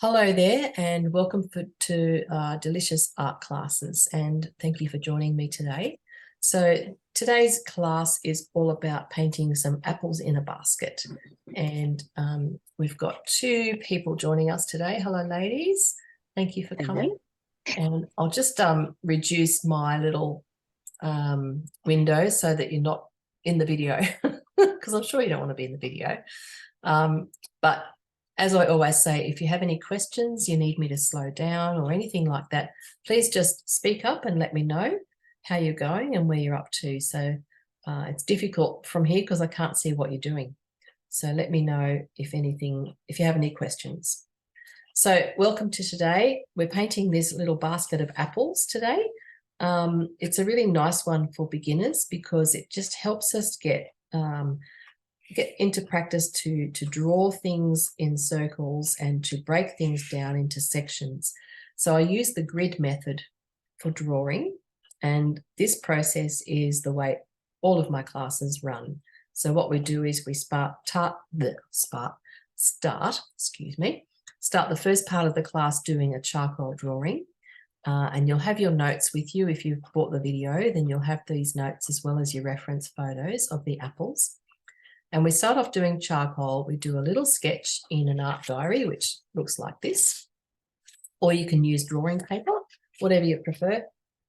Hello there and welcome to Delicious Art Classes, and thank you for joining me today. So today's class is all about painting some apples in a basket, and we've got two people joining us today. Hello ladies, thank you for coming. And I'll just reduce my little window so that you're not in the video because I'm sure you don't want to be in the video. But as I always say, if you have any questions, you need me to slow down or anything like that, please just speak up and let me know how you're going and where you're up to. So it's difficult from here because I can't see what you're doing. So let me know if you have any questions. So welcome to today. We're painting this little basket of apples today. It's a really nice one for beginners because it just helps us get into practice to draw things in circles and to break things down into sections. So I use the grid method for drawing, and this process is the way all of my classes run. So what we do is we start the first part of the class doing a charcoal drawing, and you'll have your notes with you. If you've bought the video, then you'll have these notes as well as your reference photos of the apples. And we start off doing charcoal. We do a little sketch in an art diary, which looks like this, or you can use drawing paper, whatever you prefer.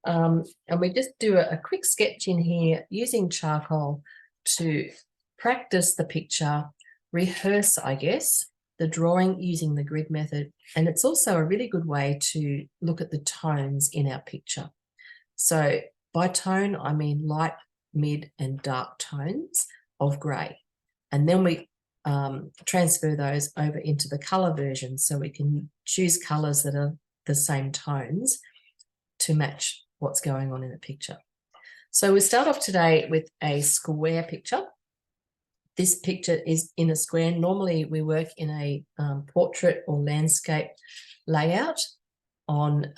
And we just do a quick sketch in here using charcoal to practice the picture, rehearse, I guess, the drawing using the grid method. And it's also a really good way to look at the tones in our picture. So by tone, I mean light, mid, and dark tones of grey. And then we transfer those over into the colour version, so we can choose colours that are the same tones to match what's going on in the picture. So we start off today with a square picture. This picture is in a square. Normally we work in a portrait or landscape layout on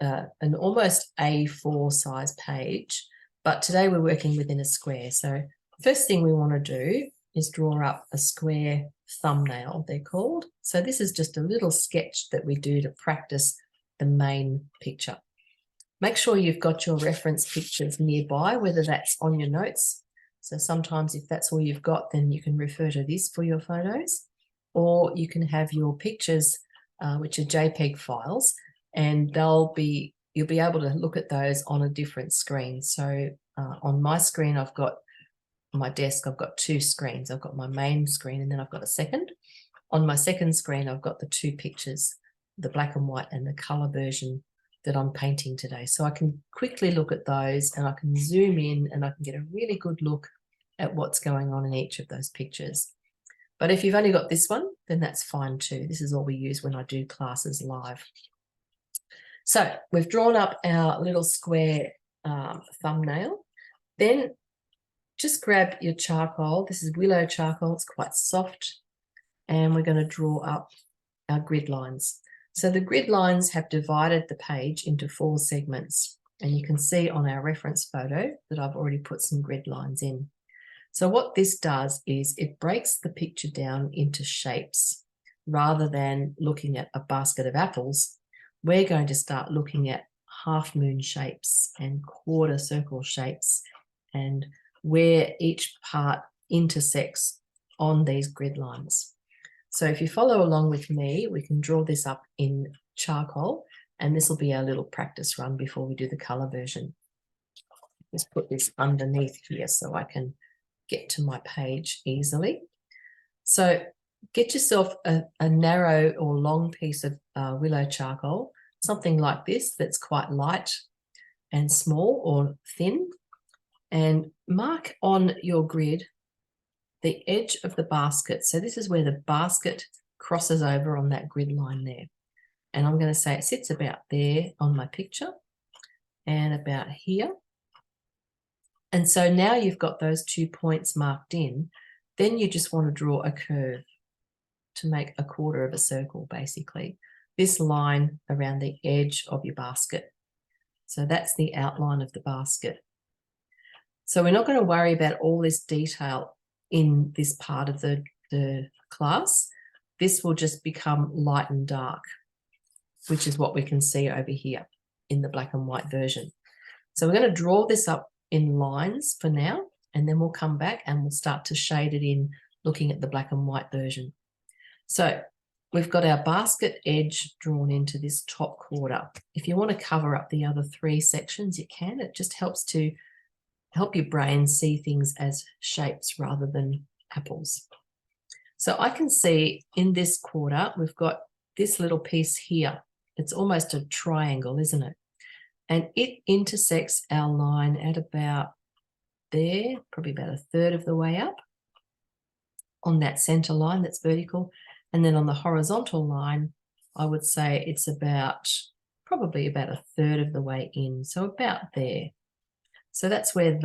an almost A4 size page, but today we're working within a square. So first thing we want to do is draw up a square thumbnail, they're called. So this is just a little sketch that we do to practice the main picture. Make sure you've got your reference pictures nearby, whether that's on your notes. So sometimes if that's all you've got, then you can refer to this for your photos, or you can have your pictures, which are JPEG files, and you'll be able to look at those on a different screen. So on my screen, on my desk, I've got two screens. I've got my main screen and then I've got a second. On my second screen, I've got the two pictures, the black and white and the colour version that I'm painting today. So I can quickly look at those and I can zoom in and I can get a really good look at what's going on in each of those pictures. But if you've only got this one, then that's fine too. This is all we use when I do classes live. So we've drawn up our little square thumbnail. Then just grab your charcoal. This is willow charcoal. It's quite soft. And we're going to draw up our grid lines. So the grid lines have divided the page into 4 segments. And you can see on our reference photo that I've already put some grid lines in. So what this does is it breaks the picture down into shapes. Rather than looking at a basket of apples, we're going to start looking at half moon shapes and quarter circle shapes and where each part intersects on these grid lines. So if you follow along with me, we can draw this up in charcoal, and this will be our little practice run before we do the colour version. Just put this underneath here so I can get to my page easily. So get yourself a narrow or long piece of willow charcoal, something like this that's quite light and small or thin, and mark on your grid the edge of the basket. So this is where the basket crosses over on that grid line there. And I'm going to say it sits about there on my picture and about here. And so now you've got those 2 points marked in. Then you just want to draw a curve to make a quarter of a circle, basically. This line around the edge of your basket. So that's the outline of the basket. So we're not going to worry about all this detail in this part of the class. this will just become light and dark, which is what we can see over here in the black and white version. So we're going to draw this up in lines for now, and then we'll come back and we'll start to shade it in looking at the black and white version. So we've got our basket edge drawn into this top quarter. If you want to cover up the other 3 sections, you can. It just helps to help your brain see things as shapes rather than apples. So I can see in this quarter, we've got this little piece here. It's almost a triangle, isn't it? And it intersects our line at about there, probably about 1/3 of the way up on that center line that's vertical. And then on the horizontal line, I would say it's probably about 1/3 of the way in. So about there. So that's where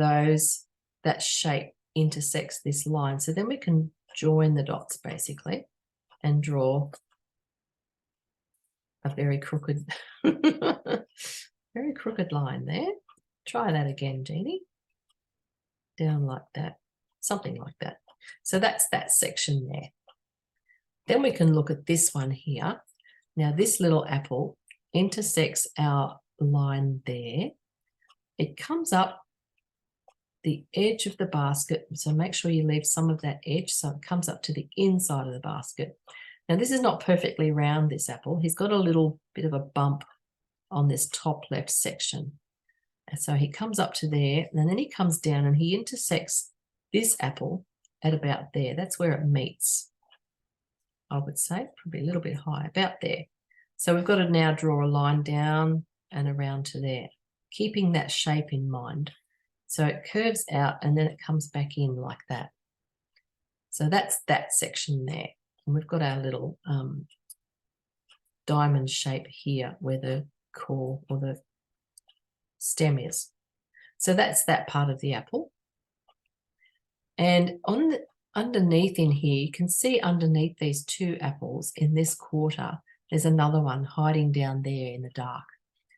that shape intersects this line. So then we can join the dots basically and draw a very crooked, very crooked line there. Try that again, Jeannie. Down like that, something like that. So that's that section there. Then we can look at this one here. Now this little apple intersects our line there. It comes up the edge of the basket, so make sure you leave some of that edge so it comes up to the inside of the basket. Now this is not perfectly round, this apple. He's got a little bit of a bump on this top left section. And so he comes up to there, and then he comes down and he intersects this apple at about there. That's where it meets, I would say, probably a little bit high, about there. So we've got to now draw a line down and around to there, keeping that shape in mind. So it curves out and then it comes back in like that. So that's that section there. And we've got our little diamond shape here where the core or the stem is. So that's that part of the apple. And underneath in here, you can see underneath these 2 apples in this quarter, there's another one hiding down there in the dark.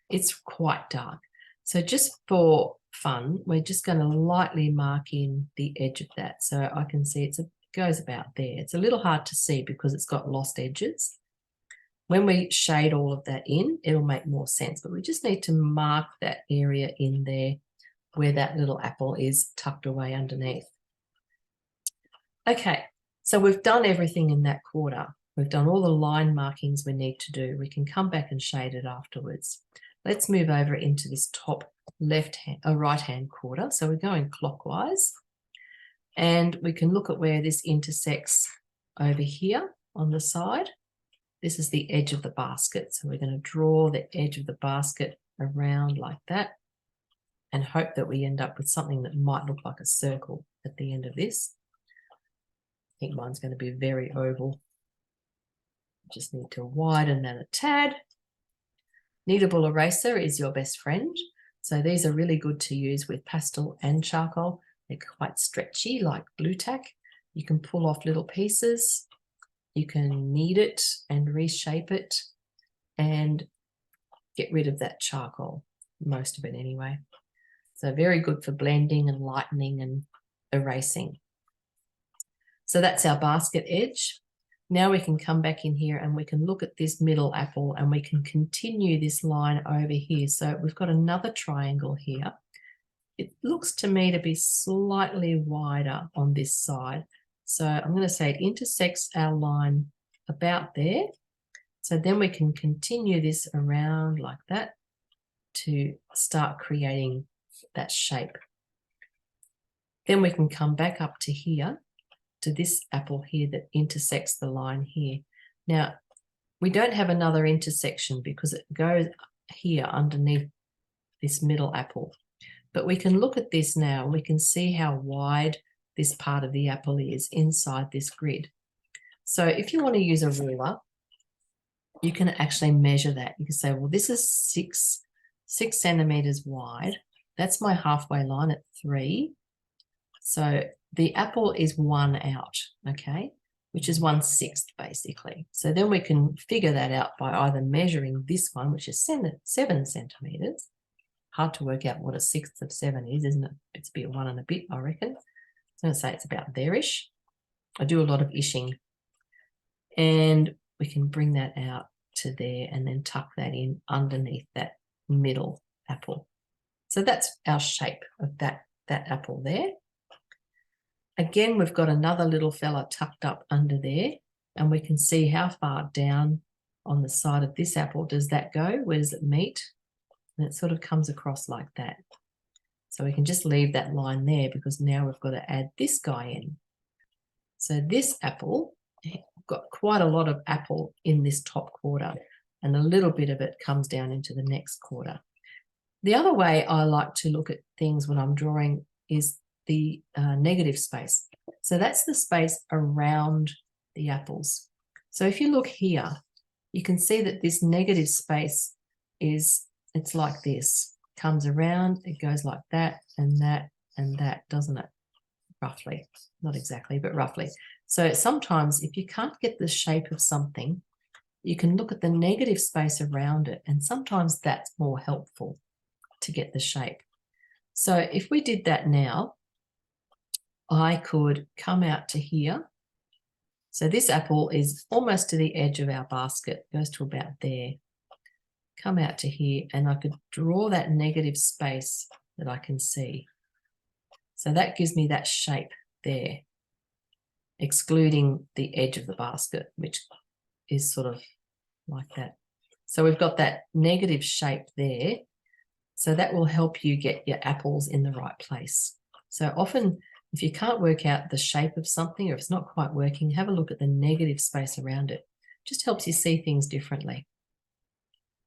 It's quite dark. So just for fun, we're just going to lightly mark in the edge of that. So I can see it goes about there. It's a little hard to see because it's got lost edges. When we shade all of that in, it'll make more sense, but we just need to mark that area in there where that little apple is tucked away underneath. Okay, so we've done everything in that quarter. We've done all the line markings we need to do. We can come back and shade it afterwards. Let's move over into this top right-hand quarter. So we're going clockwise, and we can look at where this intersects over here on the side. This is the edge of the basket. So we're going to draw the edge of the basket around like that and hope that we end up with something that might look like a circle at the end of this. I think mine's going to be very oval. Just need to widen that a tad. Kneadable eraser is your best friend. So these are really good to use with pastel and charcoal. They're quite stretchy like glue tack. You can pull off little pieces. You can knead it and reshape it and get rid of that charcoal, most of it anyway. So very good for blending and lightening and erasing. So that's our basket edge. Now we can come back in here and we can look at this middle apple and we can continue this line over here. So we've got another triangle here. It looks to me to be slightly wider on this side. So I'm going to say it intersects our line about there. So then we can continue this around like that to start creating that shape. Then we can come back up to here, to this apple here that intersects the line here. Now, we don't have another intersection because it goes here underneath this middle apple. But we can look at this now and we can see how wide this part of the apple is inside this grid. So if you want to use a ruler, you can actually measure that. You can say, well, this is 6 centimeters wide. That's my halfway line at 3. So the apple is 1 out, okay, which is 1/6 basically. So then we can figure that out by either measuring this one, which is 7 centimeters. Hard to work out what 1/6 of 7 is, isn't it? It's a bit 1 and a bit, I reckon. I'm going to say it's about there-ish. I do a lot of ishing. And we can bring that out to there and then tuck that in underneath that middle apple. So that's our shape of that apple there. Again, we've got another little fella tucked up under there, and we can see how far down on the side of this apple does that go? Where does it meet? And it sort of comes across like that. So we can just leave that line there because now we've got to add this guy in. So this apple, got quite a lot of apple in this top quarter, and a little bit of it comes down into the next quarter. The other way I like to look at things when I'm drawing is the negative space. So that's the space around the apples. So if you look here, you can see that this negative space it's like this. Comes around, it goes like that and that and that, doesn't it? Roughly, not exactly, but roughly. So sometimes if you can't get the shape of something, you can look at the negative space around it, and sometimes that's more helpful to get the shape. So if we did that now, I could come out to here. So this apple is almost to the edge of our basket, goes to about there. Come out to here, and I could draw that negative space that I can see. So that gives me that shape there, excluding the edge of the basket, which is sort of like that. So we've got that negative shape there. So that will help you get your apples in the right place. So often, if you can't work out the shape of something, or if it's not quite working, have a look at the negative space around it. Just helps you see things differently.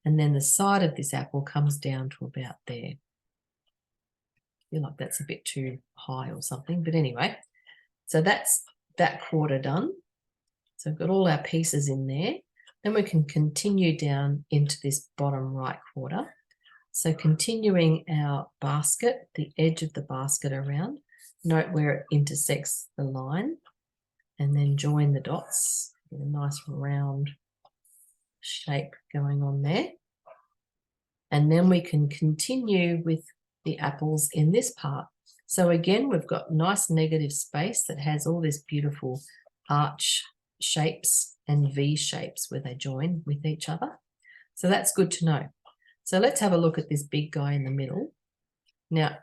And then the side of this apple comes down to about there. I feel like that's a bit too high or something, but anyway. So that's that quarter done. So we've got all our pieces in there. Then we can continue down into this bottom right quarter. So continuing our basket, the edge of the basket around, note where it intersects the line, and then join the dots. Get a nice round shape going on there. And then we can continue with the apples in this part. So again, we've got nice negative space that has all this beautiful arch shapes and V shapes where they join with each other. So that's good to know. So let's have a look at this big guy in the middle. Now,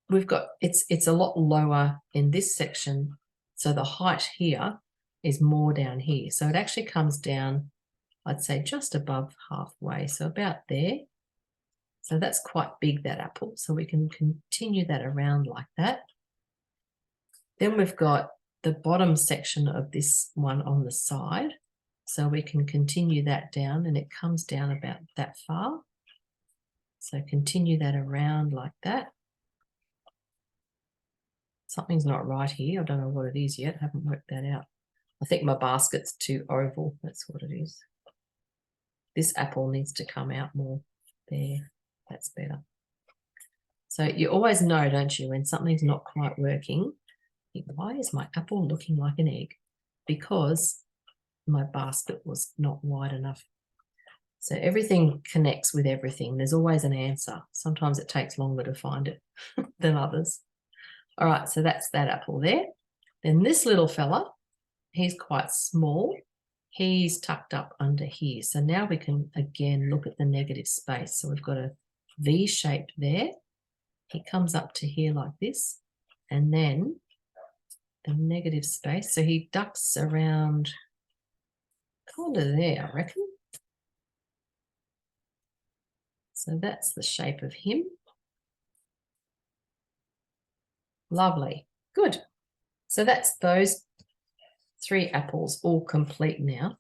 we've got, it's a lot lower in this section. So the height here is more down here. So it actually comes down, I'd say just above halfway. So about there. So that's quite big, that apple. So we can continue that around like that. Then we've got the bottom section of this one on the side. So we can continue that down, and it comes down about that far. So continue that around like that. Something's not right here. I don't know what it is yet. I haven't worked that out. I think my basket's too oval. That's what it is. This apple needs to come out more there. That's better. So you always know, don't you, when something's not quite working, why is my apple looking like an egg? Because my basket was not wide enough. So everything connects with everything. There's always an answer. Sometimes it takes longer to find it than others. All right, so that's that apple there. Then this little fella, he's quite small. He's tucked up under here. So now we can, again, look at the negative space. So we've got a V shape there. He comes up to here like this, and then the negative space. So he ducks around kind of there, I reckon. So that's the shape of him. Lovely. Good. So that's those 3 apples all complete now.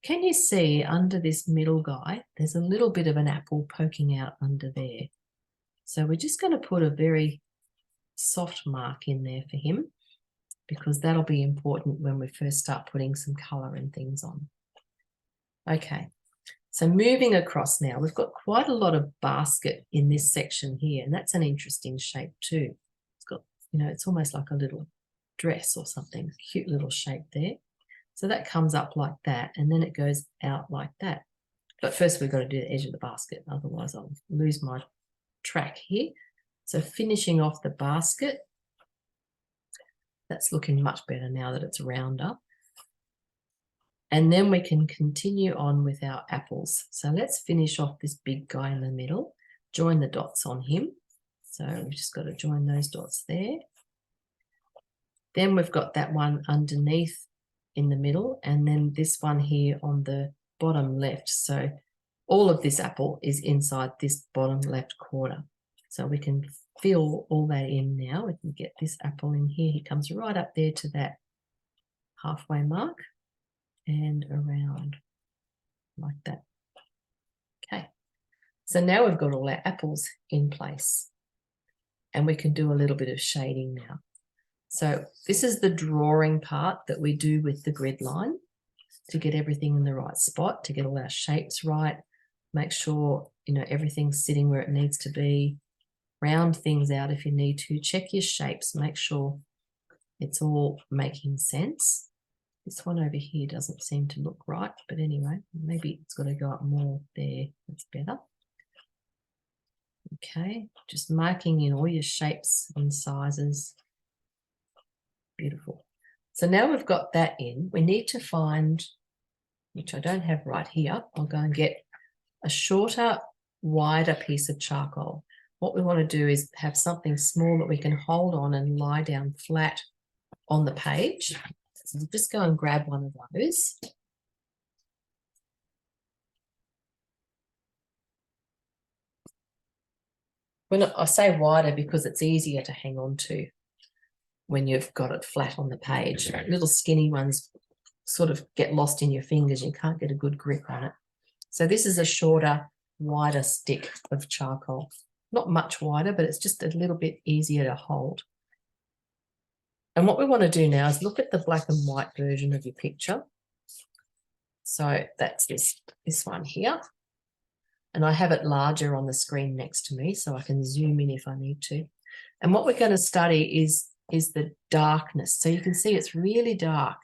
Can you see under this middle guy, there's a little bit of an apple poking out under there. So we're just going to put a very soft mark in there for him, because that'll be important when we first start putting some colour and things on. Okay, so moving across now, we've got quite a lot of basket in this section here, and that's an interesting shape too. It's got, you know, it's almost like a little dress or something, cute little shape there. So that comes up like that, and then it goes out like that. But first we've got to do the edge of the basket, otherwise I'll lose my track here. So finishing off the basket, that's looking much better now that it's rounder. And then we can continue on with our apples. So let's finish off this big guy in the middle, join the dots on him. So we've just got to join those dots there. Then we've got that one underneath in the middle, and then this one here on the bottom left. So all of this apple is inside this bottom left corner. So we can fill all that in now. We can get this apple in here. He comes right up there to that halfway mark and around like that. Okay, so now we've got all our apples in place, and we can do a little bit of shading now. So this is the drawing part that we do with the grid line to get everything in the right spot, to get all our shapes right, make sure, you know, everything's sitting where it needs to be, round things out if you need to, check your shapes, make sure it's all making sense. This one over here doesn't seem to look right, but anyway, maybe it's got to go up more there. That's better. Okay, just marking in all your shapes and sizes. Beautiful. So now we've got that in, we need to find, which I don't have right here, I'll go and get a shorter, wider piece of charcoal. What we want to do is have something small that we can hold on and lie down flat on the page. So we'll just go and grab one of those. I say wider because it's easier to hang on to when you've got it flat on the page. Little skinny ones sort of get lost in your fingers. You can't get a good grip on it. So this is a shorter, wider stick of charcoal. Not much wider, but it's just a little bit easier to hold. And what we want to do now is look at the black and white version of your picture. So that's this one here. And I have it larger on the screen next to me so I can zoom in if I need to. And what we're going to study is the darkness. So you can see it's really dark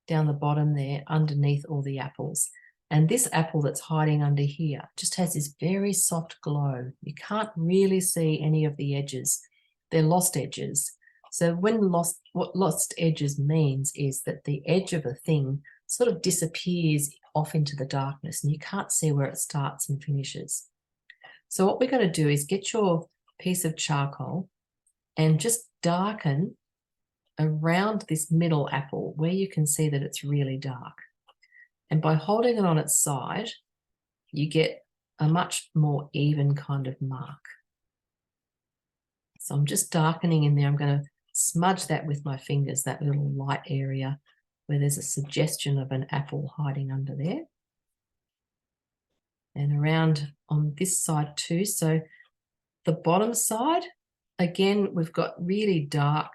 down the bottom there underneath all the apples. And this apple that's hiding under here just has this very soft glow. You can't really see any of the edges. They're lost edges. So what lost edges means is that the edge of a thing sort of disappears off into the darkness and you can't see where it starts and finishes. So what we're going to do is get your piece of charcoal and just darken around this middle apple where you can see that it's really dark. And by holding it on its side, you get a much more even kind of mark. So I'm just darkening in there. I'm going to smudge that with my fingers, that little light area where there's a suggestion of an apple hiding under there. And around on this side too. So the bottom side, again, we've got really dark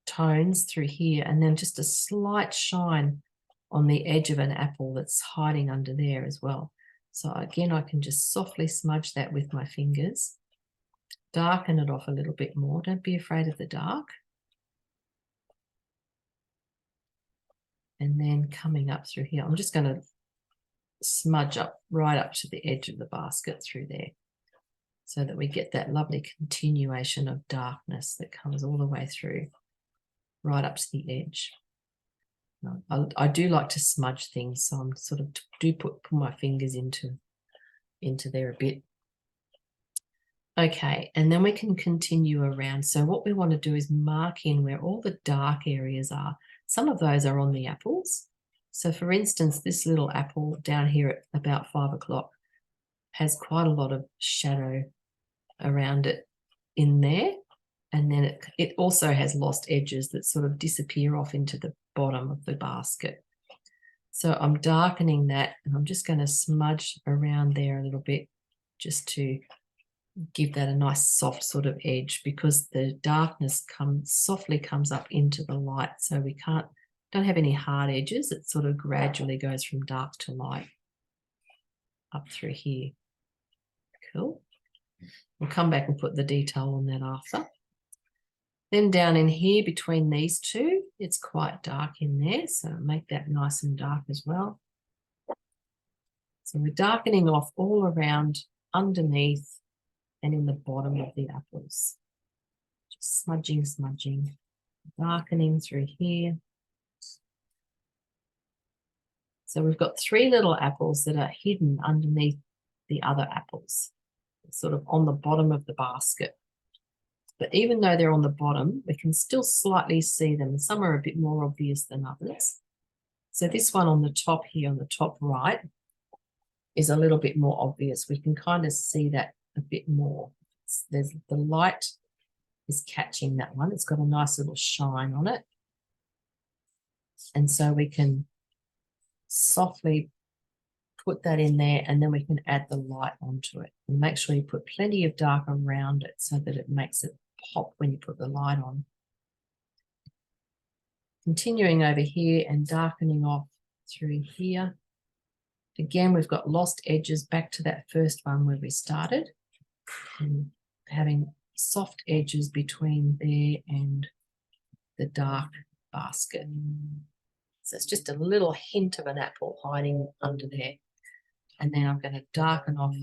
tones through here, and then just a slight shine on the edge of an apple that's hiding under there as well. So again, I can just softly smudge that with my fingers, darken it off a little bit more. Don't be afraid of the dark. And then coming up through here, I'm just going to smudge up right up to the edge of the basket through there so that we get that lovely continuation of darkness that comes all the way through right up to the edge. I do like to smudge things, so I'm sort of put my fingers into there a bit. Okay, and then we can continue around. So what we want to do is mark in where all the dark areas are. Some of those are on the apples. So for instance, this little apple down here at about 5 o'clock has quite a lot of shadow around it in there. And then it also has lost edges that sort of disappear off into the bottom of the basket. So I'm darkening that, and I'm just going to smudge around there a little bit just to give that a nice soft sort of edge, because the darkness softly comes up into the light. So we don't have any hard edges. It sort of gradually goes from dark to light up through here. Cool. We'll come back and put the detail on that after. Then down in here between these two, it's quite dark in there, so make that nice and dark as well. So we're darkening off all around underneath and in the bottom of the apples. Just smudging, darkening through here. So we've got 3 little apples that are hidden underneath the other apples, sort of on the bottom of the basket. But even though they're on the bottom, we can still slightly see them. Some are a bit more obvious than others. So this one on the top here, on the top right, is a little bit more obvious. We can kind of see that a bit more. There's the light is catching that one. It's got a nice little shine on it. And so we can softly put that in there, and then we can add the light onto it. And make sure you put plenty of dark around it so that it makes it pop when you put the light on. Continuing over here and darkening off through here. Again, we've got lost edges back to that first one where we started, and having soft edges between there and the dark basket. So it's just a little hint of an apple hiding under there. And then I'm going to darken off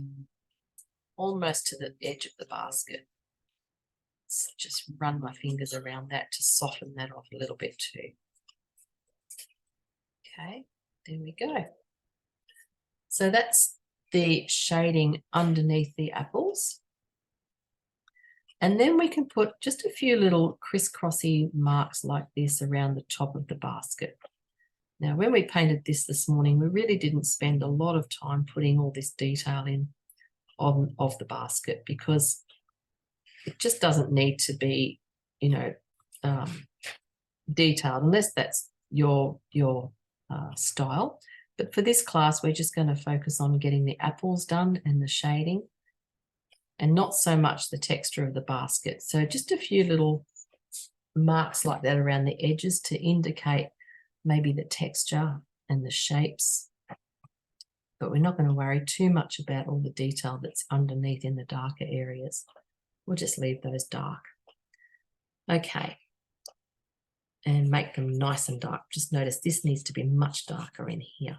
almost to the edge of the basket. So just run my fingers around that to soften that off a little bit too. Okay, there we go. So that's the shading underneath the apples. And then we can put just a few little crisscrossy marks like this around the top of the basket. Now, when we painted this morning, we really didn't spend a lot of time putting all this detail in of the basket, because it just doesn't need to be, you know, detailed unless that's your style. But for this class, we're just going to focus on getting the apples done and the shading, and not so much the texture of the basket. So just a few little marks like that around the edges to indicate maybe the texture and the shapes. But we're not going to worry too much about all the detail that's underneath in the darker areas. We'll just leave those dark. Okay. And make them nice and dark. Just notice this needs to be much darker in here.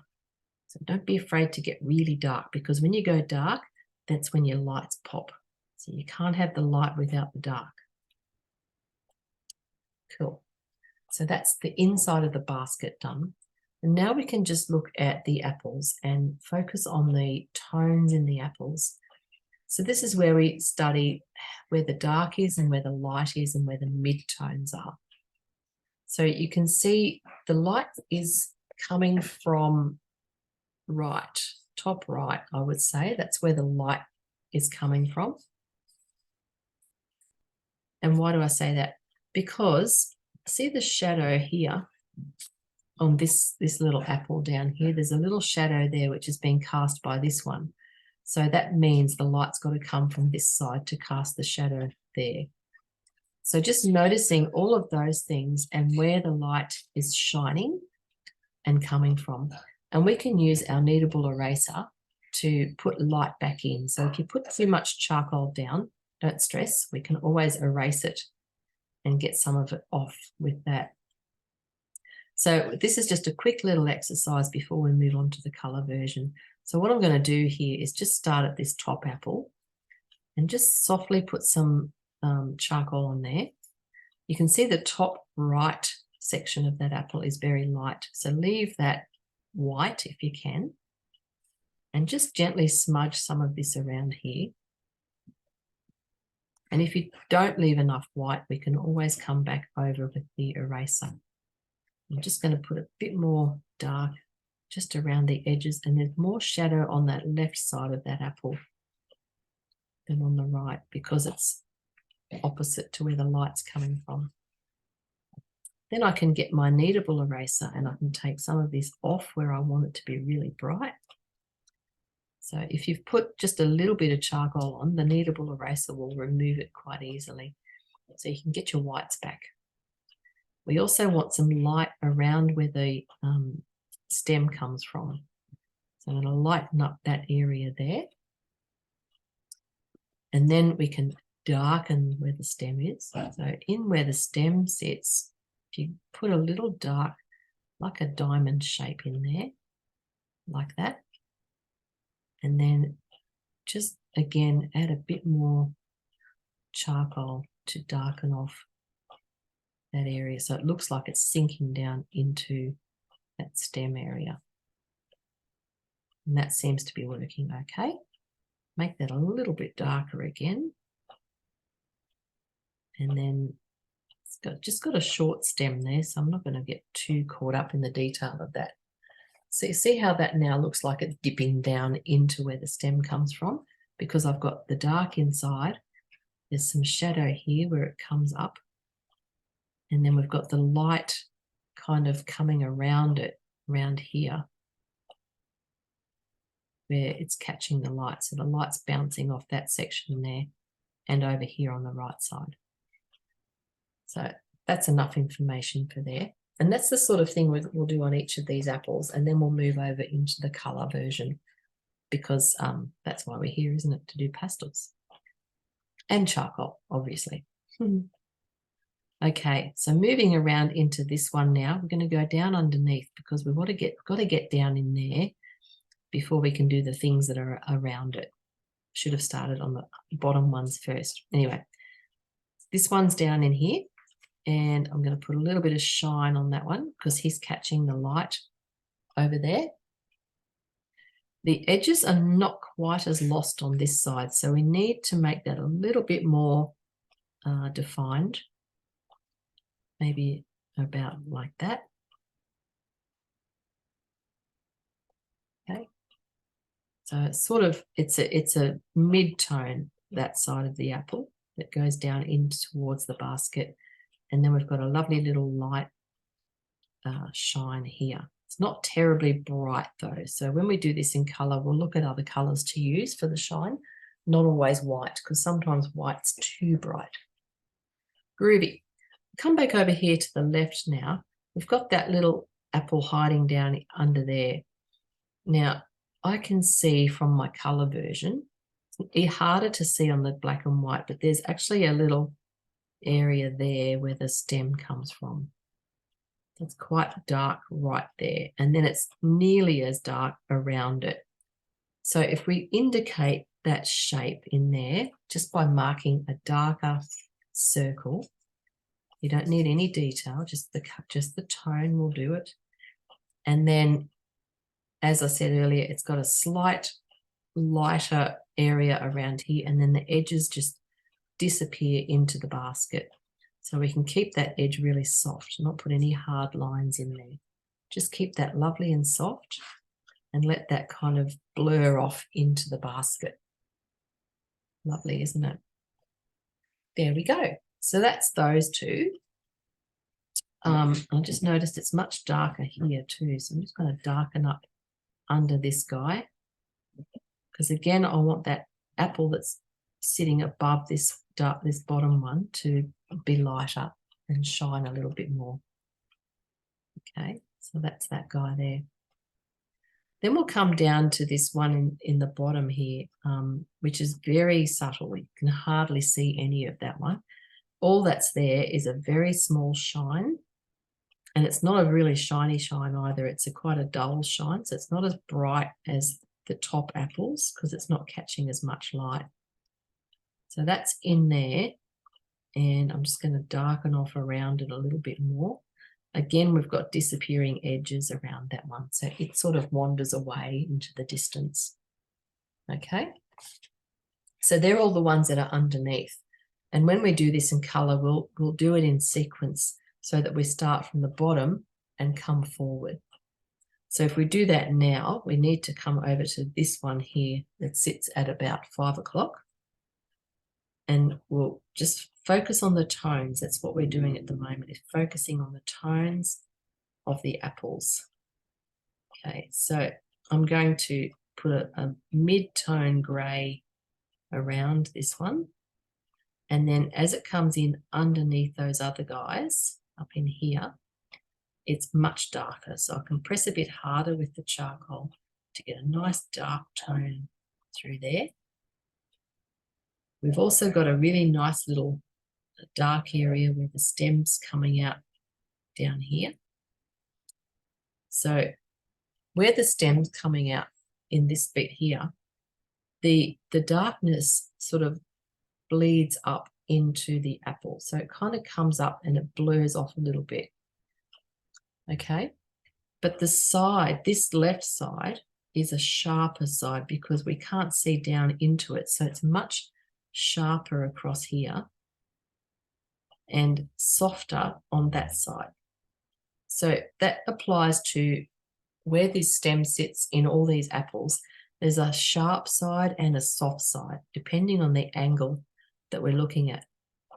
So don't be afraid to get really dark, because when you go dark, that's when your lights pop. So you can't have the light without the dark. Cool. So that's the inside of the basket done. And now we can just look at the apples and focus on the tones in the apples. So this is where we study where the dark is and where the light is and where the mid-tones are. So you can see the light is coming from right, top right, I would say. That's where the light is coming from. And why do I say that? Because see the shadow here on this little apple down here? There's a little shadow there which is being cast by this one. So that means the light's got to come from this side to cast the shadow there. So just noticing all of those things and where the light is shining and coming from. And we can use our kneadable eraser to put light back in. So if you put too much charcoal down, don't stress. We can always erase it and get some of it off with that. So this is just a quick little exercise before we move on to the colour version. So what I'm going to do here is just start at this top apple and just softly put some charcoal on there. You can see the top right section of that apple is very light. So leave that white if you can, and just gently smudge some of this around here. And if you don't leave enough white, we can always come back over with the eraser. I'm just going to put a bit more dark just around the edges, and there's more shadow on that left side of that apple than on the right, because it's opposite to where the light's coming from. Then I can get my kneadable eraser and I can take some of this off where I want it to be really bright. So if you've put just a little bit of charcoal on, the kneadable eraser will remove it quite easily. So you can get your whites back. We also want some light around where the stem comes from. So I'm going to lighten up that area there. And then we can darken where the stem is. So in where the stem sits, if you put a little dark, like a diamond shape in there, like that. And then just again, add a bit more charcoal to darken off that area. So it looks like it's sinking down into that stem area. And that seems to be working okay. Make that a little bit darker again. And then it's just got a short stem there, so I'm not going to get too caught up in the detail of that. So you see how that now looks like it's dipping down into where the stem comes from, because I've got the dark inside. There's some shadow here where it comes up. And then we've got the light kind of coming around it, around here, where it's catching the light. So the light's bouncing off that section there and over here on the right side. So that's enough information for there. And that's the sort of thing we'll do on each of these apples, and then we'll move over into the colour version, because that's why we're here, isn't it? To do pastels and charcoal, obviously. Okay, so moving around into this one now, we're going to go down underneath, because we've got to get down in there before we can do the things that are around it. Should have started on the bottom ones first. Anyway, this one's down in here, and I'm going to put a little bit of shine on that one because he's catching the light over there. The edges are not quite as lost on this side, so we need to make that a little bit more defined. Maybe about like that. Okay. So it's sort of, it's a mid-tone, that side of the apple that goes down in towards the basket. And then we've got a lovely little light shine here. It's not terribly bright though. So when we do this in color, we'll look at other colors to use for the shine, not always white, because sometimes white's too bright. Groovy. Come back over here to the left now. We've got that little apple hiding down under there. Now, I can see from my color version, it's harder to see on the black and white, but there's actually a little area there where the stem comes from. It's quite dark right there, and then it's nearly as dark around it. So if we indicate that shape in there just by marking a darker circle, you don't need any detail, just the tone will do it. And then, as I said earlier, it's got a slight lighter area around here, and then the edges just disappear into the basket. So we can keep that edge really soft, not put any hard lines in there. Just keep that lovely and soft and let that kind of blur off into the basket. Lovely, isn't it? There we go. So that's those two. I just noticed it's much darker here too. So I'm just going to darken up under this guy, because again, I want that apple that's sitting above this bottom one to be lighter and shine a little bit more. Okay, so that's that guy there. Then we'll come down to this one in the bottom here, which is very subtle. You can hardly see any of that one. All that's there is a very small shine, and it's not a really shiny shine either. It's quite a dull shine, so it's not as bright as the top apples because it's not catching as much light. So that's in there, and I'm just going to darken off around it a little bit more. Again, we've got disappearing edges around that one, so it sort of wanders away into the distance. Okay, so they're all the ones that are underneath. And when we do this in color, we'll do it in sequence so that we start from the bottom and come forward. So if we do that now, we need to come over to this one here that sits at about 5 o'clock. And we'll just focus on the tones. That's what we're doing at the moment, is focusing on the tones of the apples. Okay, so I'm going to put a mid-tone grey around this one. And then as it comes in underneath those other guys up in here, it's much darker. So I can press a bit harder with the charcoal to get a nice dark tone through there. We've also got a really nice little dark area where the stem's coming out down here. So where the stem's coming out in this bit here, the darkness sort of bleeds up into the apple. So it kind of comes up and it blurs off a little bit. Okay, but the side, this left side, is a sharper side because we can't see down into it. So it's much sharper across here and softer on that side. So that applies to where this stem sits in all these apples. There's a sharp side and a soft side, depending on the angle that we're looking at.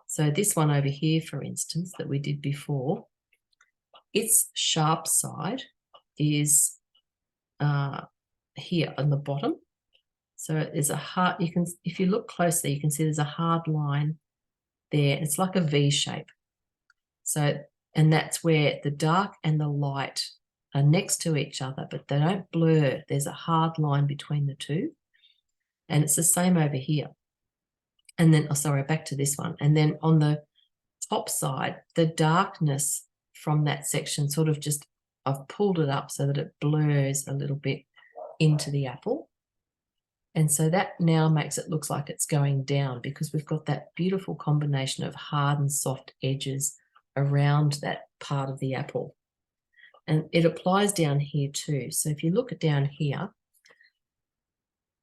So this one over here, for instance, that we did before, its sharp side is here on the bottom. So there's a hard, you can, if you look closely, you can see there's a hard line there. It's like a V shape. So, and that's where the dark and the light are next to each other, but they don't blur. There's a hard line between the two. And it's the same over here. And then, oh, sorry, back to this one. And then on the top side, the darkness from that section sort of just, I've pulled it up so that it blurs a little bit into the apple. And so that now makes it look like it's going down because we've got that beautiful combination of hard and soft edges around that part of the apple. And it applies down here too. So if you look at down here,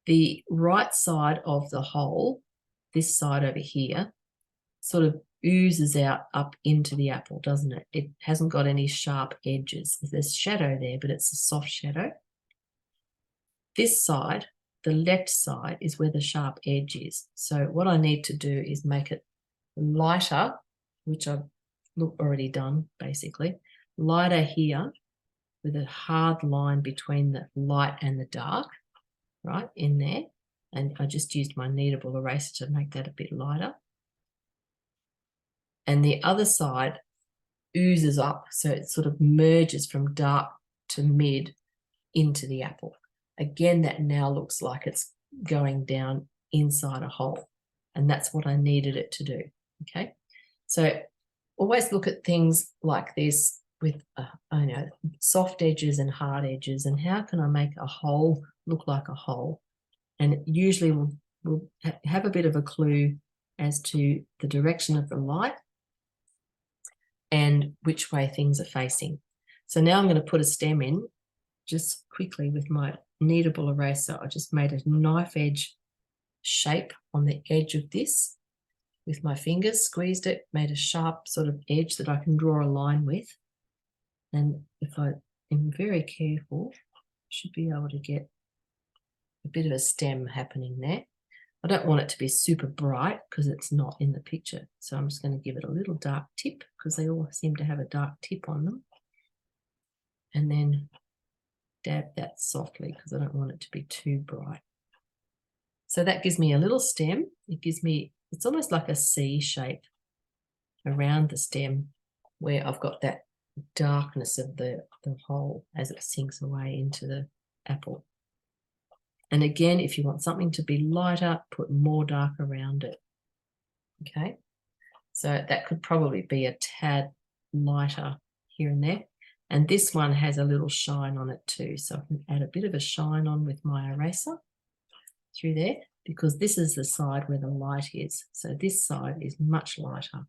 the right side of the hole, this side over here, sort of oozes out up into the apple, doesn't it? It hasn't got any sharp edges. There's shadow there, but it's a soft shadow. This side, the left side, is where the sharp edge is. So what I need to do is make it lighter, which I've already done basically, lighter here with a hard line between the light and the dark, right, in there. And I just used my kneadable eraser to make that a bit lighter. And the other side oozes up, so it sort of merges from dark to mid into the apple. Again, that now looks like it's going down inside a hole, and that's what I needed it to do, okay? So always look at things like this with, soft edges and hard edges, and how can I make a hole look like a hole? And it usually will have a bit of a clue as to the direction of the light and which way things are facing. So now I'm going to put a stem in just quickly with my kneadable eraser. I just made a knife edge shape on the edge of this with my fingers, squeezed it, made a sharp sort of edge that I can draw a line with. And if I am very careful, I should be able to get a bit of a stem happening there. I don't want it to be super bright because it's not in the picture. So I'm just going to give it a little dark tip because they all seem to have a dark tip on them. And then dab that softly because I don't want it to be too bright. So that gives me a little stem. It gives me, it's almost like a C shape around the stem where I've got that darkness of the hole as it sinks away into the apple. And again, if you want something to be lighter, put more dark around it. Okay, so that could probably be a tad lighter here and there. And this one has a little shine on it too. So I can add a bit of a shine on with my eraser through there because this is the side where the light is. So this side is much lighter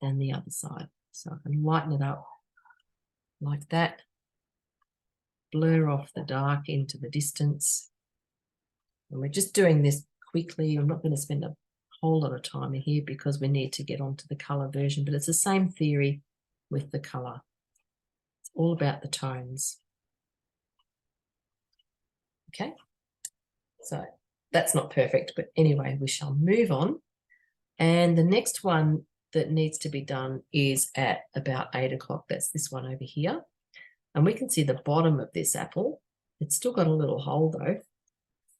than the other side. So I can lighten it up like that. Blur off the dark into the distance. And we're just doing this quickly. I'm not going to spend a whole lot of time here because we need to get onto the color version, but it's the same theory with the color. It's all about the tones. Okay, so that's not perfect, but anyway, we shall move on. And the next one that needs to be done is at about 8 o'clock. That's this one over here. And we can see the bottom of this apple. It's still got a little hole though.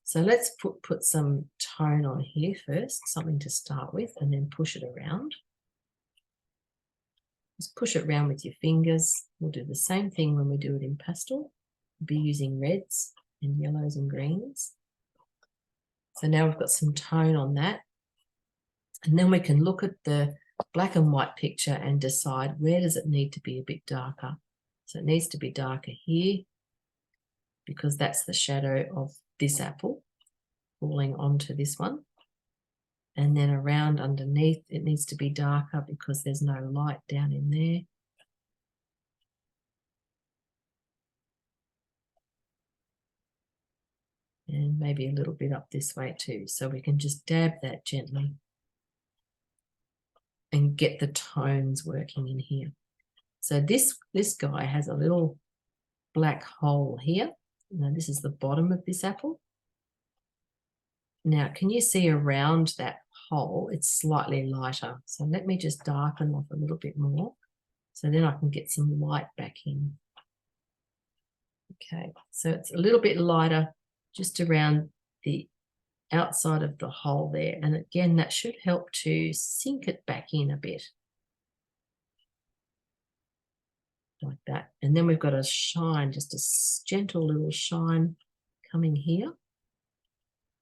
So let's put some tone on here first, something to start with, and then push it around. Just push it around with your fingers. We'll do the same thing when we do it in pastel. We'll be using reds and yellows and greens. So now we've got some tone on that. And then we can look at the black and white picture and decide where does it need to be a bit darker. So it needs to be darker here because that's the shadow of this apple falling onto this one. And then around underneath, it needs to be darker because there's no light down in there. and maybe a little bit up this way too. So we can just dab that gently and get the tones working in here. So this guy has a little black hole here. Now this is the bottom of this apple. Now, can you see around that hole, it's slightly lighter. So let me just darken off a little bit more. So then I can get some light back in. Okay, so it's a little bit lighter just around the outside of the hole there. And again, that should help to sink it back in a bit. Like that. And then we've got a shine, just a gentle little shine coming here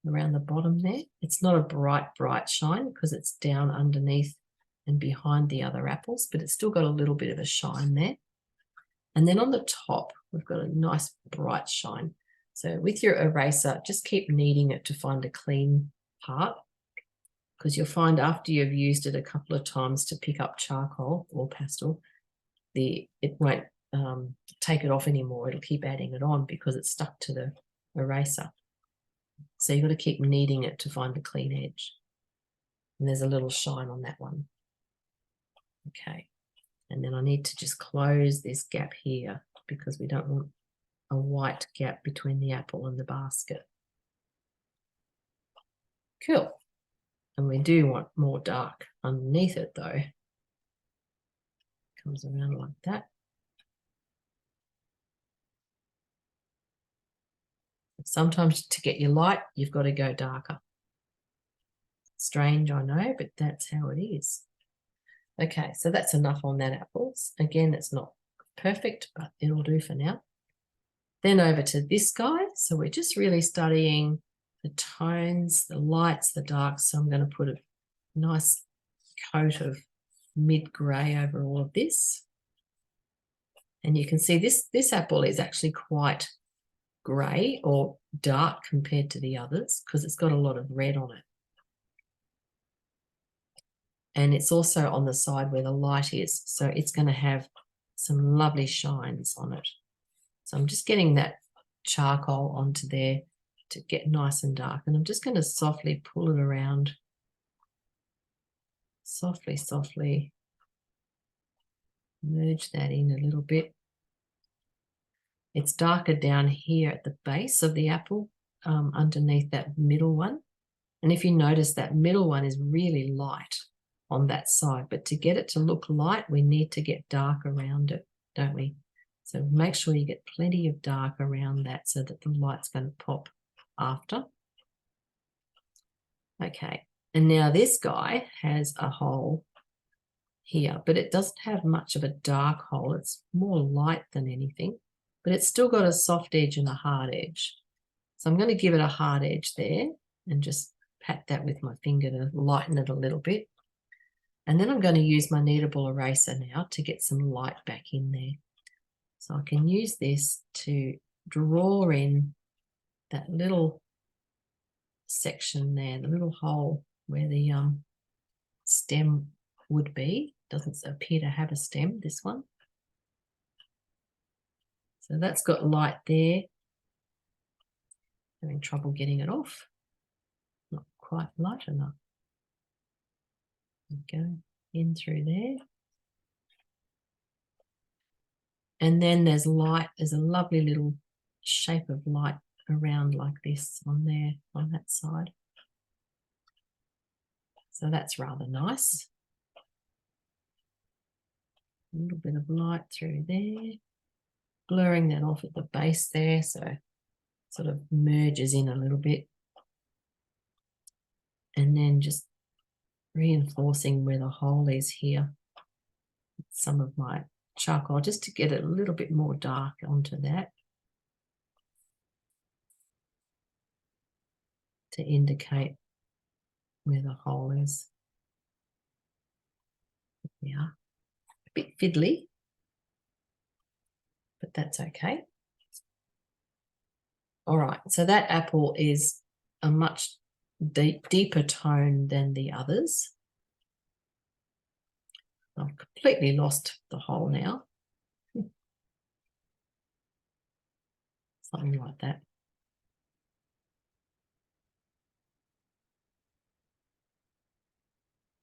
around the bottom there. It's not a bright shine because it's down underneath and behind the other apples, but it's still got a little bit of a shine there. And then on the top, we've got a nice bright shine. So with your eraser, just keep kneading it to find a clean part, because you'll find after you've used it a couple of times to pick up charcoal or pastel, it won't take it off anymore. It'll keep adding it on because it's stuck to the eraser. So you've got to keep kneading it to find a clean edge. And there's a little shine on that one. Okay. And then I need to just close this gap here because we don't want a white gap between the apple and the basket. Cool. And we do want more dark underneath it though. Comes around like that. Sometimes to get your light, you've got to go darker. Strange, I know, but that's how it is. Okay, so that's enough on that apples. Again, it's not perfect, but it'll do for now. Then over to this guy. So we're just really studying the tones, the lights, the darks. So I'm going to put a nice coat of mid-grey over all of this. And you can see this apple is actually quite grey or dark compared to the others because it's got a lot of red on it. And it's also on the side where the light is. So it's going to have some lovely shines on it. So I'm just getting that charcoal onto there to get nice and dark. And I'm just going to softly pull it around. Softly, softly. Merge that in a little bit. It's darker down here at the base of the apple, underneath that middle one. And if you notice, that middle one is really light on that side. But to get it to look light, we need to get dark around it, don't we? So make sure you get plenty of dark around that so that the light's going to pop after. Okay, and now this guy has a hole here, but it doesn't have much of a dark hole. It's more light than anything, but it's still got a soft edge and a hard edge. So I'm going to give it a hard edge there and just pat that with my finger to lighten it a little bit. And then I'm going to use my kneadable eraser now to get some light back in there. So I can use this to draw in that little section there, the little hole where the stem would be. Doesn't appear to have a stem, this one. So that's got light there. Having trouble getting it off. Not quite light enough. Go in through there. And then there's light, there's a lovely little shape of light around like this on there, on that side. So that's rather nice. A little bit of light through there, blurring that off at the base there, so it sort of merges in a little bit. And then just reinforcing where the hole is here. Some of my charcoal just to get it a little bit more dark onto that. To indicate where the hole is. Yeah, a bit fiddly, but that's okay. All right, so that apple is a much deeper tone than the others. I've completely lost the hole now. Something like that.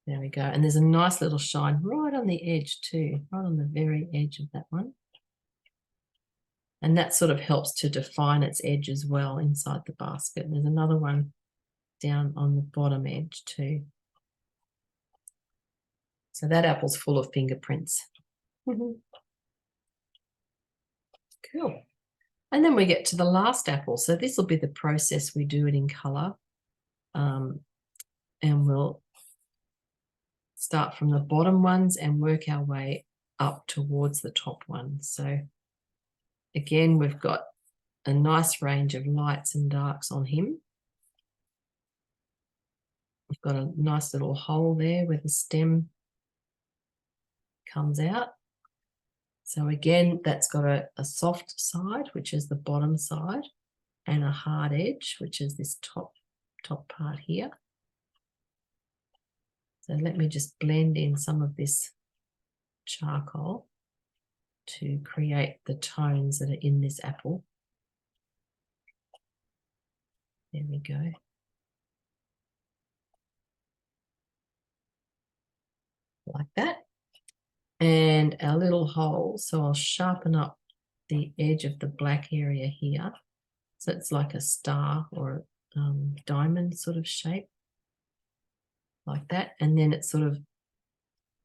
There we go. And there's a nice little shine right on the edge too, right on the very edge of that one. And that sort of helps to define its edge as well inside the basket. And there's another one down on the bottom edge too. So that apple's full of fingerprints. Cool. And then we get to the last apple. So this will be the process we do it in colour. And we'll start from the bottom ones and work our way up towards the top ones. So again, we've got a nice range of lights and darks on him. We've got a nice little hole there where the stem comes out. So again, that's got a soft side, which is the bottom side, and a hard edge, which is this top part here. So let me just blend in some of this charcoal to create the tones that are in this apple. There we go. Like that. And our little hole, so I'll sharpen up the edge of the black area here. So it's like a star or a diamond sort of shape. Like that. And then it sort of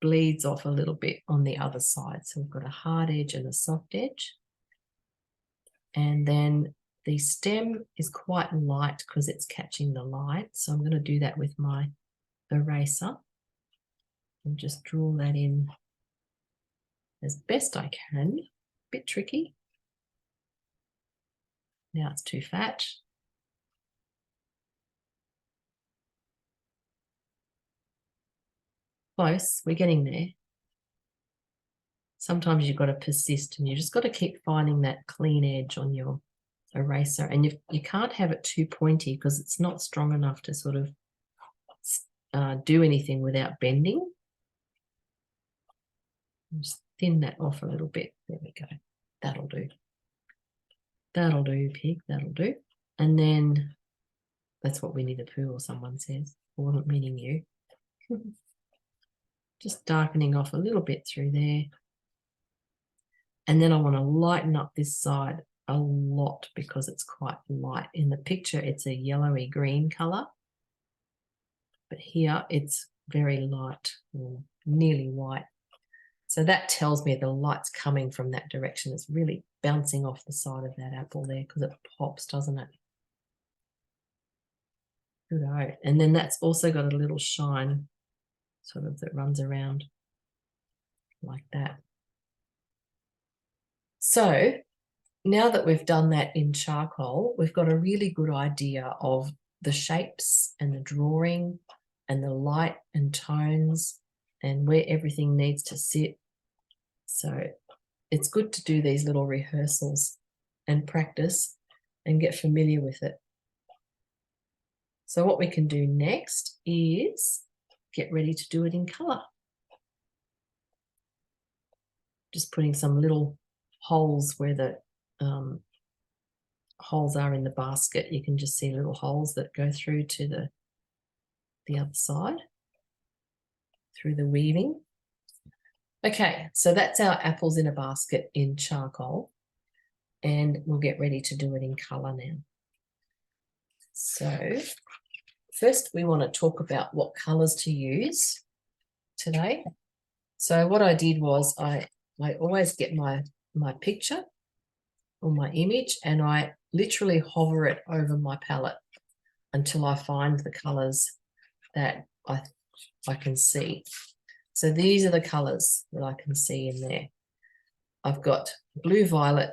bleeds off a little bit on the other side. So we've got a hard edge and a soft edge. And then the stem is quite light because it's catching the light. So I'm going to do that with my eraser and just draw that in as best I can. A bit tricky. Now it's too fat. Close, we're getting there. Sometimes you've got to persist and you just got to keep finding that clean edge on your eraser. And you can't have it too pointy because it's not strong enough to sort of do anything without bending. Just thin that off a little bit. There we go. That'll do. That'll do, pig. That'll do. And then that's what Winnie the Pooh or someone says. I wasn't meaning you. Just darkening off a little bit through there. And then I want to lighten up this side a lot because it's quite light. In the picture, it's a yellowy green colour. But here it's very light, or nearly white. So that tells me the light's coming from that direction. It's really bouncing off the side of that apple there because it pops, doesn't it? Good-o. And then that's also got a little shine sort of that runs around like that. So now that we've done that in charcoal, we've got a really good idea of the shapes and the drawing and the light and tones and where everything needs to sit. So it's good to do these little rehearsals and practice and get familiar with it. So what we can do next is get ready to do it in colour. Just putting some little holes where the holes are in the basket. You can just see little holes that go through to the other side through the weaving. Okay, so that's our apples in a basket in charcoal, and we'll get ready to do it in colour now. So first we want to talk about what colours to use today. So what I did was I always get my picture or my image and I literally hover it over my palette until I find the colours that I can see. So these are the colours that I can see in there. I've got blue, violet,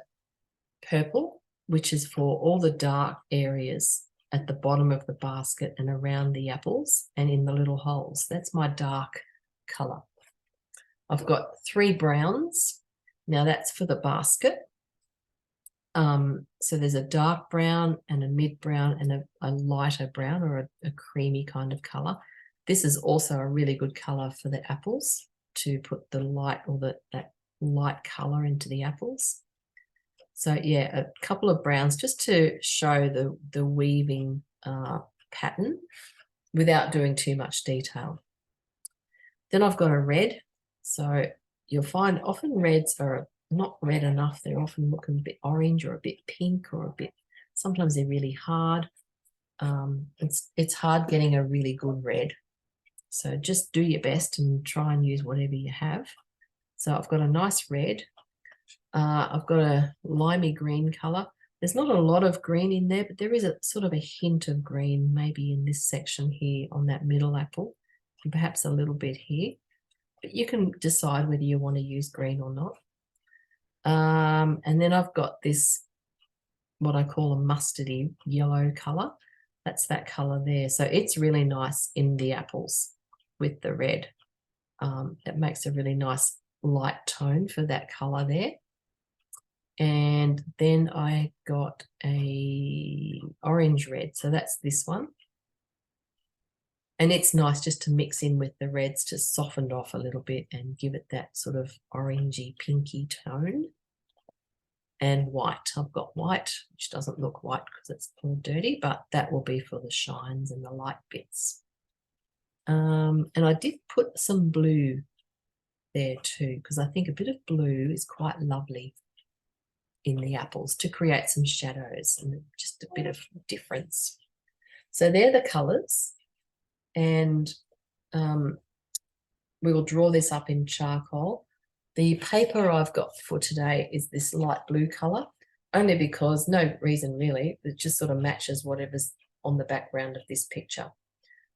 purple, which is for all the dark areas at the bottom of the basket and around the apples and in the little holes. That's my dark colour. I've got 3 browns. Now that's for the basket. So there's a dark brown and a mid brown and a lighter brown or a creamy kind of colour. This is also a really good colour for the apples to put the light or that light colour into the apples. So yeah, a couple of browns just to show the weaving pattern without doing too much detail. Then I've got a red. So you'll find often reds are not red enough. They're often looking a bit orange or a bit pink or a bit, sometimes they're really hard. It's hard getting a really good red. So just do your best and try and use whatever you have. So I've got a nice red. I've got a limey green color. There's not a lot of green in there, but there is a sort of a hint of green, maybe in this section here on that middle apple, and perhaps a little bit here. But you can decide whether you want to use green or not. And then I've got this, what I call a mustardy yellow color. That's that color there. So it's really nice in the apples with the red. It makes a really nice light tone for that color there. And then I got a orange red. So that's this one. And it's nice just to mix in with the reds to soften off a little bit and give it that sort of orangey, pinky tone. And white. I've got white, which doesn't look white because it's all dirty, but that will be for the shines and the light bits. And I did put some blue there too, because I think a bit of blue is quite lovely in the apples to create some shadows and just a bit of difference. So they're the colours, and we will draw this up in charcoal. The paper I've got for today is this light blue colour, only because, no reason really, it just sort of matches whatever's on the background of this picture.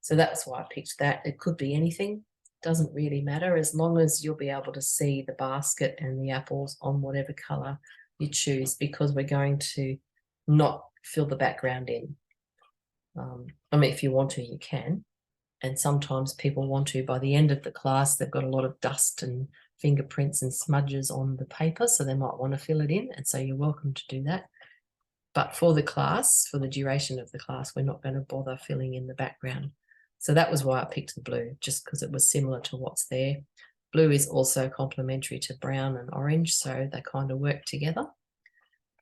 So that's why I picked that. It could be anything, doesn't really matter, as long as you'll be able to see the basket and the apples on whatever colour you choose, because we're going to not fill the background in. I mean, if you want to, you can. And sometimes people want to, by the end of the class, they've got a lot of dust and fingerprints and smudges on the paper, so they might want to fill it in, and so you're welcome to do that. But for the class, for the duration of the class, we're not going to bother filling in the background. So that was why I picked the blue, just because it was similar to what's there. Blue is also complementary to brown and orange, so they kind of work together.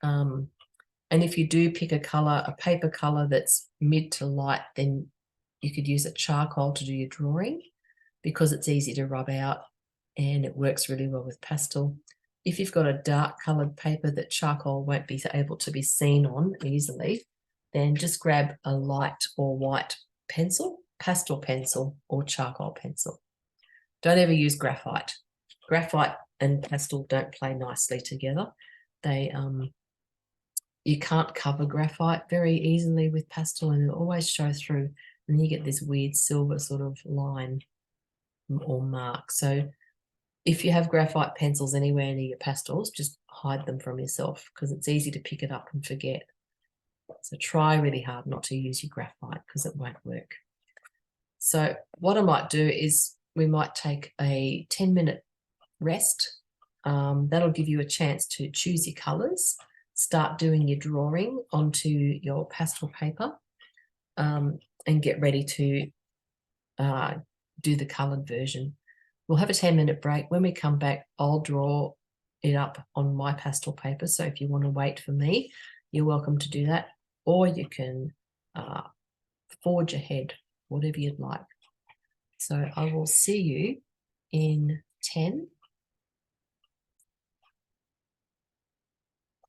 And if you do pick a colour, a paper colour that's mid to light, then you could use a charcoal to do your drawing, because it's easy to rub out and it works really well with pastel. If you've got a dark coloured paper that charcoal won't be able to be seen on easily, then just grab a light or white pencil, pastel pencil or charcoal pencil. Don't ever use graphite. Graphite and pastel don't play nicely together. They you can't cover graphite very easily with pastel, and it'll always show through, and you get this weird silver sort of line or mark. So if you have graphite pencils anywhere near your pastels, just hide them from yourself, because it's easy to pick it up and forget. So try really hard not to use your graphite, because it won't work. So what I might do is we might take a 10-minute rest. That'll give you a chance to choose your colours, start doing your drawing onto your pastel paper, and get ready to do the coloured version. We'll have a 10-minute break. When we come back, I'll draw it up on my pastel paper. So if you want to wait for me, you're welcome to do that, or you can forge ahead, whatever you'd like. So I will see you in 10.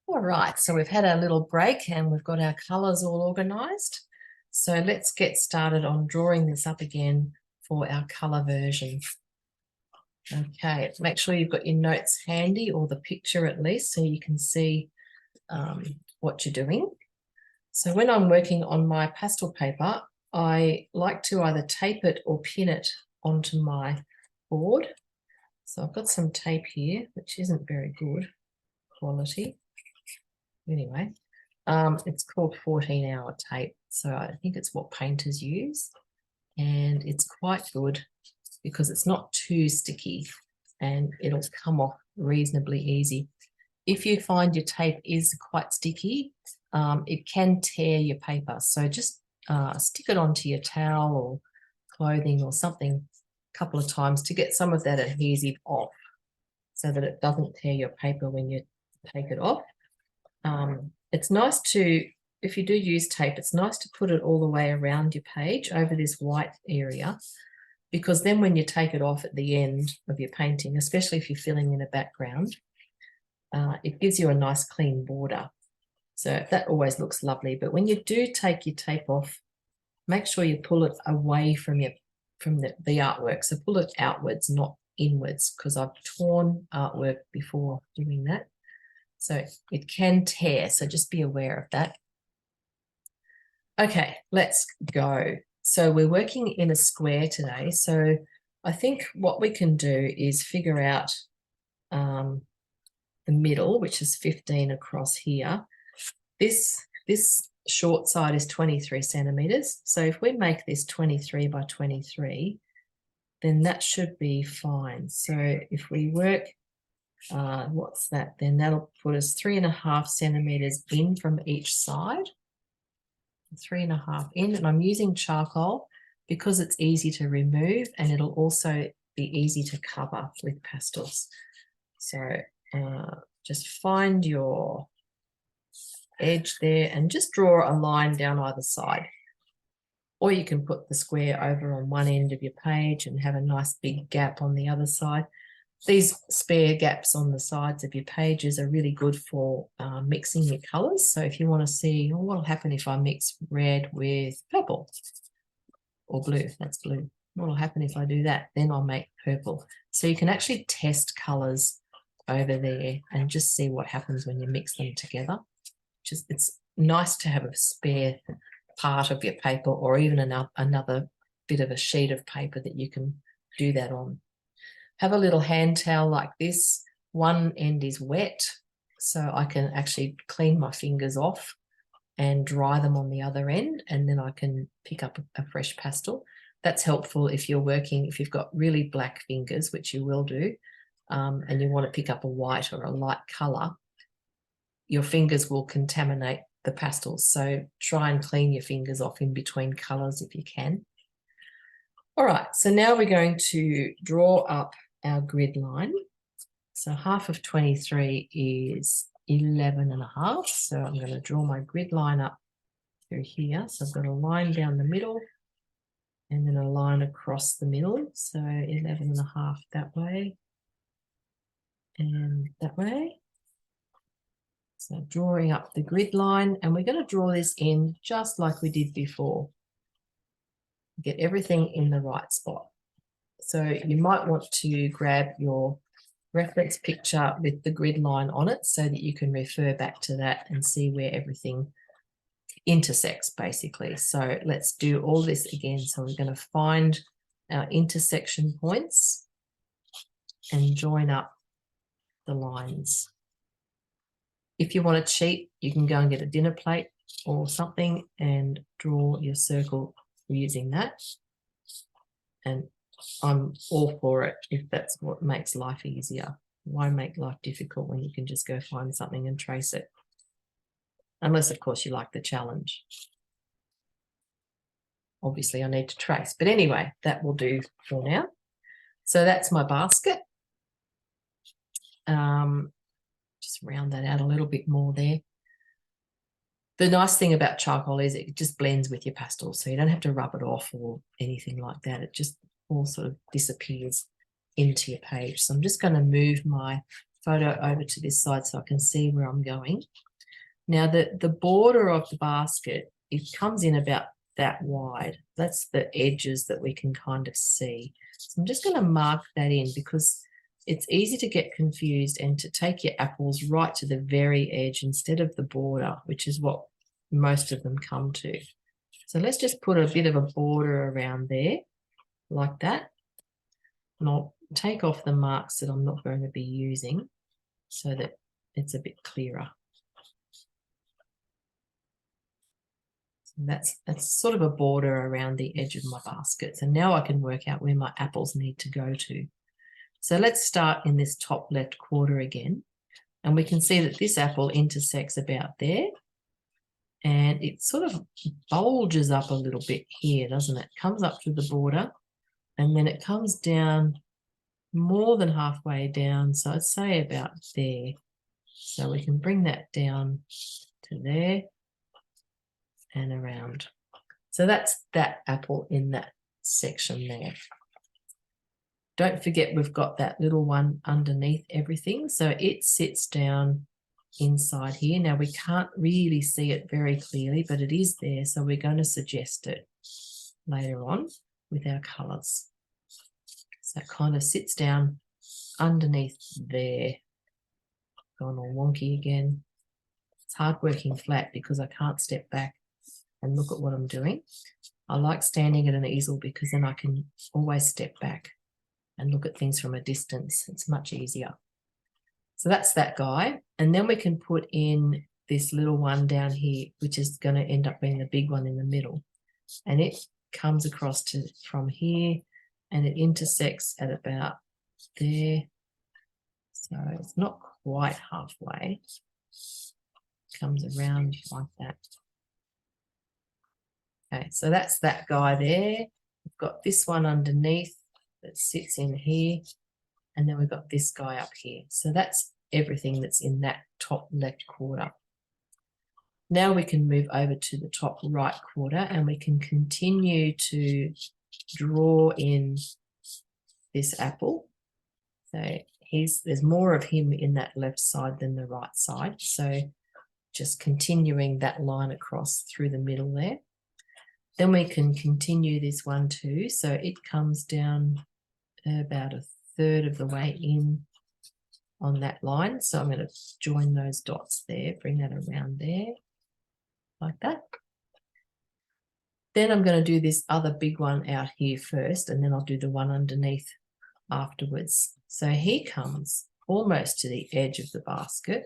All right, so we've had our little break and we've got our colours all organised. So let's get started on drawing this up again for our colour version. Okay, make sure you've got your notes handy, or the picture at least, so you can see what you're doing. So when I'm working on my pastel paper, I like to either tape it or pin it onto my board. So I've got some tape here, which isn't very good quality. Anyway, it's called 14-hour tape. So I think it's what painters use, and it's quite good because it's not too sticky and it'll come off reasonably easy. If you find your tape is quite sticky, it can tear your paper. So just stick it onto your towel or clothing or something a couple of times to get some of that adhesive off, so that it doesn't tear your paper when you take it off. It's nice to, if you do use tape, it's nice to put it all the way around your page over this white area, because then when you take it off at the end of your painting, especially if you're filling in a background, it gives you a nice clean border. So that always looks lovely. But when you do take your tape off, make sure you pull it away from the artwork. So pull it outwards, not inwards, because I've torn artwork before doing that. So it can tear, so just be aware of that. Okay, let's go. So we're working in a square today. So I think what we can do is figure out the middle, which is 15 across here. This short side is 23 centimeters. So if we make this 23 by 23, then that should be fine. So if we work, what's that? Then that'll put us 3.5 centimeters in from each side. 3.5 in, and I'm using charcoal because it's easy to remove and it'll also be easy to cover with pastels. So just find your edge there and just draw a line down either side. Or you can put the square over on one end of your page and have a nice big gap on the other side. These spare gaps on the sides of your pages are really good for mixing your colors. So if you want to see, what will happen if I mix red with purple or blue? That's blue. What will happen if I do that? Then I'll make purple. So you can actually test colors over there and just see what happens when you mix them together. It's nice to have a spare part of your paper or even another bit of a sheet of paper that you can do that on. Have a little hand towel like this. One end is wet, so I can actually clean my fingers off and dry them on the other end, and then I can pick up a fresh pastel. That's helpful if you're working, if you've got really black fingers, which you will do, and you want to pick up a white or a light color, your fingers will contaminate the pastels. So try and clean your fingers off in between colors if you can. All right, so now we're going to draw up our grid line. So half of 23 is 11.5. So I'm going to draw my grid line up through here. So I've got a line down the middle and then a line across the middle. So 11.5 that way and that way. So drawing up the grid line, and we're going to draw this in just like we did before. Get everything in the right spot. So you might want to grab your reference picture with the grid line on it so that you can refer back to that and see where everything intersects, basically. So let's do all this again. So we're going to find our intersection points and join up the lines. If you want to cheat, you can go and get a dinner plate or something and draw your circle using that. And I'm all for it if that's what makes life easier. Why make life difficult when you can just go find something and trace it? Unless, of course, you like the challenge. Obviously, I need to trace. But anyway, that will do for now. So that's my basket. Just round that out a little bit more there. The nice thing about charcoal is it just blends with your pastel, so you don't have to rub it off or anything like that. It just all sort of disappears into your page. So I'm just going to move my photo over to this side so I can see where I'm going. Now the border of the basket, it comes in about that wide. That's the edges that we can kind of see. So I'm just going to mark that in because it's easy to get confused and to take your apples right to the very edge instead of the border, which is what most of them come to. So let's just put a bit of a border around there like that. And I'll take off the marks that I'm not going to be using so that it's a bit clearer. So that's sort of a border around the edge of my basket. So now I can work out where my apples need to go to. So let's start in this top left quarter again. And we can see that this apple intersects about there. And it sort of bulges up a little bit here, doesn't it? Comes up to the border and then it comes down more than halfway down. So I'd say about there. So we can bring that down to there and around. So that's that apple in that section there. Don't forget we've got that little one underneath everything. So it sits down inside here. Now we can't really see it very clearly, but it is there. So we're going to suggest it later on with our colours. So it kind of sits down underneath there. Gone all wonky again. It's hard working flat because I can't step back and look at what I'm doing. I like standing at an easel because then I can always step back and look at things from a distance. It's much easier. So that's that guy. And then we can put in this little one down here, which is going to end up being the big one in the middle. And it comes across to from here and it intersects at about there. So it's not quite halfway. Comes around like that. Okay, so that's that guy there. We've got this one underneath that sits in here, and then we've got this guy up here. So that's everything that's in that top left quarter. Now we can move over to the top right quarter and we can continue to draw in this apple. So there's more of him in that left side than the right side. So just continuing that line across through the middle there. Then we can continue this one too. So it comes down about a third of the way in on that line. So I'm going to join those dots there, bring that around there like that. Then I'm going to do this other big one out here first, and then I'll do the one underneath afterwards. So he comes almost to the edge of the basket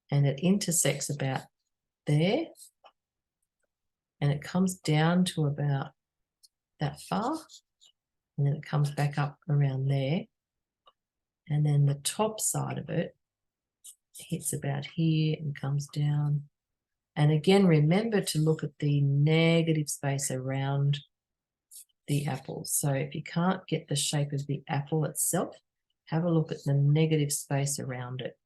and it intersects about there and it comes down to about that far and then it comes back up around there, and then the top side of it hits about here and comes down. And again, remember to look at the negative space around the apple. So if you can't get the shape of the apple itself, have a look at the negative space around it.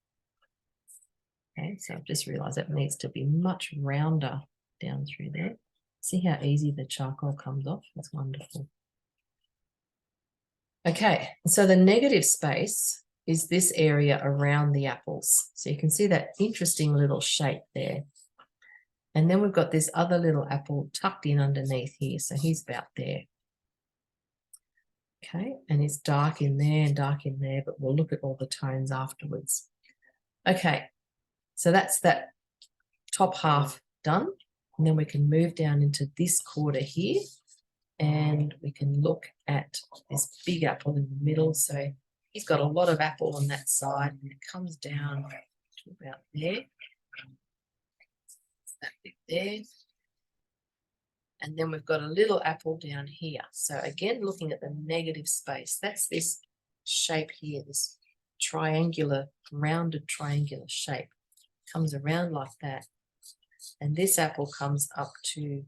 Okay, so I've just realized that needs to be much rounder down through there. See how easy the charcoal comes off? That's wonderful. Okay, so the negative space is this area around the apples. So you can see that interesting little shape there. And then we've got this other little apple tucked in underneath here. So he's about there. Okay, and it's dark in there and dark in there, but we'll look at all the tones afterwards. Okay, so that's that top half done. And then we can move down into this quarter here and we can look at this big apple in the middle. So he's got a lot of apple on that side and it comes down to about there. That bit there. And then we've got a little apple down here. So again, looking at the negative space, that's this shape here, this triangular, rounded triangular shape. Comes around like that. And this apple comes up to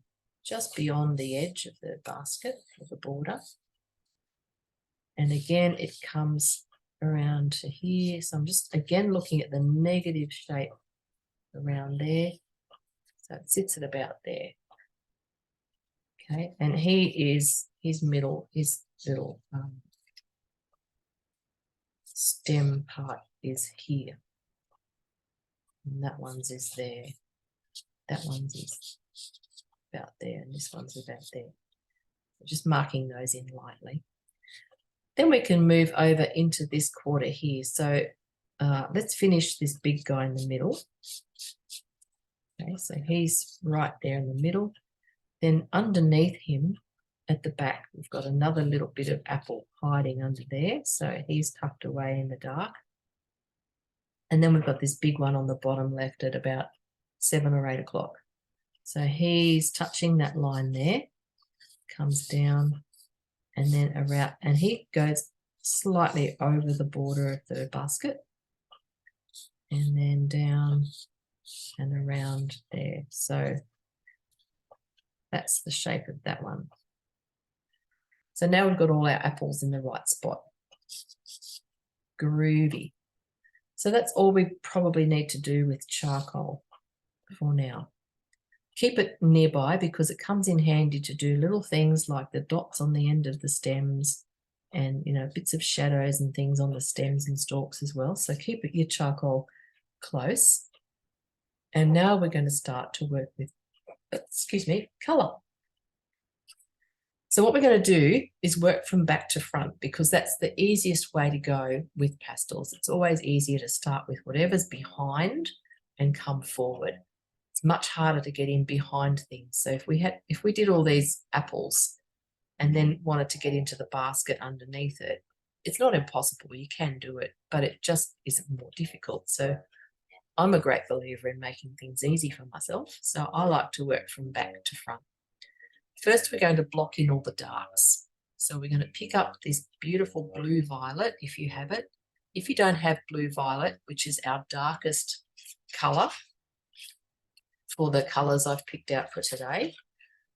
just beyond the edge of the basket, of the border. And again, it comes around to here. So I'm just, again, looking at the negative shape around there. So it sits at about there. Okay, and his little stem part is here. And that one's is there. That one's is about there, and this one's about there. So just marking those in lightly. Then we can move over into this quarter here. So let's finish this big guy in the middle. Okay, so he's right there in the middle. Then underneath him at the back, we've got another little bit of apple hiding under there. So he's tucked away in the dark. And then we've got this big one on the bottom left at about 7 or 8 o'clock. So he's touching that line there, comes down and then around, and he goes slightly over the border of the basket and then down and around there. So that's the shape of that one. So now we've got all our apples in the right spot. Groovy. So that's all we probably need to do with charcoal for now. Keep it nearby because it comes in handy to do little things like the dots on the end of the stems and, you know, bits of shadows and things on the stems and stalks as well. So keep your charcoal close. And now we're going to start to work with, excuse me, colour. So what we're going to do is work from back to front, because that's the easiest way to go with pastels. It's always easier to start with whatever's behind and come forward. It's much harder to get in behind things. So if we did all these apples and then wanted to get into the basket underneath it, it's not impossible. You can do it, but it just is more difficult. So I'm a great believer in making things easy for myself. So I like to work from back to front. First, we're going to block in all the darks. So we're going to pick up this beautiful blue violet, if you have it. If you don't have blue violet, which is our darkest colour for the colours I've picked out for today,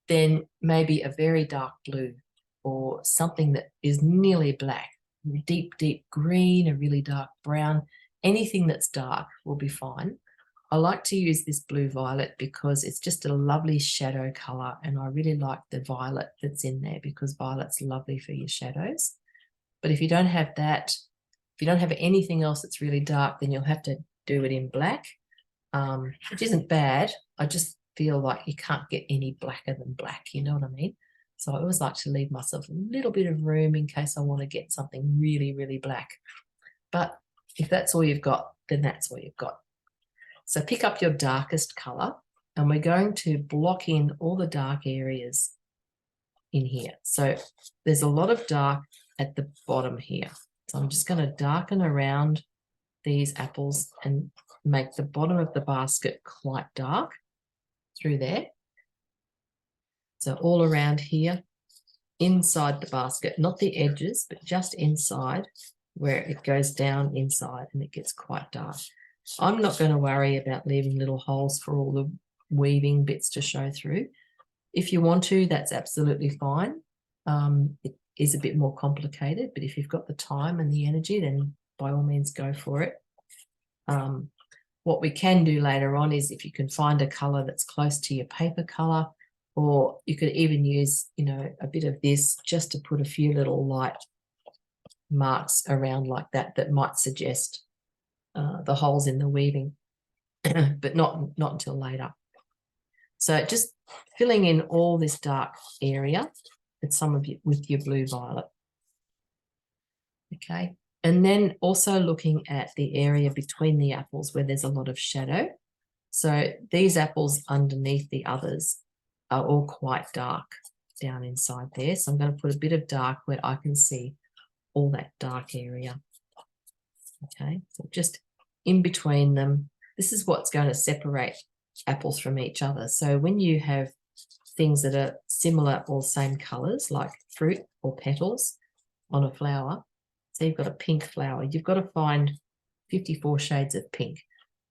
then maybe a very dark blue or something that is nearly black, deep, deep green, a really dark brown. Anything that's dark will be fine. I like to use this blue violet because it's just a lovely shadow colour, and I really like the violet that's in there because violet's lovely for your shadows. But if you don't have that, if you don't have anything else that's really dark, then you'll have to do it in black, which isn't bad. I just feel like you can't get any blacker than black, you know what I mean? So I always like to leave myself a little bit of room in case I want to get something really, really black. But if that's all you've got, then that's all you've got. So pick up your darkest colour, and we're going to block in all the dark areas in here. So there's a lot of dark at the bottom here. So I'm just going to darken around these apples and make the bottom of the basket quite dark through there. So all around here, inside the basket, not the edges, but just inside where it goes down inside and it gets quite dark. I'm not going to worry about leaving little holes for all the weaving bits to show through. If you want to, that's absolutely fine. It is a bit more complicated, but if you've got the time and the energy, then by all means go for it. What we can do later on is if you can find a colour that's close to your paper colour, or you could even use, you know, a bit of this just to put a few little light marks around like that that might suggest the holes in the weaving, but not until later. So just filling in all this dark area with some of you with your blue violet. Okay, and then also looking at the area between the apples where there's a lot of shadow. So these apples underneath the others are all quite dark down inside there. So I'm going to put a bit of dark where I can see all that dark area. Okay, so just in between them, this is what's going to separate apples from each other. So when you have things that are similar or same colors, like fruit or petals on a flower, so you've got a pink flower, you've got to find 54 shades of pink,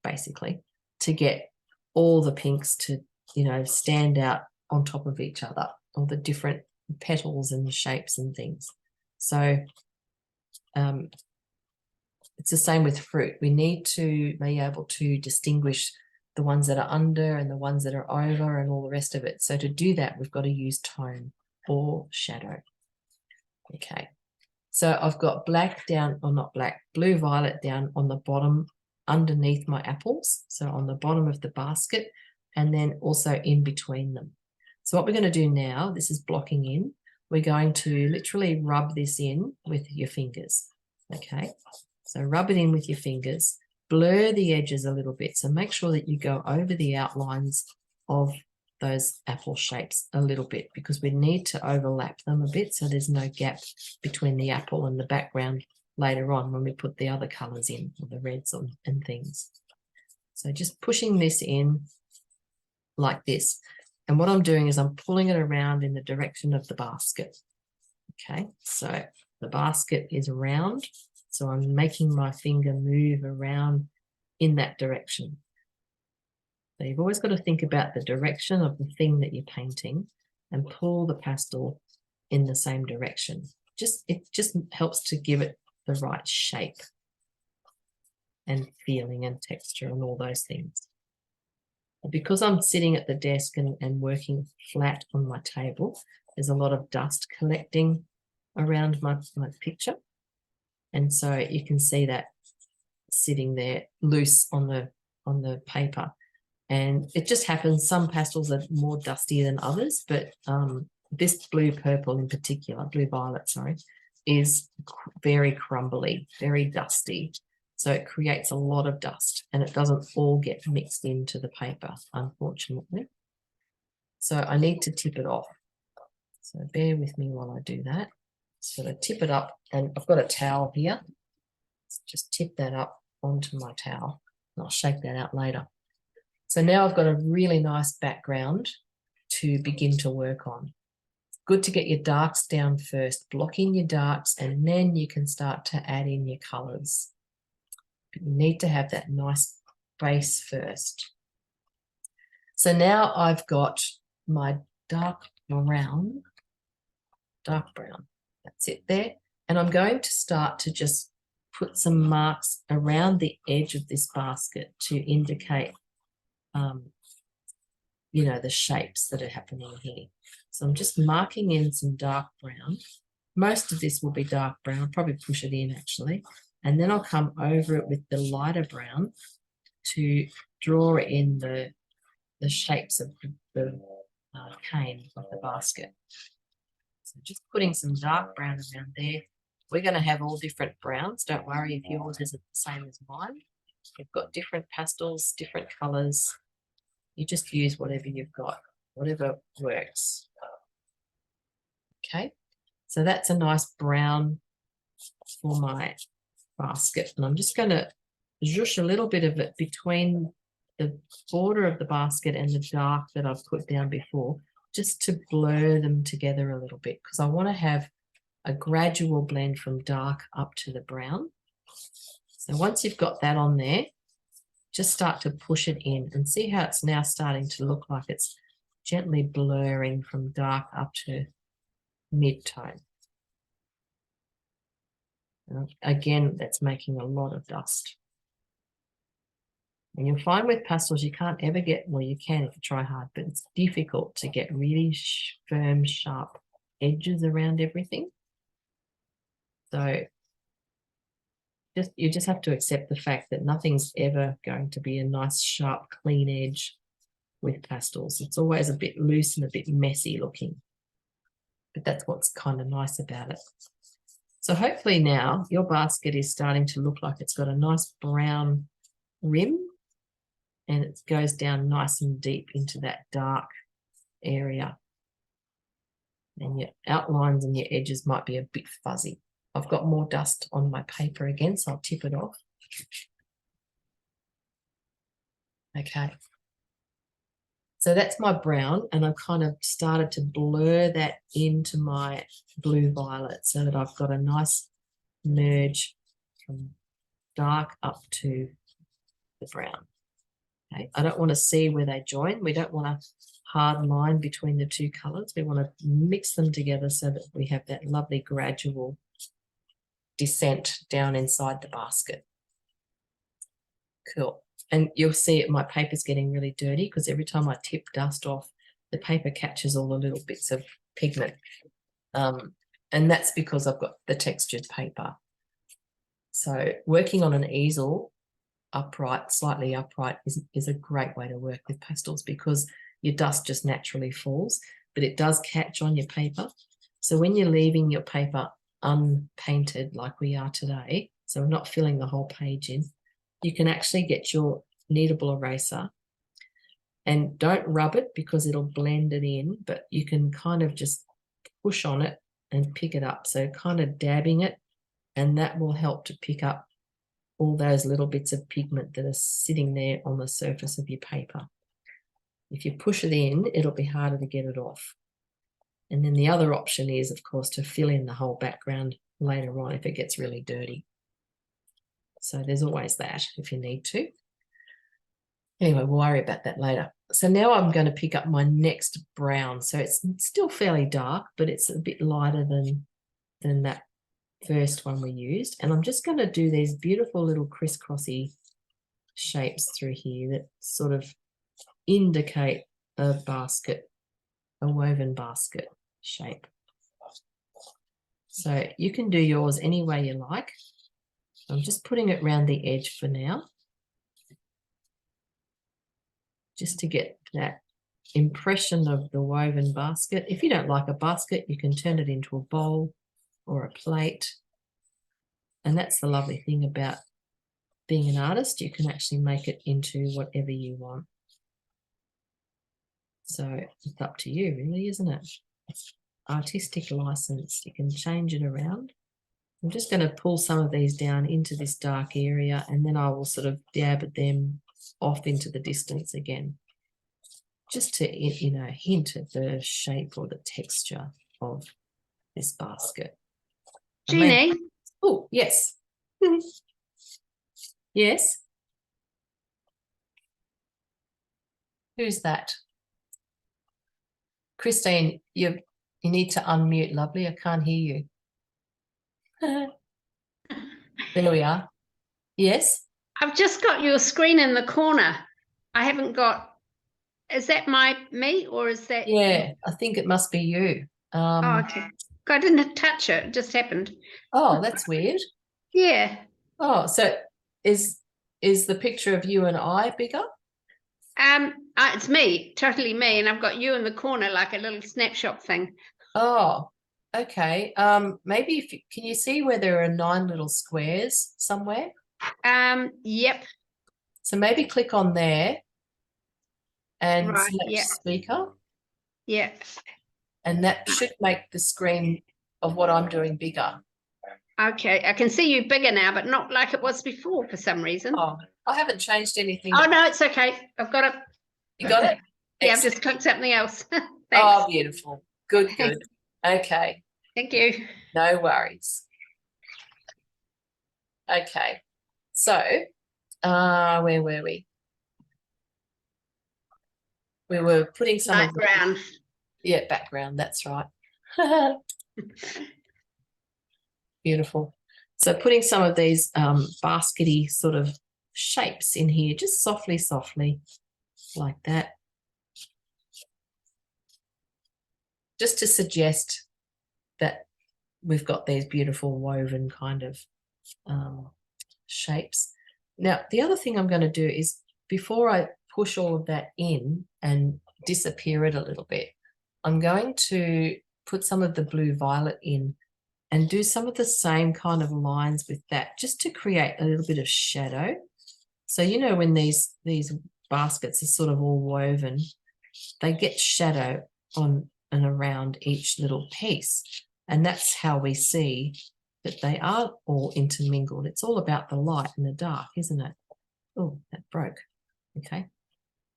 basically, to get all the pinks to, you know, stand out on top of each other, all the different petals and shapes and things. So it's the same with fruit. We need to be able to distinguish the ones that are under and the ones that are over and all the rest of it. So to do that, we've got to use tone or shadow. Okay, so I've got black down, or not black, blue violet down on the bottom underneath my apples, so on the bottom of the basket, and then also in between them. So what we're going to do now, this is blocking in, we're going to literally rub this in with your fingers. Okay, so rub it in with your fingers, blur the edges a little bit, so make sure that you go over the outlines of those apple shapes a little bit, because we need to overlap them a bit so there's no gap between the apple and the background later on when we put the other colors in, or the reds and things. So just pushing this in like this, and what I'm doing is I'm pulling it around in the direction of the basket. Okay, so the basket is round, so I'm making my finger move around in that direction. So you've always got to think about the direction of the thing that you're painting and pull the pastel in the same direction. It just helps to give it the right shape and feeling and texture and all those things. Because I'm sitting at the desk and working flat on my table, there's a lot of dust collecting around my picture. And so you can see that sitting there loose on the paper. And it just happens, some pastels are more dusty than others, but this blue purple in particular, blue violet, sorry, is very crumbly, very dusty. So it creates a lot of dust and it doesn't all get mixed into the paper, unfortunately. So I need to tip it off. So bear with me while I do that. So I tip it up, and I've got a towel here. Let's just tip that up onto my towel. And I'll shake that out later. So now I've got a really nice background to begin to work on. It's good to get your darks down first, block in your darks, and then you can start to add in your colours. But you need to have that nice base first. So now I've got my dark brown. That's it there. And I'm going to start to just put some marks around the edge of this basket to indicate, you know, the shapes that are happening here. So I'm just marking in some dark brown. Most of this will be dark brown. I'll probably push it in actually. And then I'll come over it with the lighter brown to draw in the shapes of the cane of the basket. So just putting some dark brown around there. We're going to have all different browns. Don't worry if yours isn't the same as mine. We've got different pastels, different colours. You just use whatever you've got, whatever works. Okay, so that's a nice brown for my basket. And I'm just going to zhoosh a little bit of it between the border of the basket and the dark that I've put down before, just to blur them together a little bit, because I want to have a gradual blend from dark up to the brown. So once you've got that on there, just start to push it in and see how it's now starting to look like it's gently blurring from dark up to mid-tone. Again, that's making a lot of dust. And you'll find with pastels you can't ever get, well, you can if you try hard, but it's difficult to get really firm, sharp edges around everything. So you just have to accept the fact that nothing's ever going to be a nice, sharp, clean edge with pastels. It's always a bit loose and a bit messy looking. But that's what's kind of nice about it. So hopefully now your basket is starting to look like it's got a nice brown rim, and it goes down nice and deep into that dark area. And your outlines and your edges might be a bit fuzzy. I've got more dust on my paper again, so I'll tip it off. Okay. So that's my brown, and I've kind of started to blur that into my blue violet so that I've got a nice merge from dark up to the brown. Okay. I don't want to see where they join. We don't want a hard line between the two colours. We want to mix them together so that we have that lovely gradual descent down inside the basket. Cool. And you'll see my paper's getting really dirty because every time I tip dust off, the paper catches all the little bits of pigment. And that's because I've got the textured paper. So working on an easel upright, slightly upright, is a great way to work with pastels because your dust just naturally falls, but it does catch on your paper. So when you're leaving your paper unpainted like we are today, so we're not filling the whole page in, you can actually get your kneadable eraser and don't rub it because it'll blend it in, but you can kind of just push on it and pick it up. So kind of dabbing it, and that will help to pick up all those little bits of pigment that are sitting there on the surface of your paper. If you push it in, it'll be harder to get it off. And then the other option is, of course, to fill in the whole background later on if it gets really dirty. So there's always that if you need to. Anyway, we'll worry about that later. So now I'm going to pick up my next brown. So it's still fairly dark, but it's a bit lighter than that first one we used. And I'm just going to do these beautiful little crisscrossy shapes through here that sort of indicate a basket, a woven basket shape. So you can do yours any way you like. I'm just putting it around the edge for now, just to get that impression of the woven basket. If you don't like a basket, you can turn it into a bowl or a plate. And that's the lovely thing about being an artist. You can actually make it into whatever you want. So it's up to you, really, isn't it? It's artistic license. You can change it around. I'm just going to pull some of these down into this dark area, and then I will sort of dab at them off into the distance again, just to, you know, hint at the shape or the texture of this basket. Jeannie? Oh, yes. Yes. Who's that? Christine, you need to unmute, lovely. I can't hear you. There we are. Yes. I've just got your screen in the corner. I haven't got, is that me or is that? Yeah, I think it must be you. Oh, okay. I didn't touch it. It just happened. Oh, that's weird. Yeah. Oh, so is the picture of you and I bigger? It's me, totally me, and I've got you in the corner like a little snapshot thing. Oh, okay. Maybe if you, can you see where there are 9 little squares somewhere? Yep. So maybe click on there and Right. select Yeah. speaker. Yeah. And that should make the screen of what I'm doing bigger. Okay, I can see you bigger now, but not like it was before for some reason. Oh, I haven't changed anything. Oh, no, it's okay. I've got it. You got it? Yeah, I've just clicked something else. Thanks. Oh, beautiful. Good, good. Okay. Thank you. No worries. Okay. So, where were we? We were putting some of the Background. Yeah, background, that's right. Beautiful. So putting some of these baskety sort of shapes in here, just softly, softly, like that. Just to suggest that we've got these beautiful woven kind of shapes. Now, the other thing I'm going to do is, before I push all of that in and disappear it a little bit, I'm going to put some of the blue violet in and do some of the same kind of lines with that, just to create a little bit of shadow. So, you know, when these baskets are sort of all woven, they get shadow on and around each little piece. And that's how we see that they are all intermingled. It's all about the light and the dark, isn't it? Oh, that broke. Okay.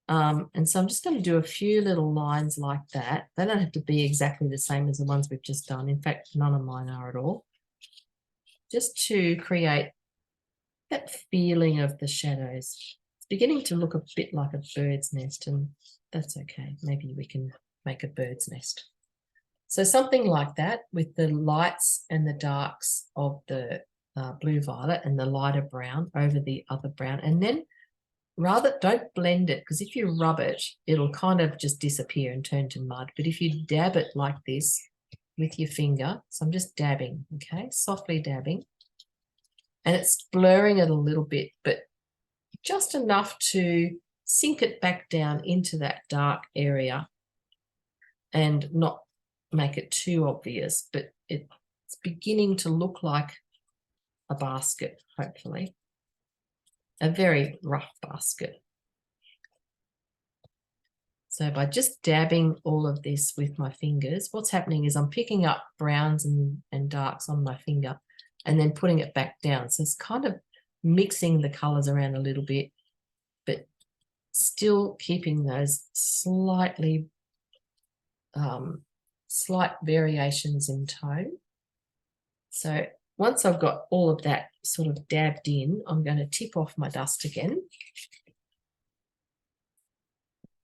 And so I'm just going to do a few little lines like that. They don't have to be exactly the same as the ones we've just done. In fact, none of mine are at all. Just to create that feeling of the shadows. It's beginning to look a bit like a bird's nest, and that's okay. Maybe we can make a bird's nest. So something like that, with the lights and the darks of the blue violet and the lighter brown over the other brown. And then don't blend it, because if you rub it, it'll kind of just disappear and turn to mud. But if you dab it like this with your finger, so I'm just dabbing, okay, softly dabbing, and it's blurring it a little bit, but just enough to sink it back down into that dark area and not make it too obvious, but it's beginning to look like a basket, hopefully. A very rough basket. So by just dabbing all of this with my fingers, what's happening is I'm picking up browns and darks on my finger and then putting it back down. So it's kind of mixing the colours around a little bit, but still keeping those slight variations in tone. So once I've got all of that sort of dabbed in, I'm going to tip off my dust again.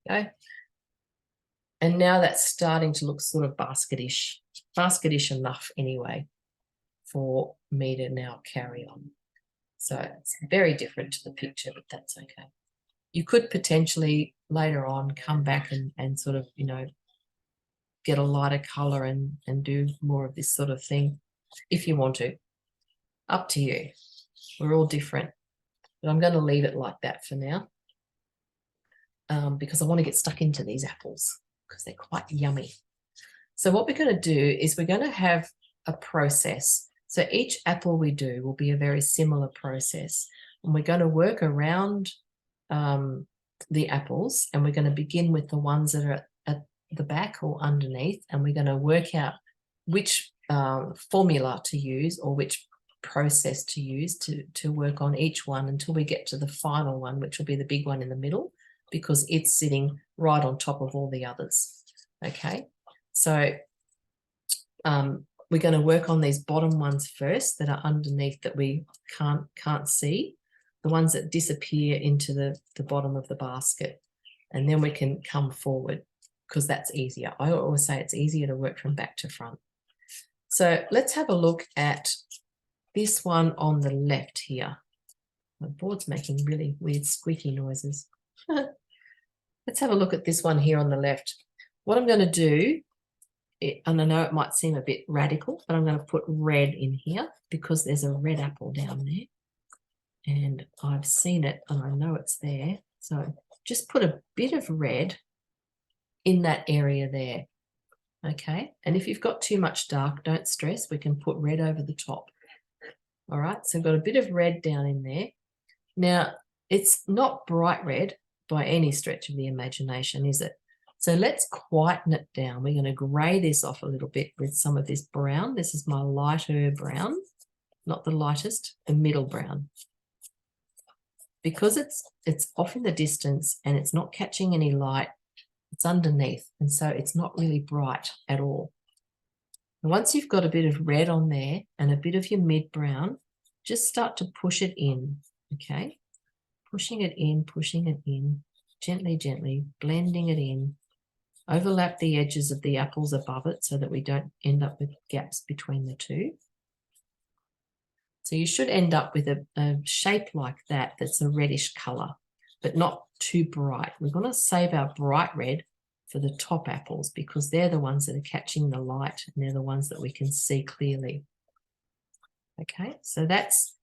Okay. And now that's starting to look sort of basketish enough anyway for me to now carry on. So it's very different to the picture, but that's okay. You could potentially later on come back and sort of, you know, get a lighter colour and do more of this sort of thing. if you want to. Up to you. We're all different. But I'm going to leave it like that for now because I want to get stuck into these apples because they're quite yummy. So what we're going to do is we're going to have a process. So each apple we do will be a very similar process. And we're going to work around the apples, and we're going to begin with the ones that are at the back or underneath, and we're going to work out which formula to use or which process to use to work on each one until we get to the final one, which will be the big one in the middle, because it's sitting right on top of all the others. Okay, so we're going to work on these bottom ones first that are underneath that we can't see, the ones that disappear into the bottom of the basket, and then we can come forward because that's easier. I always say it's easier to work from back to front. So let's have a look at this one on the left here. My board's making really weird squeaky noises. Let's have a look at this one here on the left. What I'm going to do, and I know it might seem a bit radical, but I'm going to put red in here because there's a red apple down there. And I've seen it and I know it's there. So just put a bit of red in that area there. Okay. And if you've got too much dark, don't stress. We can put red over the top. All right. So I've got a bit of red down in there. Now, it's not bright red by any stretch of the imagination, is it? So let's quieten it down. We're going to grey this off a little bit with some of this brown. This is my lighter brown, not the lightest, the middle brown. Because it's off in the distance and it's not catching any light, it's underneath, and so it's not really bright at all. And once you've got a bit of red on there and a bit of your mid brown, just start to push it in, okay? Pushing it in, gently, gently, blending it in. Overlap the edges of the apples above it so that we don't end up with gaps between the two. So you should end up with a shape like that that's a reddish colour, but not too bright. We're going to save our bright red for the top apples because they're the ones that are catching the light and they're the ones that we can see clearly. Okay, so that's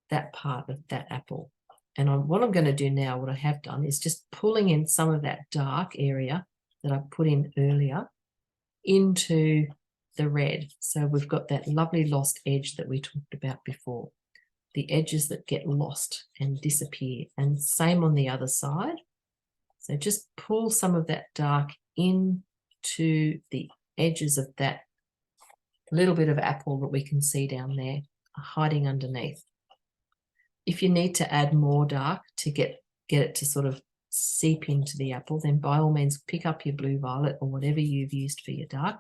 that part of that apple. And what I'm going to do now, what I have done, is just pulling in some of that dark area that I put in earlier into the red. So we've got that lovely lost edge that we talked about before, the edges that get lost and disappear, and same on the other side. So just pull some of that dark into the edges of that little bit of apple that we can see down there hiding underneath. If you need to add more dark to get it to sort of seep into the apple, then by all means pick up your blue violet or whatever you've used for your dark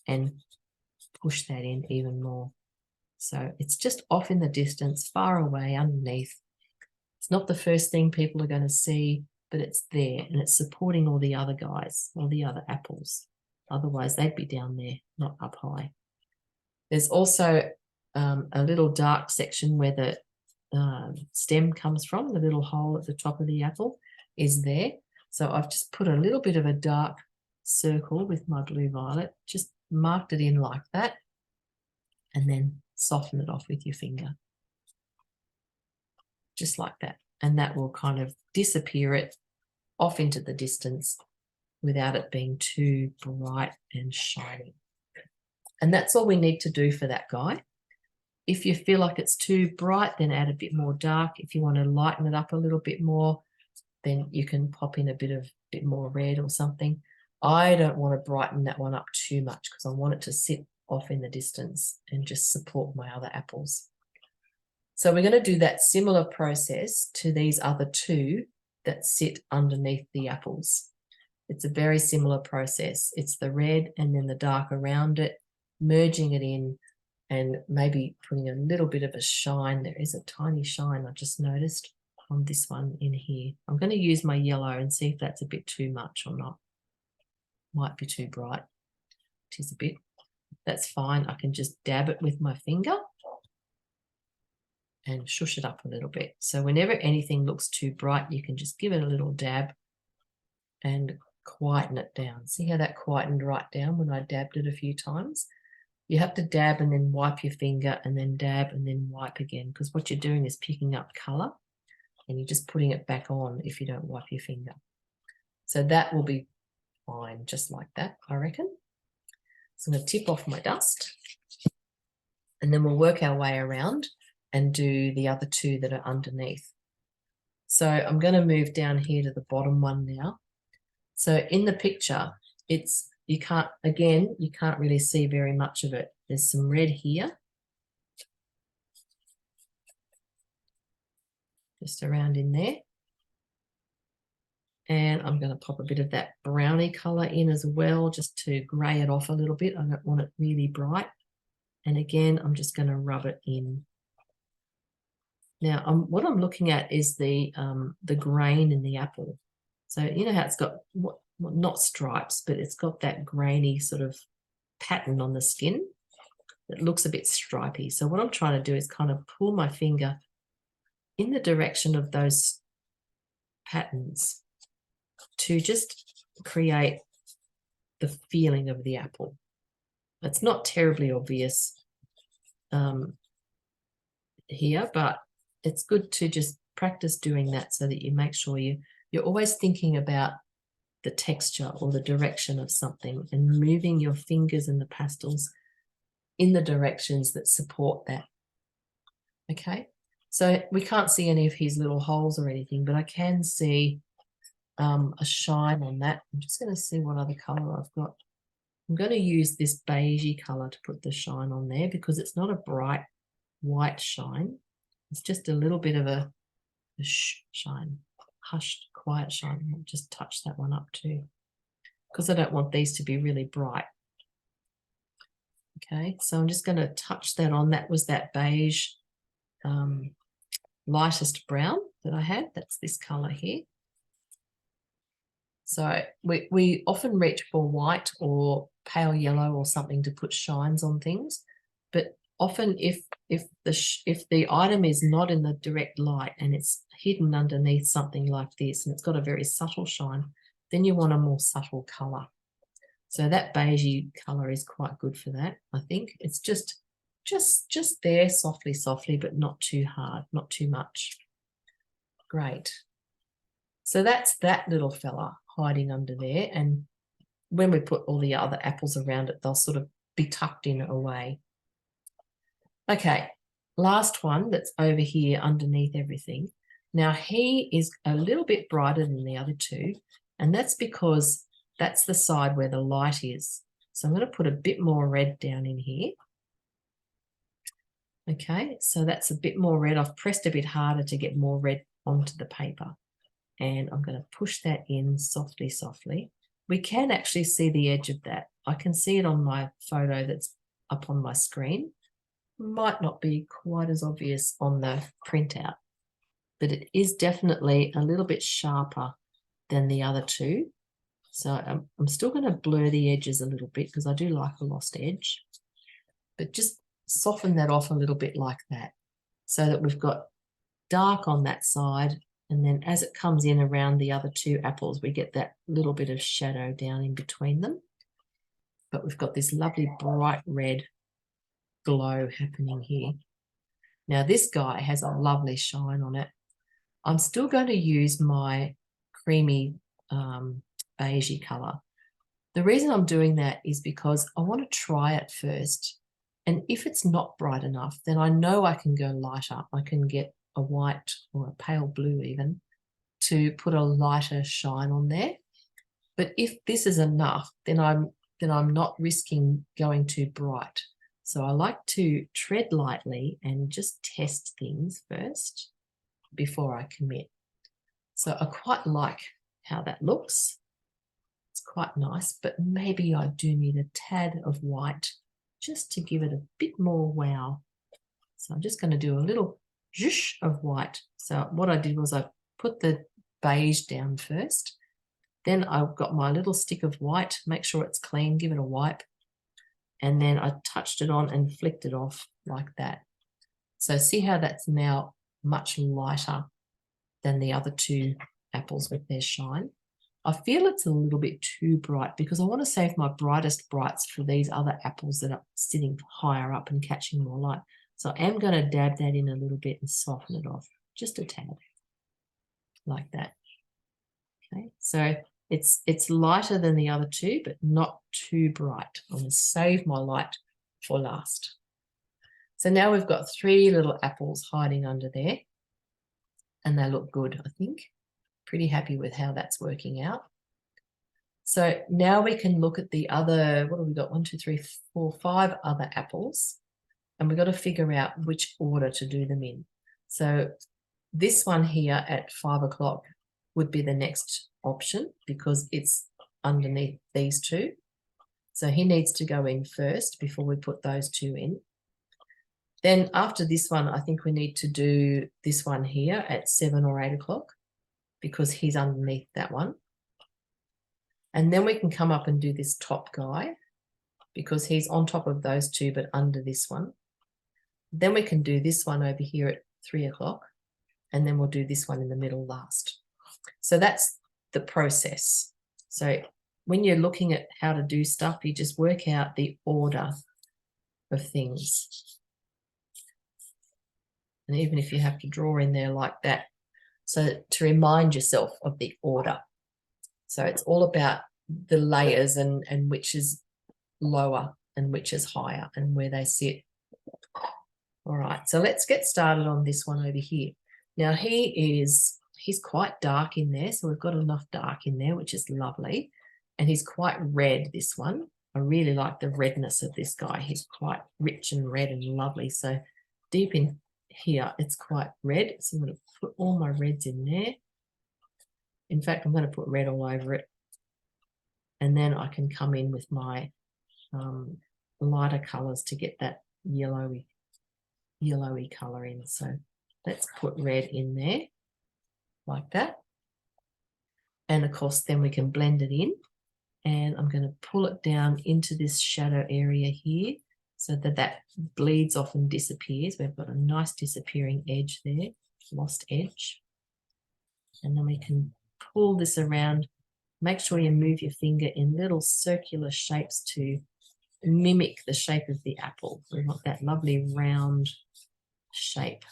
and push that in even more. So it's just off in the distance, far away, underneath. It's not the first thing people are going to see, but it's there and it's supporting all the other guys, all the other apples. Otherwise, they'd be down there, not up high. There's also a little dark section where the stem comes from, the little hole at the top of the apple is there. So I've just put a little bit of a dark circle with my blue violet, just marked it in like that, and then soften it off with your finger. Just like that. And that will kind of disappear it off into the distance without it being too bright and shiny. And that's all we need to do for that guy. If you feel like it's too bright, then add a bit more dark. If you want to lighten it up a little bit more, then you can pop in a bit more red or something. I don't want to brighten that one up too much because I want it to sit off in the distance and just support my other apples. So we're going to do that similar process to these other two that sit underneath the apples. It's a very similar process. It's the red and then the dark around it, merging it in, and maybe putting a little bit of a shine. There is a tiny shine I just noticed on this one in here. I'm going to use my yellow and see if that's a bit too much or not. Might be too bright. It is a bit. That's fine. I can just dab it with my finger and shush it up a little bit. So whenever anything looks too bright, you can just give it a little dab and quieten it down. See how that quietened right down when I dabbed it a few times? You have to dab and then wipe your finger and then dab and then wipe again, because what you're doing is picking up colour and you're just putting it back on if you don't wipe your finger. So that will be fine, just like that, I reckon. So I'm going to tip off my dust and then we'll work our way around and do the other two that are underneath. So I'm going to move down here to the bottom one now. So in the picture, you can't really see very much of it. There's some red here, just around in there. And I'm going to pop a bit of that brownie colour in as well, just to grey it off a little bit. I don't want it really bright. And again, I'm just going to rub it in. Now, what I'm looking at is the grain in the apple. So you know how it's got not stripes, but it's got that grainy sort of pattern on the skin that looks a bit stripy. So what I'm trying to do is kind of pull my finger in the direction of those patterns to just create the feeling of the apple. It's not terribly obvious here, but it's good to just practice doing that so that you make sure you're always thinking about the texture or the direction of something and moving your fingers and the pastels in the directions that support that. Okay, so we can't see any of his little holes or anything, but I can see a shine on that. I'm just going to see what other color I've got. I'm going to use this beigey color to put the shine on there because it's not a bright white shine. It's just a little bit of a shine, hushed, quiet shine. I'll just touch that one up too because I don't want these to be really bright. Okay, so I'm just going to touch that on. That was that beige lightest brown that I had. That's this color here. So we often reach for white or pale yellow or something to put shines on things, but often if the item is not in the direct light and it's hidden underneath something like this and it's got a very subtle shine, then you want a more subtle color. So that beigey color is quite good for that. I think it's just there softly, but not too hard, not too much. Great. So that's that little fella hiding under there. And when we put all the other apples around it, they'll sort of be tucked in away. Okay, last one that's over here underneath everything. Now he is a little bit brighter than the other two, and that's because that's the side where the light is. So I'm going to put a bit more red down in here. Okay, so that's a bit more red. I've pressed a bit harder to get more red onto the paper. And I'm going to push that in softly. We can actually see the edge of that. I can see it on my photo that's up on my screen. Might not be quite as obvious on the printout, but it is definitely a little bit sharper than the other two. So I'm still going to blur the edges a little bit because I do like a lost edge, but just soften that off a little bit like that so that we've got dark on that side. And then as it comes in around the other two apples, we get that little bit of shadow down in between them. But we've got this lovely bright red glow happening here. Now this guy has a lovely shine on it. I'm still going to use my creamy beigey color. The reason I'm doing that is because I want to try it first. And if it's not bright enough, then I know I can go lighter. I can get a white or a pale blue even to put a lighter shine on there. But if this is enough, then I'm not risking going too bright. So I like to tread lightly and just test things first before I commit. So I quite like how that looks. It's quite nice, but maybe I do need a tad of white just to give it a bit more wow. So I'm just going to do a little zhoosh of white. So what I did was I put the beige down first. Then I've got my little stick of white, make sure it's clean, give it a wipe. And then I touched it on and flicked it off like that. So see how that's now much lighter than the other two apples with their shine. I feel it's a little bit too bright because I want to save my brightest brights for these other apples that are sitting higher up and catching more light. So I am going to dab that in a little bit and soften it off just a tad, like that. Okay, so it's lighter than the other two, but not too bright. I'm going to save my light for last. So now we've got 3 little apples hiding under there, and they look good, I think. Pretty happy with how that's working out. So now we can look at the other, what have we got? 1, 2, 3, 4, 5 other apples, and we've got to figure out which order to do them in. So this one here at 5 o'clock would be the next option because it's underneath these 2. So he needs to go in first before we put those 2 in. Then after this one, I think we need to do this one here at 7 or 8 o'clock because he's underneath that one. And then we can come up and do this top guy because he's on top of those 2 but under this one. Then we can do this one over here at 3 o'clock, and then we'll do this one in the middle last. So that's the process. So when you're looking at how to do stuff, you just work out the order of things. And even if you have to draw in there like that, so to remind yourself of the order. So it's all about the layers and which is lower and which is higher and where they sit. All right, so let's get started on this one over here. Now he's quite dark in there, so we've got enough dark in there, which is lovely. And he's quite red, this one. I really like the redness of this guy. He's quite rich and red and lovely. So deep in here, it's quite red. So I'm going to put all my reds in there. In fact, I'm going to put red all over it. And then I can come in with my lighter colours to get that yellowy colour in. So let's put red in there like that. And of course, then we can blend it in. And I'm going to pull it down into this shadow area here so that that bleeds off and disappears. We've got a nice disappearing edge there, lost edge. And then we can pull this around. Make sure you move your finger in little circular shapes to mimic the shape of the apple. We want that lovely round shape.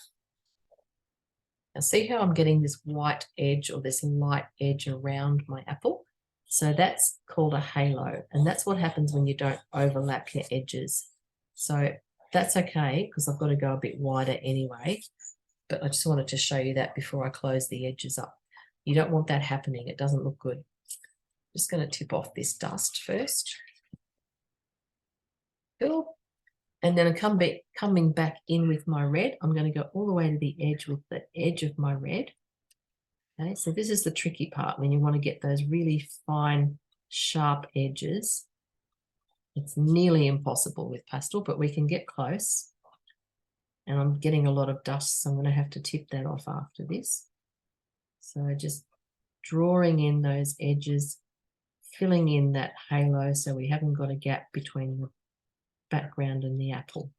Now see how I'm getting this white edge or this light edge around my apple? So that's called a halo, and that's what happens when you don't overlap your edges. So that's okay because I've got to go a bit wider anyway, but I just wanted to show you that before I close the edges up. You don't want that happening. It doesn't look good. Just going to tip off this dust first. Cool. And then coming back in with my red, I'm going to go all the way to the edge with the edge of my red. Okay, so this is the tricky part when you want to get those really fine, sharp edges. It's nearly impossible with pastel, but we can get close. And I'm getting a lot of dust, so I'm going to have to tip that off after this. So just drawing in those edges, filling in that halo so we haven't got a gap between the background and the apple.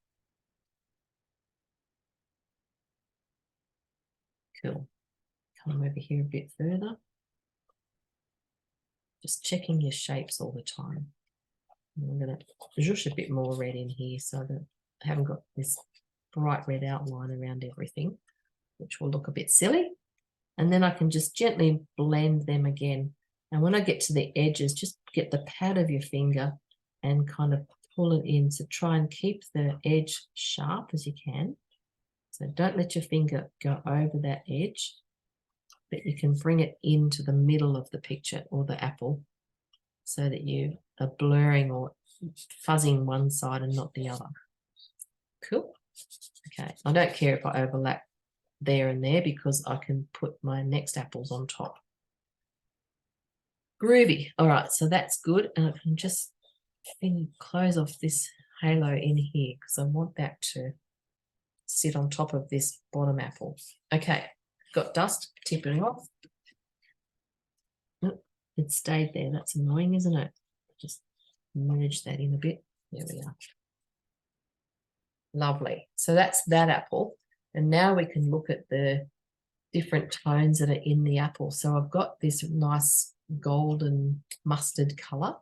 Cool. Come over here a bit further. Just checking your shapes all the time. And I'm going to zhoosh a bit more red in here so that I haven't got this bright red outline around everything, which will look a bit silly. And then I can just gently blend them again. And when I get to the edges, just get the pad of your finger and kind of pull it in. So try and keep the edge sharp as you can. So don't let your finger go over that edge, but you can bring it into the middle of the picture or the apple so that you are blurring or fuzzing one side and not the other. Cool. Okay, I don't care if I overlap there and there because I can put my next apples on top. Groovy. All right, so that's good. And I can just close off this halo in here because I want that to sit on top of this bottom apple. Okay, got dust tipping off. Oh, it stayed there. That's annoying, isn't it? Just merge that in a bit. There we are. Lovely. So that's that apple. And now we can look at the different tones that are in the apple. So I've got this nice golden mustard color.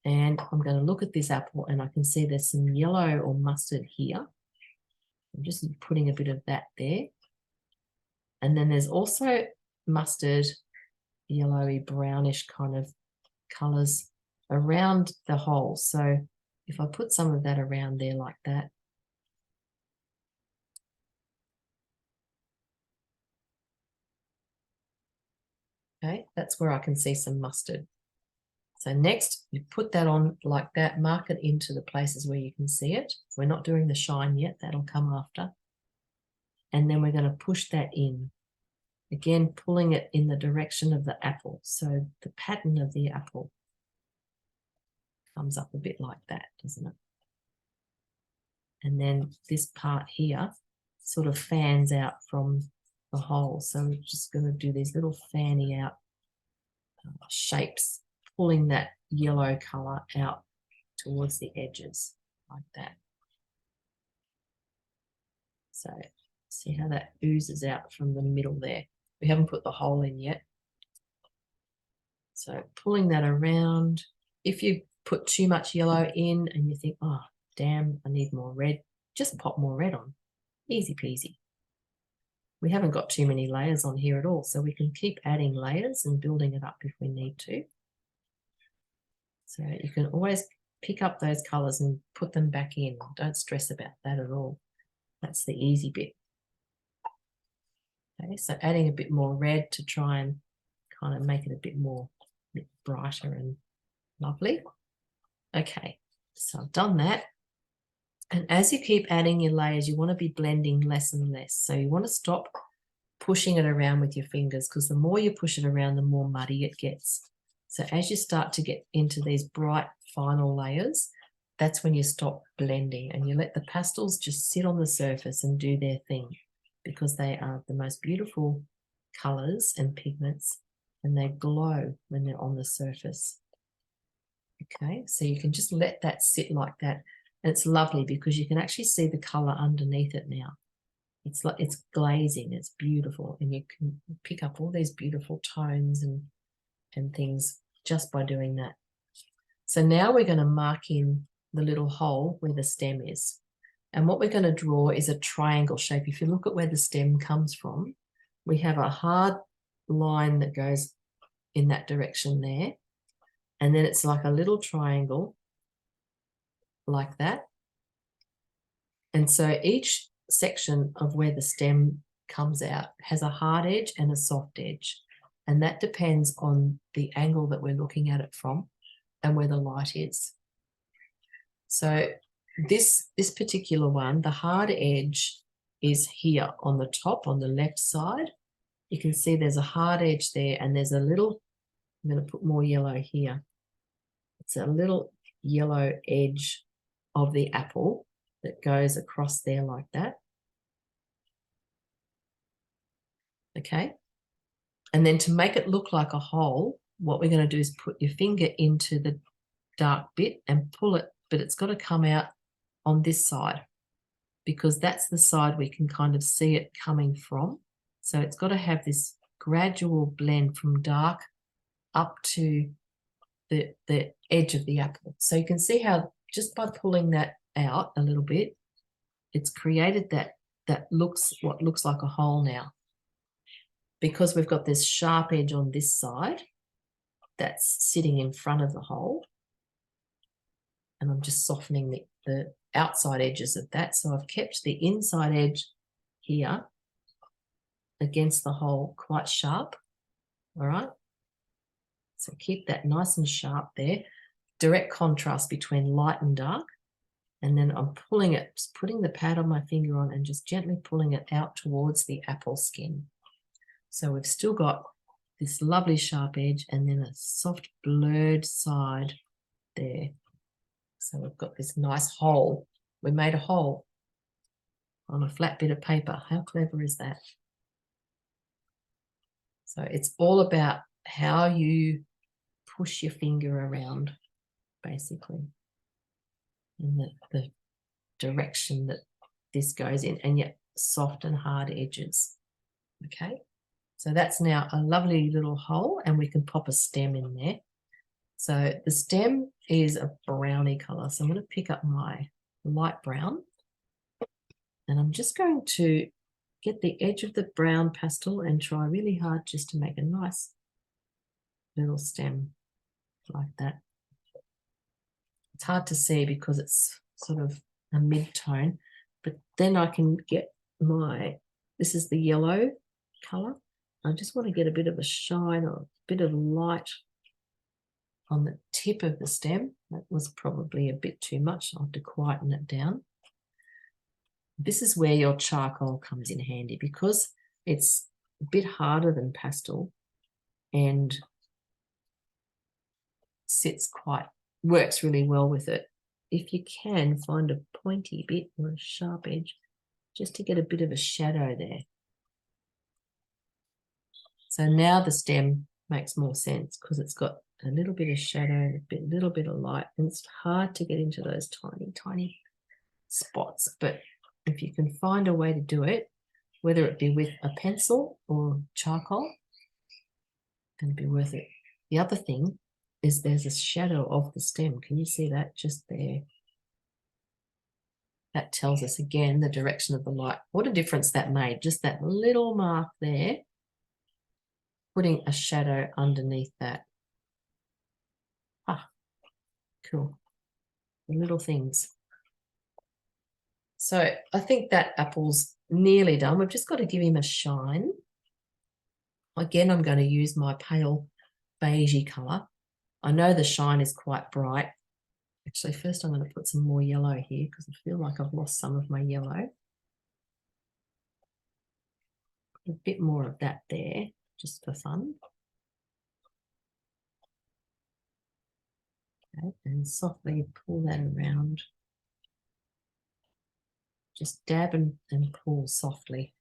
And I'm going to look at this apple and I can see there's some yellow or mustard here. I'm just putting a bit of that there. And then there's also mustard, yellowy, brownish kind of colors around the hole. So if I put some of that around there like that, okay, that's where I can see some mustard. So next, you put that on like that, mark it into the places where you can see it. We're not doing the shine yet, that'll come after. And then we're going to push that in. Again, pulling it in the direction of the apple. So the pattern of the apple comes up a bit like that, doesn't it? And then this part here sort of fans out from the hole. So we're just going to do these little fanny out shapes, pulling that yellow color out towards the edges like that. So see how that oozes out from the middle there. We haven't put the hole in yet. So pulling that around. If you put too much yellow in and you think, oh, damn, I need more red, just pop more red on. Easy peasy. We haven't got too many layers on here at all, so we can keep adding layers and building it up if we need to. So you can always pick up those colors and put them back in. Don't stress about that at all. That's the easy bit. Okay, so adding a bit more red to try and kind of make it a bit brighter and lovely. Okay, so I've done that. And as you keep adding your layers, you want to be blending less and less. So you want to stop pushing it around with your fingers, because the more you push it around, the more muddy it gets. So as you start to get into these bright final layers, that's when you stop blending and you let the pastels just sit on the surface and do their thing, because they are the most beautiful colors and pigments, and they glow when they're on the surface. Okay, so you can just let that sit like that. And it's lovely because you can actually see the color underneath it now. It's like it's glazing, it's beautiful, and you can pick up all these beautiful tones and things just by doing that. So now we're going to mark in the little hole where the stem is. And what we're going to draw is a triangle shape. If you look at where the stem comes from, we have a hard line that goes in that direction there. And then it's like a little triangle like that. And so each section of where the stem comes out has a hard edge and a soft edge. And that depends on the angle that we're looking at it from and where the light is. So this particular one, the hard edge is here on the top, on the left side. You can see there's a hard edge there, and there's a little, I'm going to put more yellow here. It's a little yellow edge of the apple that goes across there like that. Okay. And then to make it look like a hole, what we're going to do is put your finger into the dark bit and pull it, but it's got to come out on this side, because that's the side we can kind of see it coming from. So it's got to have this gradual blend from dark up to the edge of the apple. So you can see how just by pulling that out a little bit, it's created that looks what looks like a hole now, because we've got this sharp edge on this side that's sitting in front of the hole. And I'm just softening the outside edges of that. So I've kept the inside edge here against the hole quite sharp. All right. So keep that nice and sharp there. Direct contrast between light and dark. And then I'm pulling it, just putting the pad on my finger on and just gently pulling it out towards the apple skin. So we've still got this lovely sharp edge and then a soft blurred side there. So we've got this nice hole. We made a hole on a flat bit of paper. How clever is that? So it's all about how you push your finger around, basically, in the direction that this goes in, and yet soft and hard edges. Okay. So that's now a lovely little hole, and we can pop a stem in there. So the stem is a browny color. So I'm going to pick up my light brown, and I'm just going to get the edge of the brown pastel and try really hard just to make a nice little stem like that. It's hard to see because it's sort of a mid-tone, but then I can get this is the yellow color. I just want to get a bit of a shine or a bit of light on the tip of the stem. That was probably a bit too much. I'll have to quieten it down. This is where your charcoal comes in handy because it's a bit harder than pastel and works really well with it. If you can find a pointy bit or a sharp edge, just to get a bit of a shadow there. So now the stem makes more sense because it's got a little bit of shadow, a little bit of light, and it's hard to get into those tiny, tiny spots. But if you can find a way to do it, whether it be with a pencil or charcoal, it's going to be worth it. The other thing is there's a shadow of the stem. Can you see that just there? That tells us again the direction of the light. What a difference that made, just that little mark there, putting a shadow underneath that. Ah, cool. The little things. So I think that apple's nearly done. We've just got to give him a shine. Again, I'm going to use my pale beigey colour. I know the shine is quite bright. Actually, first I'm going to put some more yellow here because I feel like I've lost some of my yellow. A bit more of that there, just for fun. Okay, and softly pull that around. Just dab and pull softly.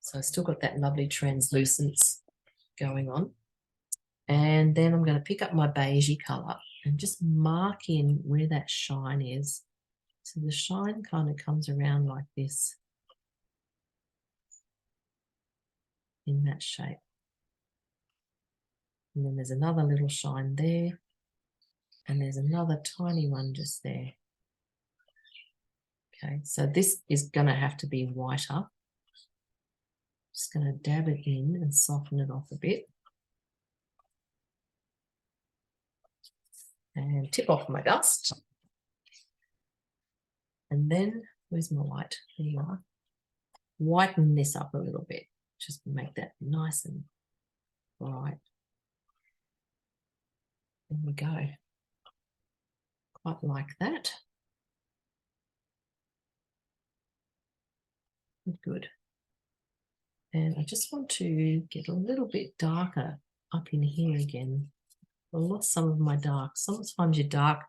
So I've still got that lovely translucence going on. And then I'm going to pick up my beigey colour and just mark in where that shine is. So the shine kind of comes around like this in that shape. And then there's another little shine there. And there's another tiny one just there. Okay, so this is going to have to be whiter. Just going to dab it in and soften it off a bit. And tip off my dust. And then, where's my white? There you are. Whiten this up a little bit, just to make that nice and bright. There we go. Quite like that. Good. And I just want to get a little bit darker up in here again. I lost some of my dark. Sometimes your dark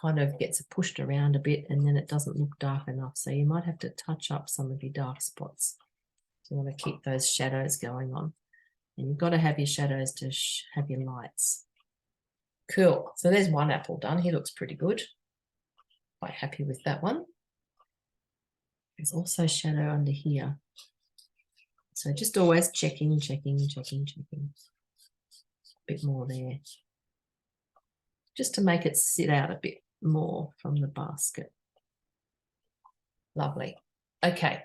kind of gets pushed around a bit and then it doesn't look dark enough. So you might have to touch up some of your dark spots. So you want to keep those shadows going on. And you've got to have your shadows to have your lights. Cool. So there's one apple done. He looks pretty good. Quite happy with that one. There's also shadow under here. So just always checking. A bit more there. Just to make it sit out a bit more from the basket. Lovely. Okay,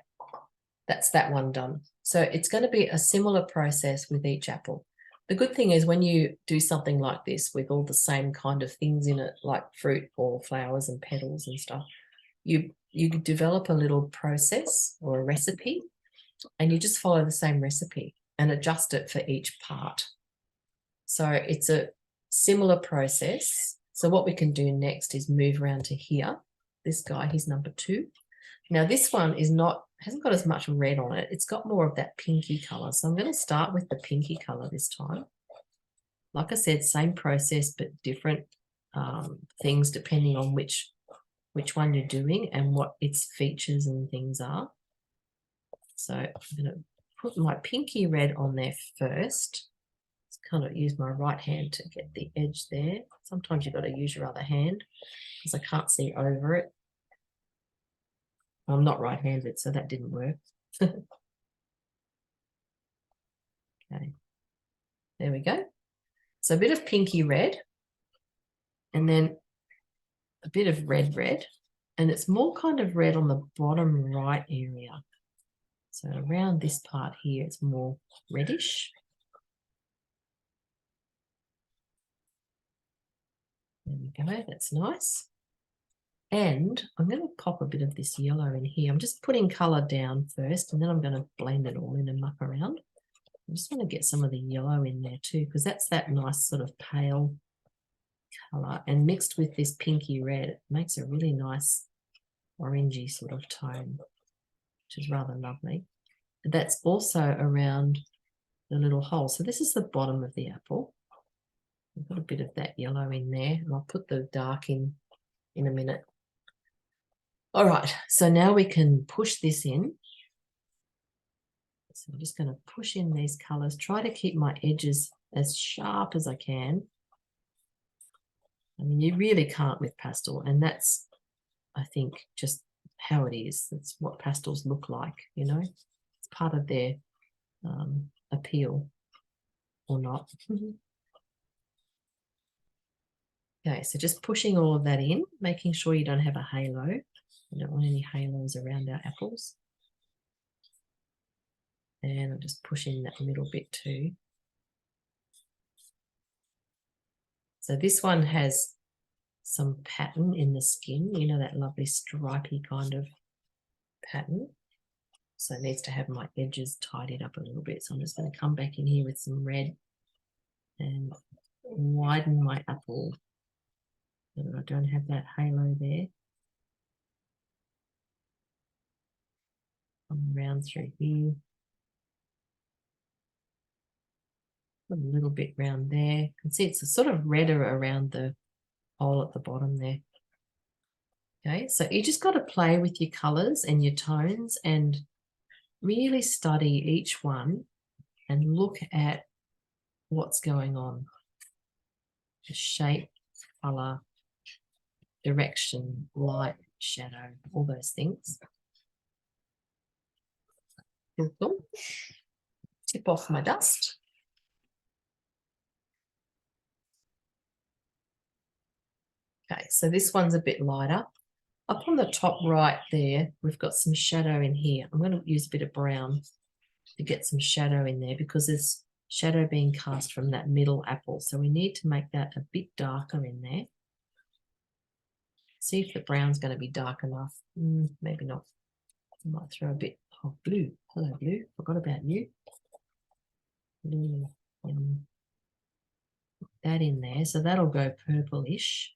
that's that one done. So it's going to be a similar process with each apple. The good thing is when you do something like this with all the same kind of things in it, like fruit or flowers and petals and stuff, you develop a little process or a recipe, and you just follow the same recipe and adjust it for each part. So it's a similar process. So what we can do next is move around to here. This guy, he's number 2. Now this one hasn't got as much red on it. It's got more of that pinky color. So I'm going to start with the pinky color this time. Like I said, same process, but different things depending on which one you're doing and what its features and things are. So I'm going to put my pinky red on there first. Just kind of use my right hand to get the edge there. Sometimes you've got to use your other hand because I can't see over it. I'm not right-handed, so that didn't work. Okay, there we go. So a bit of pinky red, and then a bit of red, and it's more kind of red on the bottom right area. So around this part here, it's more reddish. There we go, that's nice. And I'm going to pop a bit of this yellow in here. I'm just putting colour down first, and then I'm going to blend it all in and muck around. I just want to get some of the yellow in there too, because that's that nice sort of pale colour. And mixed with this pinky red, it makes a really nice orangey sort of tone, which is rather lovely. And that's also around the little hole. So this is the bottom of the apple. I've got a bit of that yellow in there, and I'll put the dark in a minute. All right, so now we can push this in. So I'm just going to push in these colours, try to keep my edges as sharp as I can. I mean, you really can't with pastel, and that's, I think, just how it is. That's what pastels look like, you know. It's part of their appeal, or not. Okay, so just pushing all of that in, making sure you don't have a halo. I don't want any halos around our apples. And I'm just pushing that middle bit too. So this one has some pattern in the skin, you know, that lovely stripy kind of pattern. So it needs to have my edges tidied up a little bit. So I'm just going to come back in here with some red and widen my apple so that I don't have that halo there. Come around through here. A little bit round there. You can see it's a sort of redder around the hole at the bottom there. Okay, so you just got to play with your colours and your tones and really study each one and look at what's going on. The shape, colour, direction, light, shadow, all those things. Cool. Tip off my dust. Okay, so this one's a bit lighter. Up on the top right there, we've got some shadow in here. I'm going to use a bit of brown to get some shadow in there because there's shadow being cast from that middle apple. So we need to make that a bit darker in there. See if the brown's going to be dark enough. Maybe not. I might throw a bit of blue. Hello, blue. Forgot about you. Blue. Put that in there. So that'll go purplish.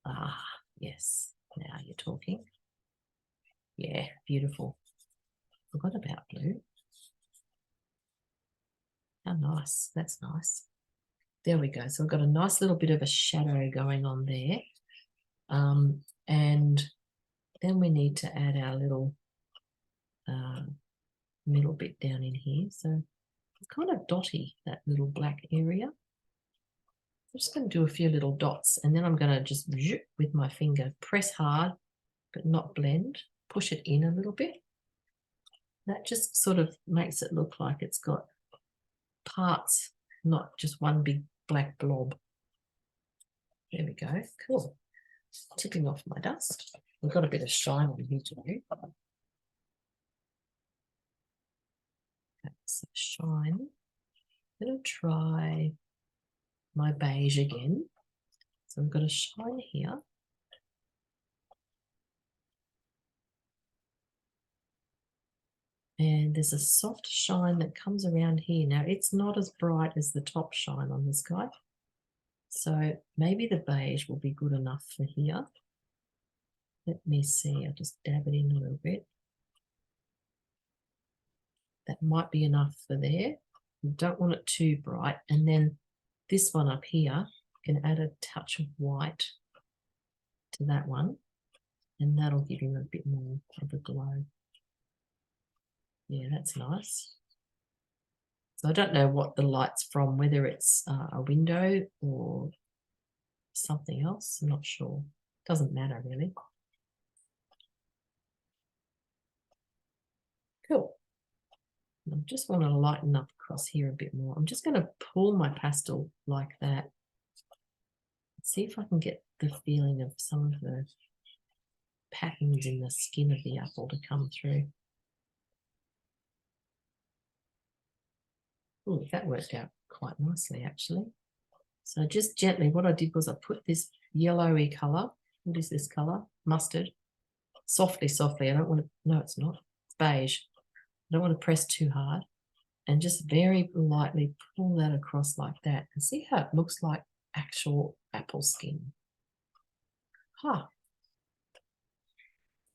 Ah, yes. Now you're talking. Yeah, beautiful. Forgot about blue. How nice. That's nice. There we go. So we've got a nice little bit of a shadow going on there. And then we need to add our little middle bit down in here. So it's kind of dotty, that little black area. I'm just going to do a few little dots, and then I'm going to just with my finger press hard but not blend, push it in a little bit. That just sort of makes it look like it's got parts, not just one big black blob. There we go. Cool. Tipping off my dust. We've got a bit of shine on here too. Okay, so shine. I'm going to try my beige again. So we've got a shine here. And there's a soft shine that comes around here. Now, it's not as bright as the top shine on this guy. So maybe the beige will be good enough for here. Let me see. I'll just dab it in a little bit. That might be enough for there. You don't want it too bright. And then this one up here, you can add a touch of white to that one. And that'll give him a bit more of a glow. Yeah, that's nice. So I don't know what the light's from, whether it's a window or something else. I'm not sure. Doesn't matter really. Cool. I just want to lighten up across here a bit more. I'm just going to pull my pastel like that. See if I can get the feeling of some of the patterns in the skin of the apple to come through. Oh, that worked out quite nicely, actually. So just gently, what I did was I put this yellowy colour. What is this colour? Mustard. Softly, softly. I don't want to, no, it's not. It's beige. I don't want to press too hard. And just very lightly pull that across like that. And see how it looks like actual apple skin. Huh.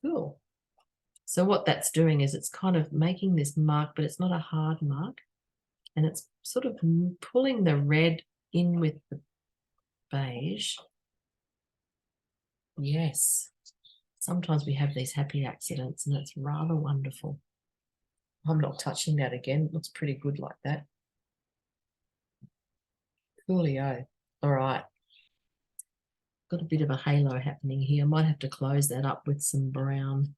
Cool. So what that's doing is it's kind of making this mark, but it's not a hard mark. And it's sort of pulling the red in with the beige. Yes. Sometimes we have these happy accidents and it's rather wonderful. I'm not touching that again. It looks pretty good like that. Coolio. All right. Got a bit of a halo happening here. I might have to close that up with some brown.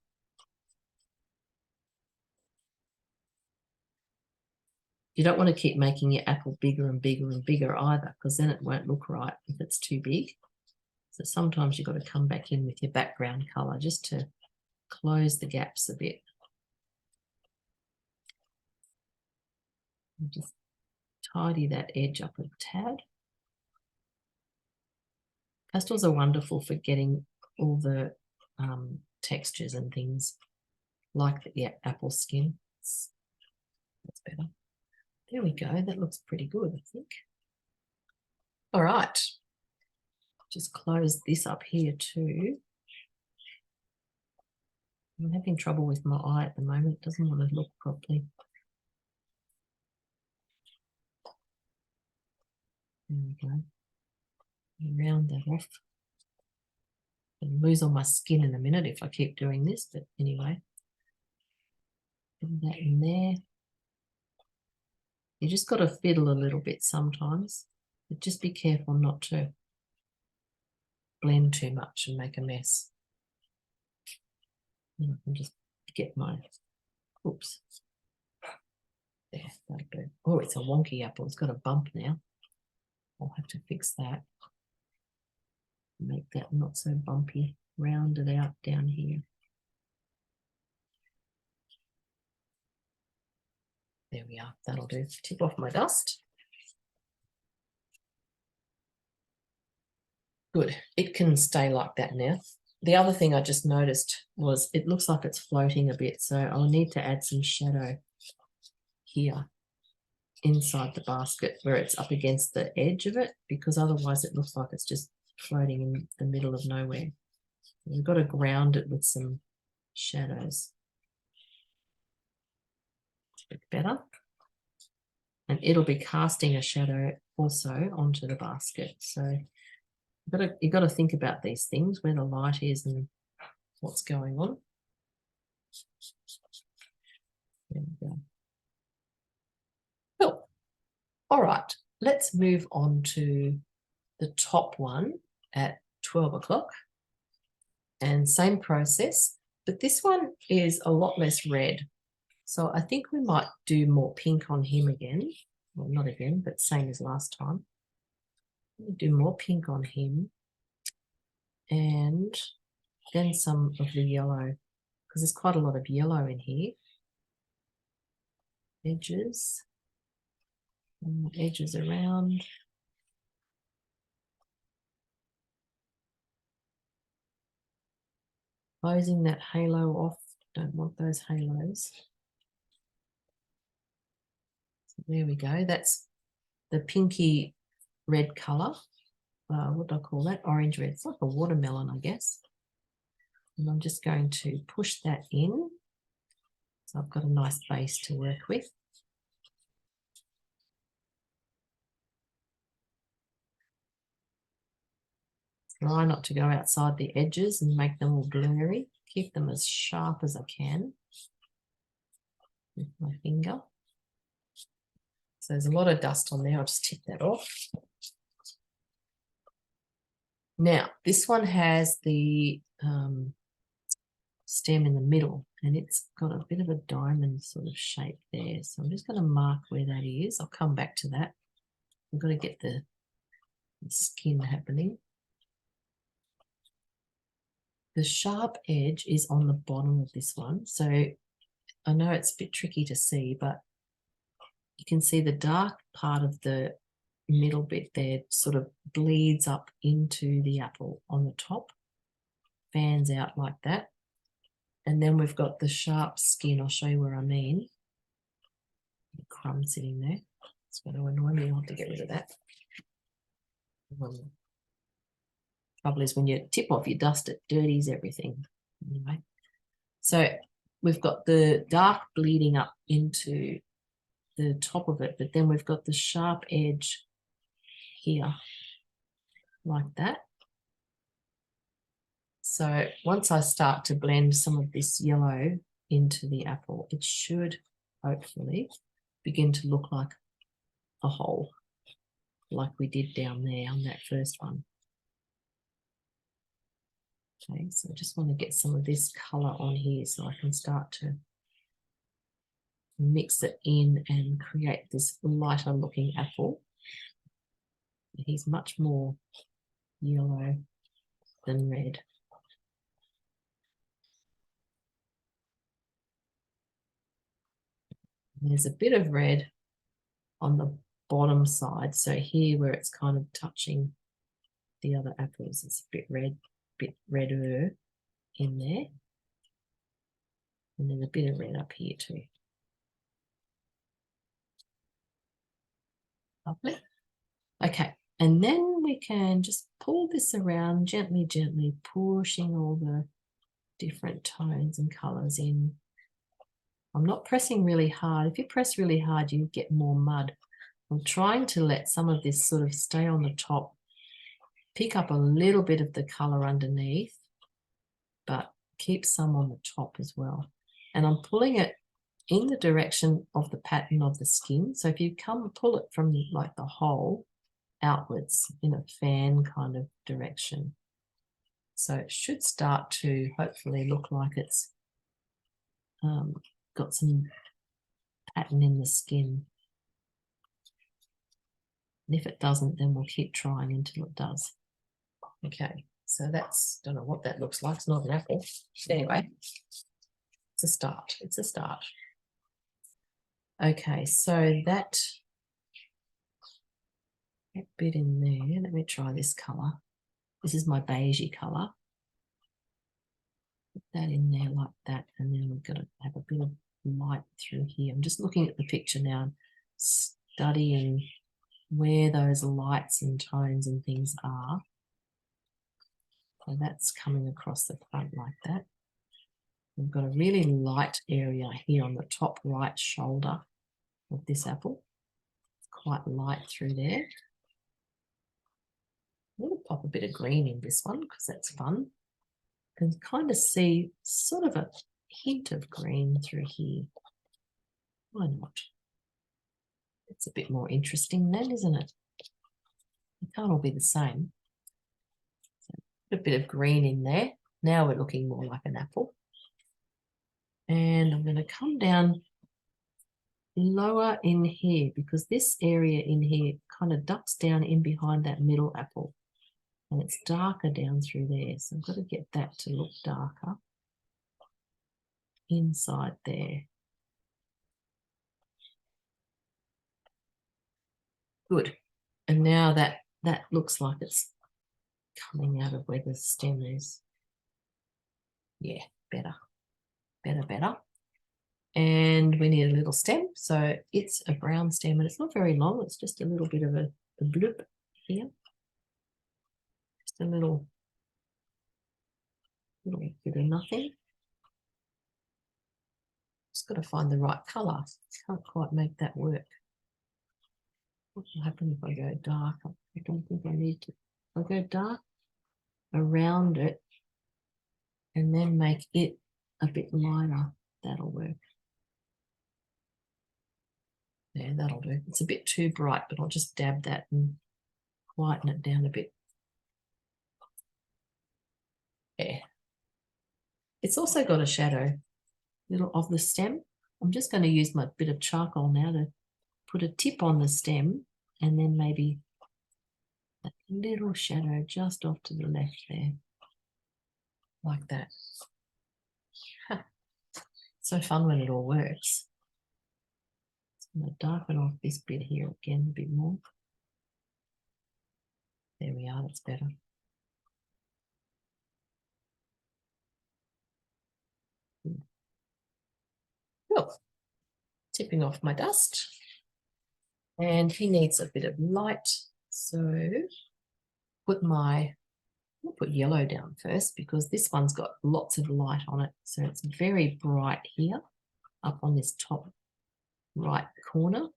You don't want to keep making your apple bigger and bigger and bigger either, because then it won't look right if it's too big. So sometimes you've got to come back in with your background colour just to close the gaps a bit. And just tidy that edge up a tad. Pastels are wonderful for getting all the textures and things like the apple skin. That's better. There we go. That looks pretty good, I think. All right. Just close this up here too. I'm having trouble with my eye at the moment. It doesn't want to look properly. There we go. Round that off. I'll lose all my skin in a minute if I keep doing this, but anyway. Put that in there. You just got to fiddle a little bit sometimes, but just be careful not to blend too much and make a mess. And I can just get my, oops. There, that'll do. Oh, it's a wonky apple. It's got a bump now. I'll have to fix that. Make that not so bumpy. Round it out down here. There we are. That'll do. Tip off my dust. Good. It can stay like that now. The other thing I just noticed was it looks like it's floating a bit, so I'll need to add some shadow here inside the basket where it's up against the edge of it, because otherwise it looks like it's just floating in the middle of nowhere. We've got to ground it with some shadows. It's a bit better. And it'll be casting a shadow also onto the basket. So you've got to think about these things, where the light is and what's going on. There we go. Cool. All right, let's move on to the top one at 12 o'clock. And same process, but this one is a lot less red. So I think we might do more pink on him again. Well, not again, but same as last time. We'll do more pink on him. And then some of the yellow, because there's quite a lot of yellow in here. Edges. And edges around. Closing that halo off. Don't want those halos. So there we go. That's the pinky red colour. What do I call that? Orange red. It's like a watermelon, I guess. And I'm just going to push that in. So I've got a nice base to work with. Try not to go outside the edges and make them all blurry. Keep them as sharp as I can with my finger. So there's a lot of dust on there. I'll just tip that off. Now, this one has the stem in the middle, and it's got a bit of a diamond sort of shape there. So I'm just going to mark where that is. I'll come back to that. I've got to get the skin happening. The sharp edge is on the bottom of this one. So I know it's a bit tricky to see, but you can see the dark part of the middle bit there sort of bleeds up into the apple on the top, fans out like that. And then we've got the sharp skin. I'll show you where I mean. The crumb sitting there. It's going to annoy me. I'll have to get rid of that. Trouble is when you tip off your dust, it dirties everything. Anyway, so we've got the dark bleeding up into the top of it, but then we've got the sharp edge here, like that. So once I start to blend some of this yellow into the apple, it should hopefully begin to look like a hole, like we did down there on that first one. Okay, so I just want to get some of this colour on here so I can start to mix it in and create this lighter looking apple. He's much more yellow than red. There's a bit of red on the bottom side. So here where it's kind of touching the other apples, it's a bit red, bit redder in there. And there's a bit of red up here too. Lovely. Okay, and then we can just pull this around gently, gently, pushing all the different tones and colours in. I'm not pressing really hard. If you press really hard, you get more mud. I'm trying to let some of this sort of stay on the top, pick up a little bit of the colour underneath, but keep some on the top as well. And I'm pulling it in the direction of the pattern of the skin. So if you pull it from like the hole outwards in a fan kind of direction. So it should start to hopefully look like it's got some pattern in the skin. And if it doesn't, then we'll keep trying until it does. Okay, so that's, don't know what that looks like. It's not an apple. Anyway, it's a start. It's a start. Okay, so that bit in there, let me try this colour. This is my beigey colour. Put that in there like that, and then we've got to have a bit of light through here. I'm just looking at the picture now, studying where those lights and tones and things are. So that's coming across the front like that. We've got a really light area here on the top right shoulder of this apple. It's quite light through there. I'm going to pop a bit of green in this one because that's fun. You can kind of see sort of a hint of green through here. Why not? It's a bit more interesting then, isn't it? It can't all be the same. So put a bit of green in there. Now we're looking more like an apple. And I'm going to come down lower in here because this area in here kind of ducks down in behind that middle apple. And it's darker down through there. So I've got to get that to look darker inside there. Good. And now that looks like it's coming out of where the stem is. Yeah, better. Better. And we need a little stem. So it's a brown stem and it's not very long. It's just a little bit of a bloop here. Just a little bit of nothing. Just got to find the right colour. Can't quite make that work. What will happen if I go dark? I don't think I need to. I'll go dark around it and then make it a bit lighter. That'll work. Yeah, that'll do. It's a bit too bright, but I'll just dab that and whiten it down a bit. Yeah. It's also got a shadow little of the stem. I'm just going to use my bit of charcoal now to put a tip on the stem and then maybe that little shadow just off to the left there, like that. So fun when it all works. I'm going to darken off this bit here again a bit more. There we are, that's better. Cool. Tipping off my dust. And he needs a bit of light. So I'll put yellow down first because this one's got lots of light on it. So it's very bright here up on this top right corner.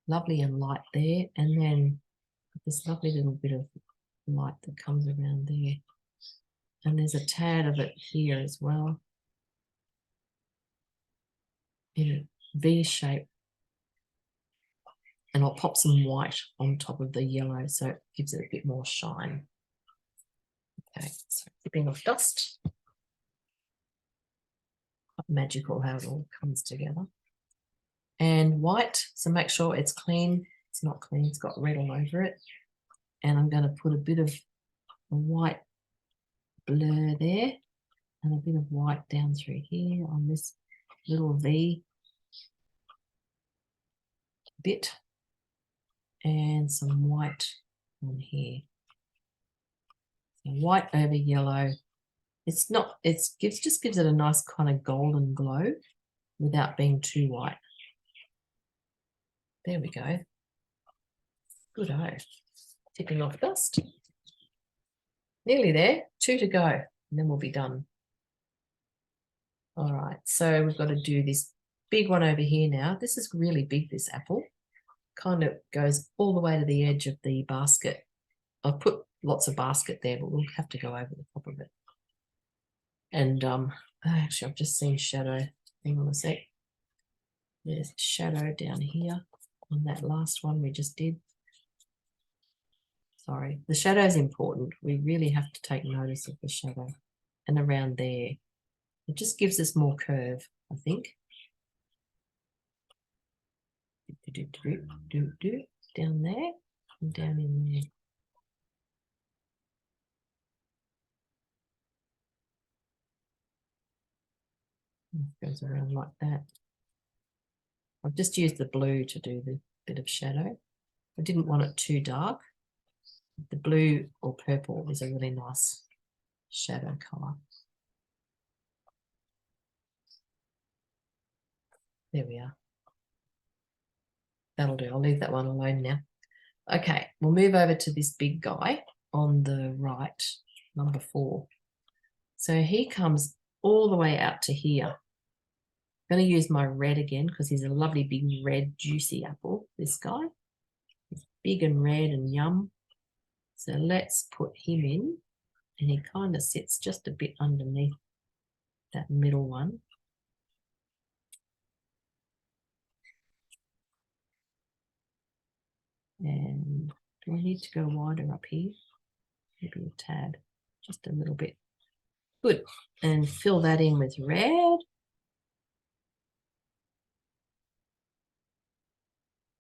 Lovely and light there. And then this lovely little bit of light that comes around there. And there's a tad of it here as well, in a V shape. And I'll pop some white on top of the yellow so it gives it a bit more shine. Okay, so tipping off dust. Magical how it all comes together. And white, so make sure it's clean. It's not clean, it's got red all over it. And I'm going to put a bit of a white blur there and a bit of white down through here on this little V bit, and some white on here. So white over yellow. It's not, just gives it a nice kind of golden glow without being too white. There we go. Good-o. Tipping off dust. Nearly there, 2 to go, and then we'll be done. All right, so we've got to do this big one over here now. This is really big, this apple. Kind of goes all the way to the edge of the basket. I've put lots of basket there, but we'll have to go over the top of it. And actually, I've just seen shadow. Hang on a sec. There's shadow down here on that last one we just did. Sorry, the shadow is important. We really have to take notice of the shadow. And around there, it just gives us more curve, I think. Down there and down in there. It goes around like that. I've just used the blue to do the bit of shadow. I didn't want it too dark. The blue or purple is a really nice shadow colour. There we are. That'll do. I'll leave that one alone now. Okay, we'll move over to this big guy on the right, number 4. So he comes all the way out to here. I'm going to use my red again because he's a lovely big red juicy apple, this guy. He's big and red and yum. So let's put him in, and he kind of sits just a bit underneath that middle one. And do I need to go wider up here? Maybe a tad, just a little bit. Good. And fill that in with red.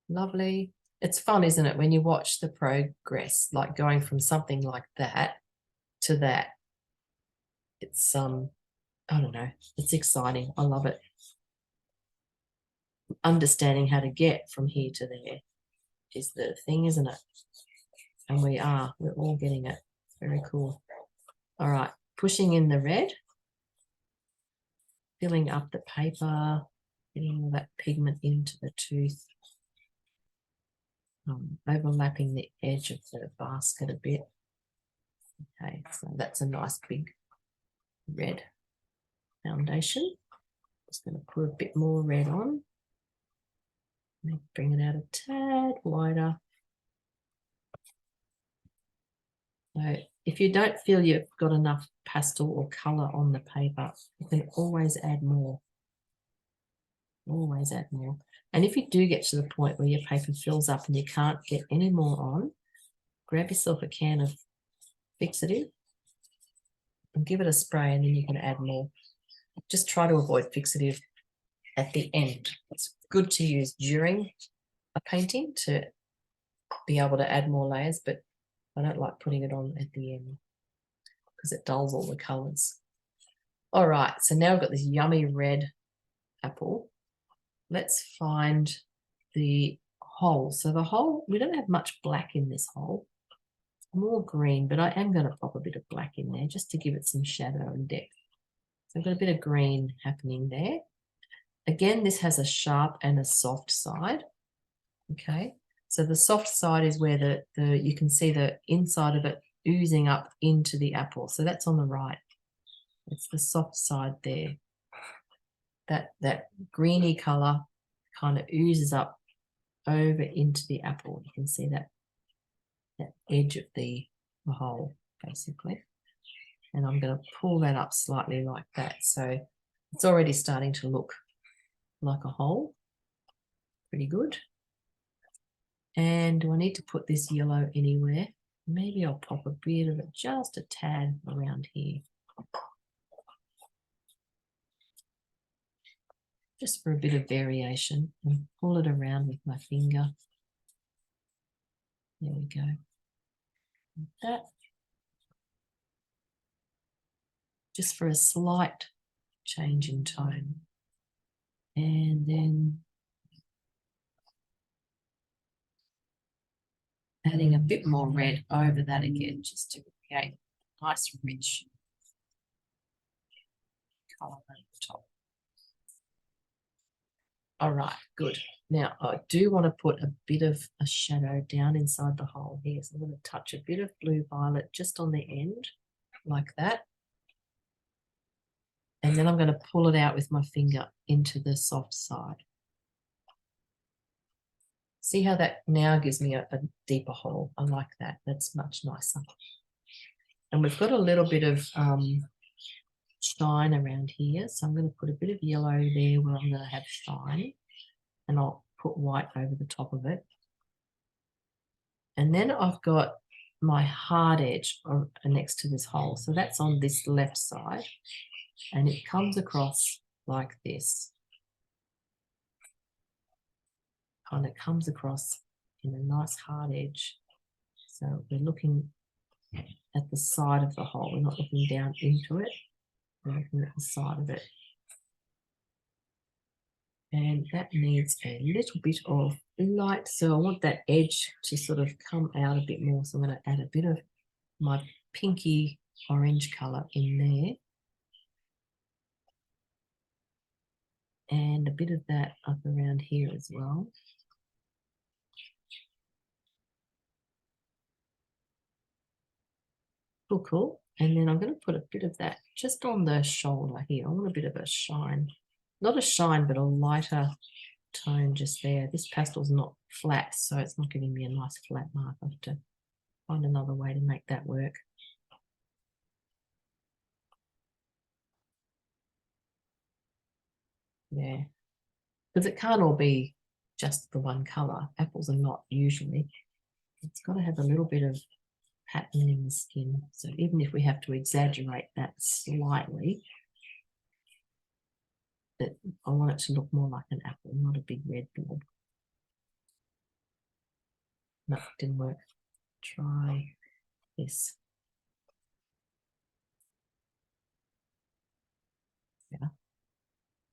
Lovely. It's fun, isn't it, when you watch the progress, like going from something like that to that. It's I don't know, it's exciting. I love it. Understanding how to get from here to there is the thing, isn't it? And we're all getting it. Very cool. All right, pushing in the red, filling up the paper, getting all that pigment into the tooth, overlapping the edge of the basket a bit. Okay, so that's a nice big red foundation. Just going to put a bit more red on. Maybe bring it out a tad wider. So if you don't feel you've got enough pastel or colour on the paper, you can always add more. Always add more. And if you do get to the point where your paper fills up and you can't get any more on, grab yourself a can of fixative and give it a spray, and then you can add more. Just try to avoid fixative at the end. It's good to use during a painting to be able to add more layers, but I don't like putting it on at the end because it dulls all the colours. All right, so now we've got this yummy red apple. Let's find the hole. So the hole, we don't have much black in this hole, more green, but I am going to pop a bit of black in there just to give it some shadow and depth. So I've got a bit of green happening there. Again, this has a sharp and a soft side. Okay, so the soft side is where you can see the inside of it oozing up into the apple. So that's on the right. It's the soft side there. That greeny color kind of oozes up over into the apple. You can see that edge of the hole, basically. And I'm going to pull that up slightly like that. So it's already starting to look like a hole. Pretty good. And do I need to put this yellow anywhere? Maybe I'll pop a bit of it, just a tad around here. Just for a bit of variation, and pull it around with my finger. There we go. Like that. Just for a slight change in tone. And then adding a bit more red over that again, just to create a nice rich colour at the top. All right, good. Now I do want to put a bit of a shadow down inside the hole here. So I'm going to touch a bit of blue violet just on the end, like that. And then I'm going to pull it out with my finger into the soft side. See how that now gives me a deeper hole? I like that. That's much nicer. And we've got a little bit of shine around here. So I'm going to put a bit of yellow there where I'm going to have shine. And I'll put white over the top of it. And then I've got my hard edge next to this hole. So that's on this left side. And it comes across like this. Kind of comes across in a nice hard edge. So we're looking at the side of the hole. We're not looking down into it. We're looking at the side of it. And that needs a little bit of light. So I want that edge to sort of come out a bit more. So I'm going to add a bit of my pinky orange color in there. And a bit of that up around here as well. Cool, cool. And then I'm going to put a bit of that just on the shoulder here. I want a bit of a shine. Not a shine, but a lighter tone just there. This pastel's not flat, so it's not giving me a nice flat mark. I have to find another way to make that work. Yeah, because it can't all be just the one color. Apples are not usually. It's got to have a little bit of pattern in the skin. So even if we have to exaggerate that slightly, I want it to look more like an apple, not a big red blob. No, it didn't work. Try this. Yeah.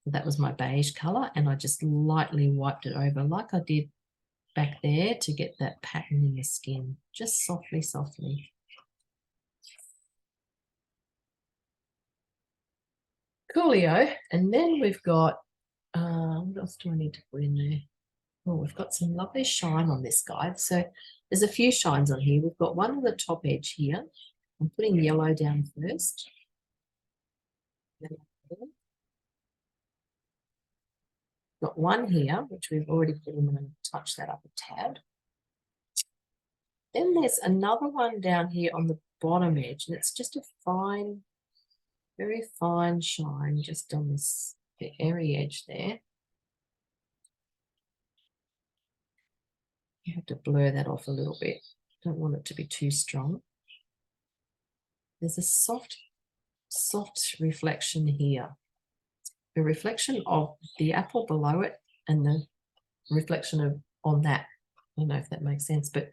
So that was my beige color, and I just lightly wiped it over like I did back there to get that pattern in the skin, just softly, softly. Coolio. And then we've got, what else do I need to put in there? Oh, we've got some lovely shine on this guide. So there's a few shines on here. We've got one on the top edge here. I'm putting yellow down first. Got one here, which we've already put in. I'm going to touch that up a tad. Then there's another one down here on the bottom edge, and it's just a fine, very fine shine just on this, the airy edge there. You have to blur that off a little bit. Don't want it to be too strong. There's a soft soft reflection here. The reflection of the apple below it and the reflection of on that. I don't know if that makes sense, but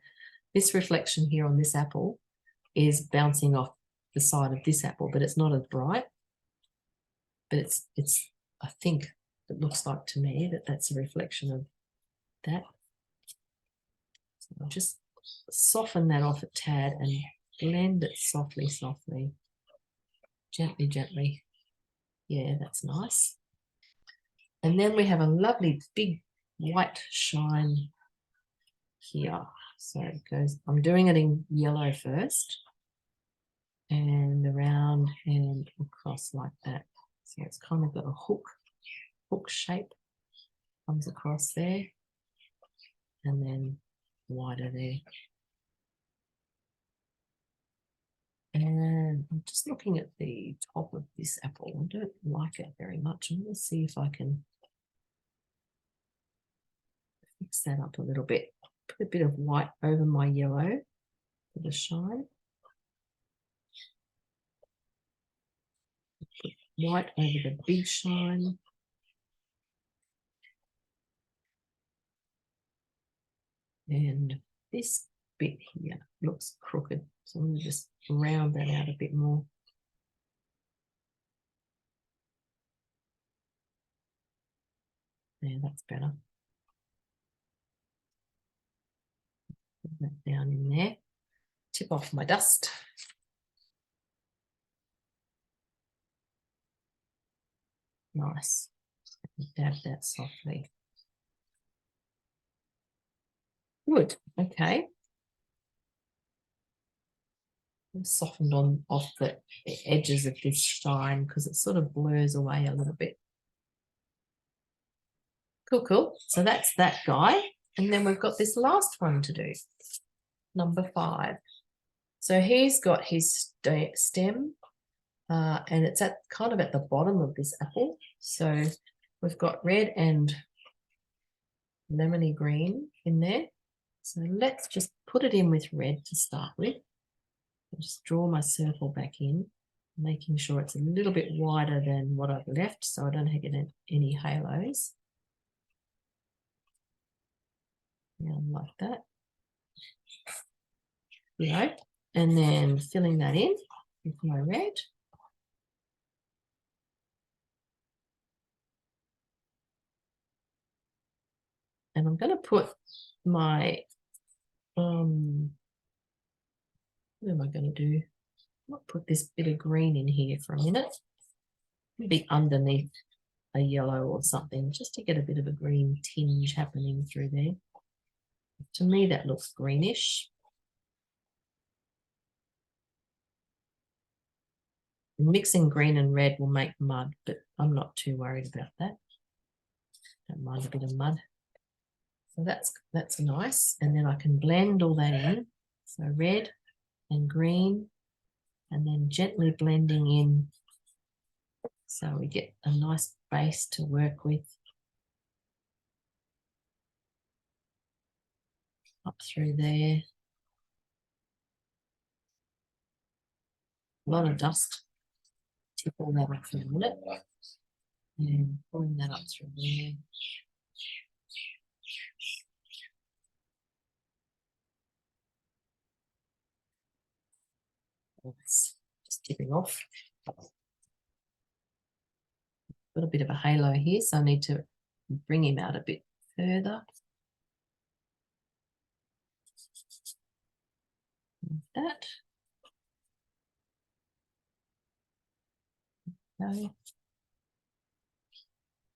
this reflection here on this apple is bouncing off the side of this apple, but it's not as bright. But it's I think it looks like to me that that's a reflection of that. So I'll just soften that off a tad and blend it softly, softly, gently, gently. Yeah, that's nice. And then we have a lovely big white shine here. So it goes, I'm doing it in yellow first and around and across like that. So it's kind of got a hook shape, comes across there and then wider there. And I'm just looking at the top of this apple. I don't like it very much. I'm going to see if I can fix that up a little bit. Put a bit of white over my yellow for the shine. Put white over the big shine. And this bit here looks crooked. So I'm going to just round that out a bit more. Yeah, that's better. Put that down in there. Tip off my dust. Nice. Dab that softly. Good. Okay. I've softened on off the edges of this shine because it sort of blurs away a little bit. Cool, cool. So that's that guy. And then we've got this last one to do, number 5. So he's got his stem and it's at kind of at the bottom of this apple. So we've got red and lemony green in there. So let's just put it in with red to start with. I'll just draw my circle back in, making sure it's a little bit wider than what I've left so I don't get any halos. Yeah, like that. Right. And then filling that in with my red. And I'm going to put my, what am I going to do? I'll put this bit of green in here for a minute. Maybe underneath a yellow or something, just to get a bit of a green tinge happening through there. To me, that looks greenish. Mixing green and red will make mud, but I'm not too worried about that. Don't mind a bit of mud. So that's nice. And then I can blend all that in. So red and green, and then gently blending in so we get a nice base to work with. Up through there. A lot of dust. Tip all that off in a minute. And pulling that up through there. It's just tipping off. Got a bit of a halo here, so I need to bring him out a bit further. Like that. Okay.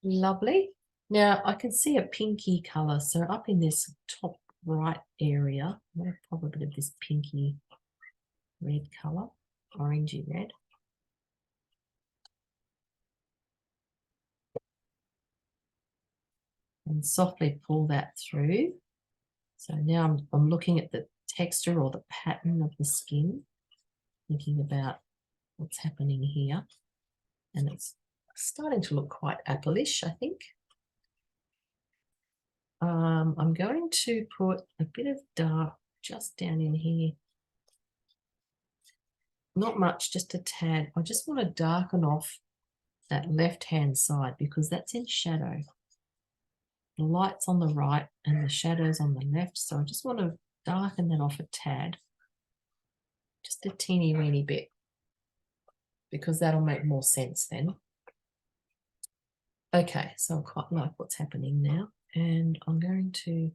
Lovely. Now I can see a pinky colour, so up in this top right area, I'm going to pop a bit of this pinky red colour, orangey red. And softly pull that through. So now I'm looking at the texture or the pattern of the skin, thinking about what's happening here. And it's starting to look quite apple-ish, I think. I'm going to put a bit of dark just down in here not much, just a tad. I just want to darken off that left-hand side because that's in shadow. The light's on the right and the shadow's on the left. So I just want to darken that off a tad. Just a teeny weeny bit, because that'll make more sense then. Okay, so I quite like what's happening now. And I'm going to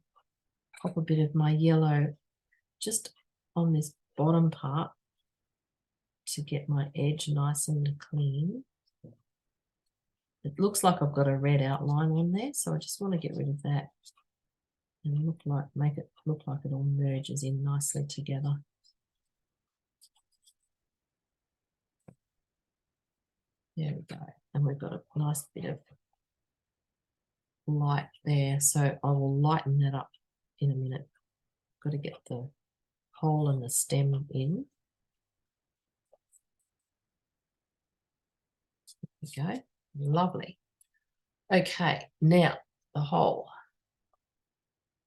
pop a bit of my yellow just on this bottom part to get my edge nice and clean. It looks like I've got a red outline on there, so I just want to get rid of that and make it look like it all merges in nicely together. There we go. And we've got a nice bit of light there, so I will lighten that up in a minute. Got to get the hole and the stem in. There we go. Lovely. Okay, now the hole.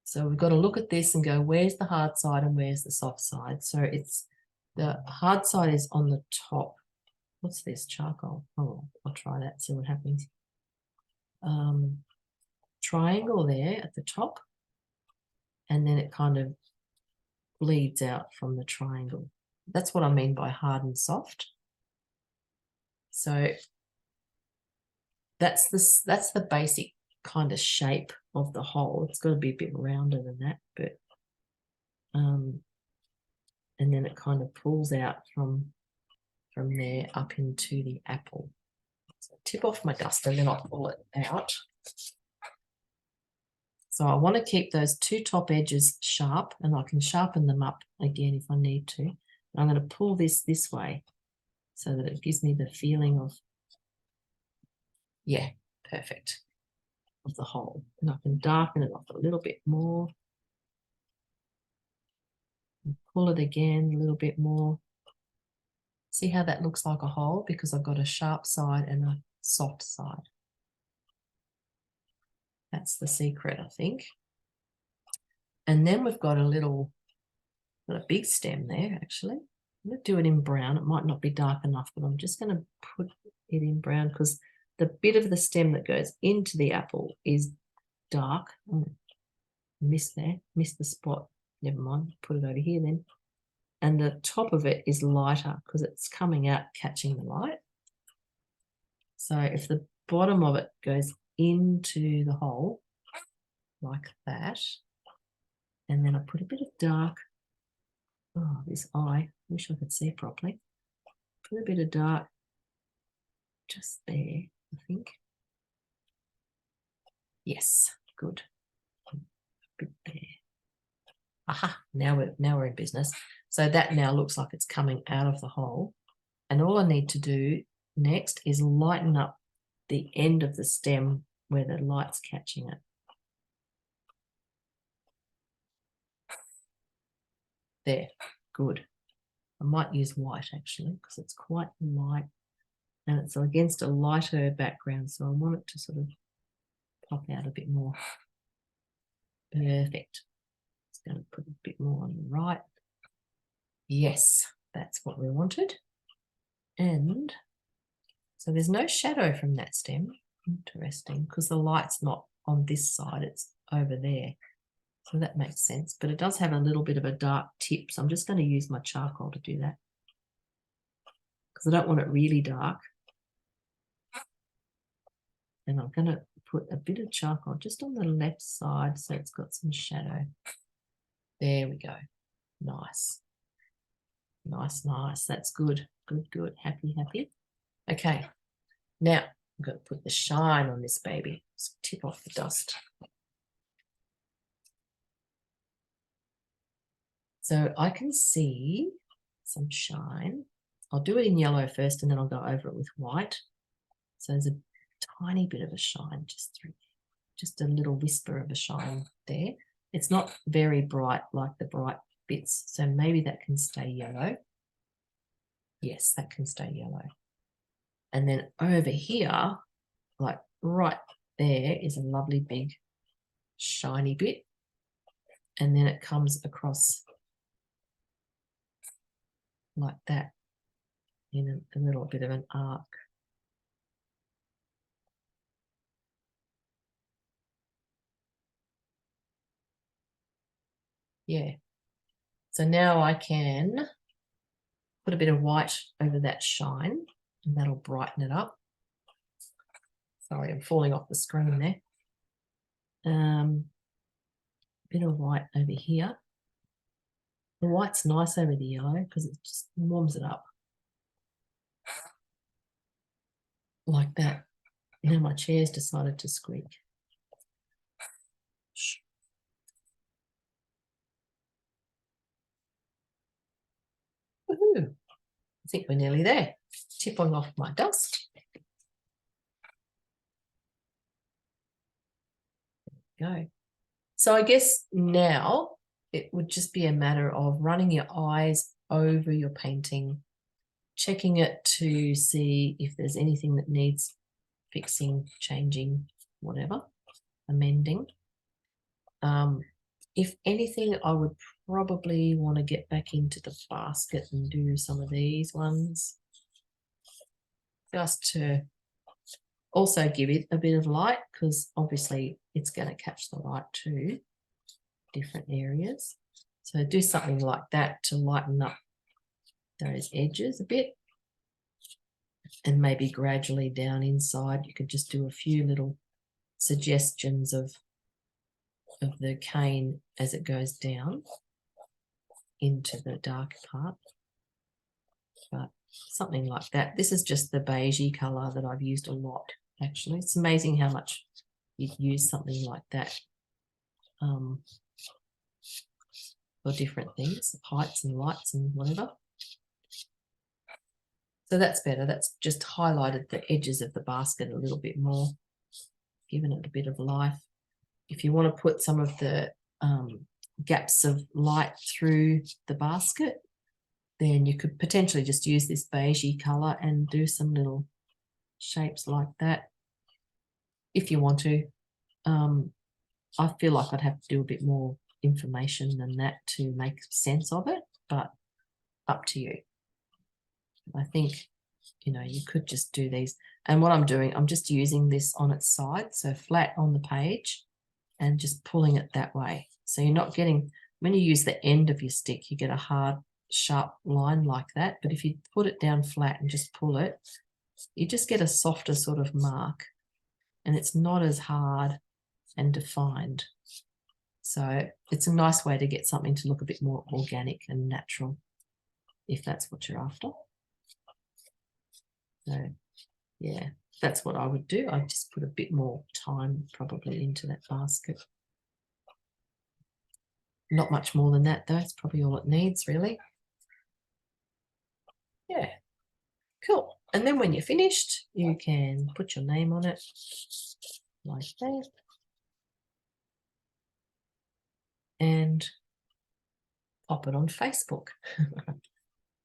So we've got to look at this and go, where's the hard side and where's the soft side? So it's the hard side is on the top. What's this? Charcoal. Oh, I'll try that, see what happens. Triangle there at the top, and then it kind of bleeds out from the triangle. That's what I mean by hard and soft. So that's the basic kind of shape of the hole. It's got to be a bit rounder than that, but and then it kind of pulls out from there up into the apple. So tip off my duster and then I'll pull it out. So I want to keep those two top edges sharp, and I can sharpen them up again if I need to. And I'm going to pull this way so that it gives me the feeling of, yeah, perfect, of the hole. And I can darken it off a little bit more. And pull it again a little bit more. See how that looks like a hole? Because I've got a sharp side and a soft side. That's the secret, I think. And then we've got a big stem there, actually. I'm going to do it in brown. It might not be dark enough, but I'm just going to put it in brown because the bit of the stem that goes into the apple is dark. Oh, missed the spot. Never mind, put it over here then. And the top of it is lighter because it's coming out catching the light. So if the bottom of it goes into the hole like that, and then I put a bit of dark, oh, this eye, wish I could see properly. Put a bit of dark just there, I think. Yes, good. A bit there. Aha, now we're in business. So that now looks like it's coming out of the hole. And all I need to do next is lighten up the end of the stem where the light's catching it. There, good. I might use white actually because it's quite light and it's against a lighter background, so I want it to sort of pop out a bit more. Perfect. Just going to put a bit more on the right. Yes, that's what we wanted. And so there's no shadow from that stem. Interesting, because the light's not on this side, it's over there. So that makes sense, but it does have a little bit of a dark tip. So I'm just going to use my charcoal to do that because I don't want it really dark. And I'm going to put a bit of charcoal just on the left side so it's got some shadow. There we go. Nice. Nice, nice. That's good. Good, good. Happy, happy. Okay. Now I'm going to put the shine on this baby. Just tip off the dust. So I can see some shine. I'll do it in yellow first and then I'll go over it with white. So there's a tiny bit of a shine just through, just a little whisper of a shine there. It's not very bright like the bright bits, so maybe that can stay yellow. Yes, that can stay yellow. And then over here, like right there, is a lovely big shiny bit. And then it comes across like that. in a little bit of an arc. Yeah. So now I can put a bit of white over that shine, and that'll brighten it up. Sorry, I'm falling off the screen there. Bit of white over here. The white's nice over the yellow because it just warms it up. Like that. Now my chair's decided to squeak. Shh. Woohoo! I think we're nearly there. Tipping off my dust. There we go. So I guess now it would just be a matter of running your eyes over your painting, checking it to see if there's anything that needs fixing, changing, whatever, amending. If anything, I would probably want to get back into the basket and do some of these ones, just to also give it a bit of light, because obviously it's going to catch the light too, different areas. So do something like that to lighten up those edges a bit, and maybe gradually down inside you could just do a few little suggestions of the cane as it goes down into the darker part. But something like that. This is just the beigey colour that I've used a lot, actually. It's amazing how much you'd use something like that for different things, heights and lights and whatever. So that's better. That's just highlighted the edges of the basket a little bit more, given it a bit of life. If you want to put some of the gaps of light through the basket, then you could potentially just use this beigey colour and do some little shapes like that if you want to. I feel like I'd have to do a bit more information than that to make sense of it, but up to you. I think, you know, you could just do these. And what I'm doing, I'm just using this on its side, so flat on the page, and just pulling it that way. So you're not getting, when you use the end of your stick, you get a hard, sharp line like that. But if you put it down flat and just pull it, you just get a softer sort of mark, and it's not as hard and defined. So it's a nice way to get something to look a bit more organic and natural, if that's what you're after. So yeah, that's what I would do. I'd just put a bit more time probably into that basket. Not much more than that though. It's probably all it needs really. Yeah, cool. And then when you're finished, you can put your name on it like that. And pop it on Facebook.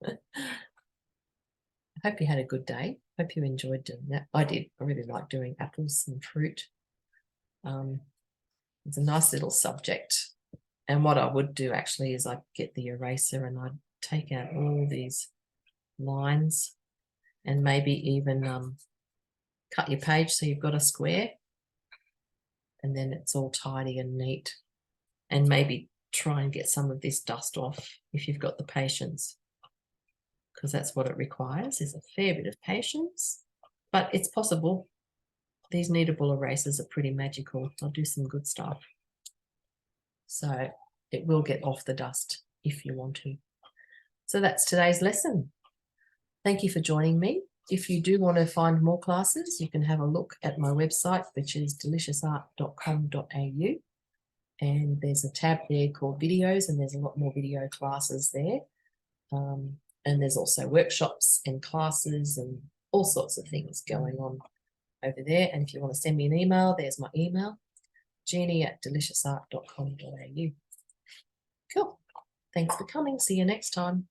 I hope you had a good day. Hope you enjoyed doing that. I did. I really like doing apples and fruit. It's a nice little subject. And what I would do actually is I'd get the eraser and I'd take out all these lines and maybe even cut your page so you've got a square, and then it's all tidy and neat. And maybe try and get some of this dust off if you've got the patience, because that's what it requires, is a fair bit of patience, but it's possible. These kneadable erasers are pretty magical. They'll do some good stuff. So it will get off the dust if you want to. So that's today's lesson. Thank you for joining me. If you do want to find more classes, you can have a look at my website, which is deliciousart.com.au. And there's a tab there called videos, and there's a lot more video classes there. And there's also workshops and classes and all sorts of things going on over there. And if you want to send me an email, there's my email, jeannie@deliciousart.com.au. Cool. Thanks for coming. See you next time.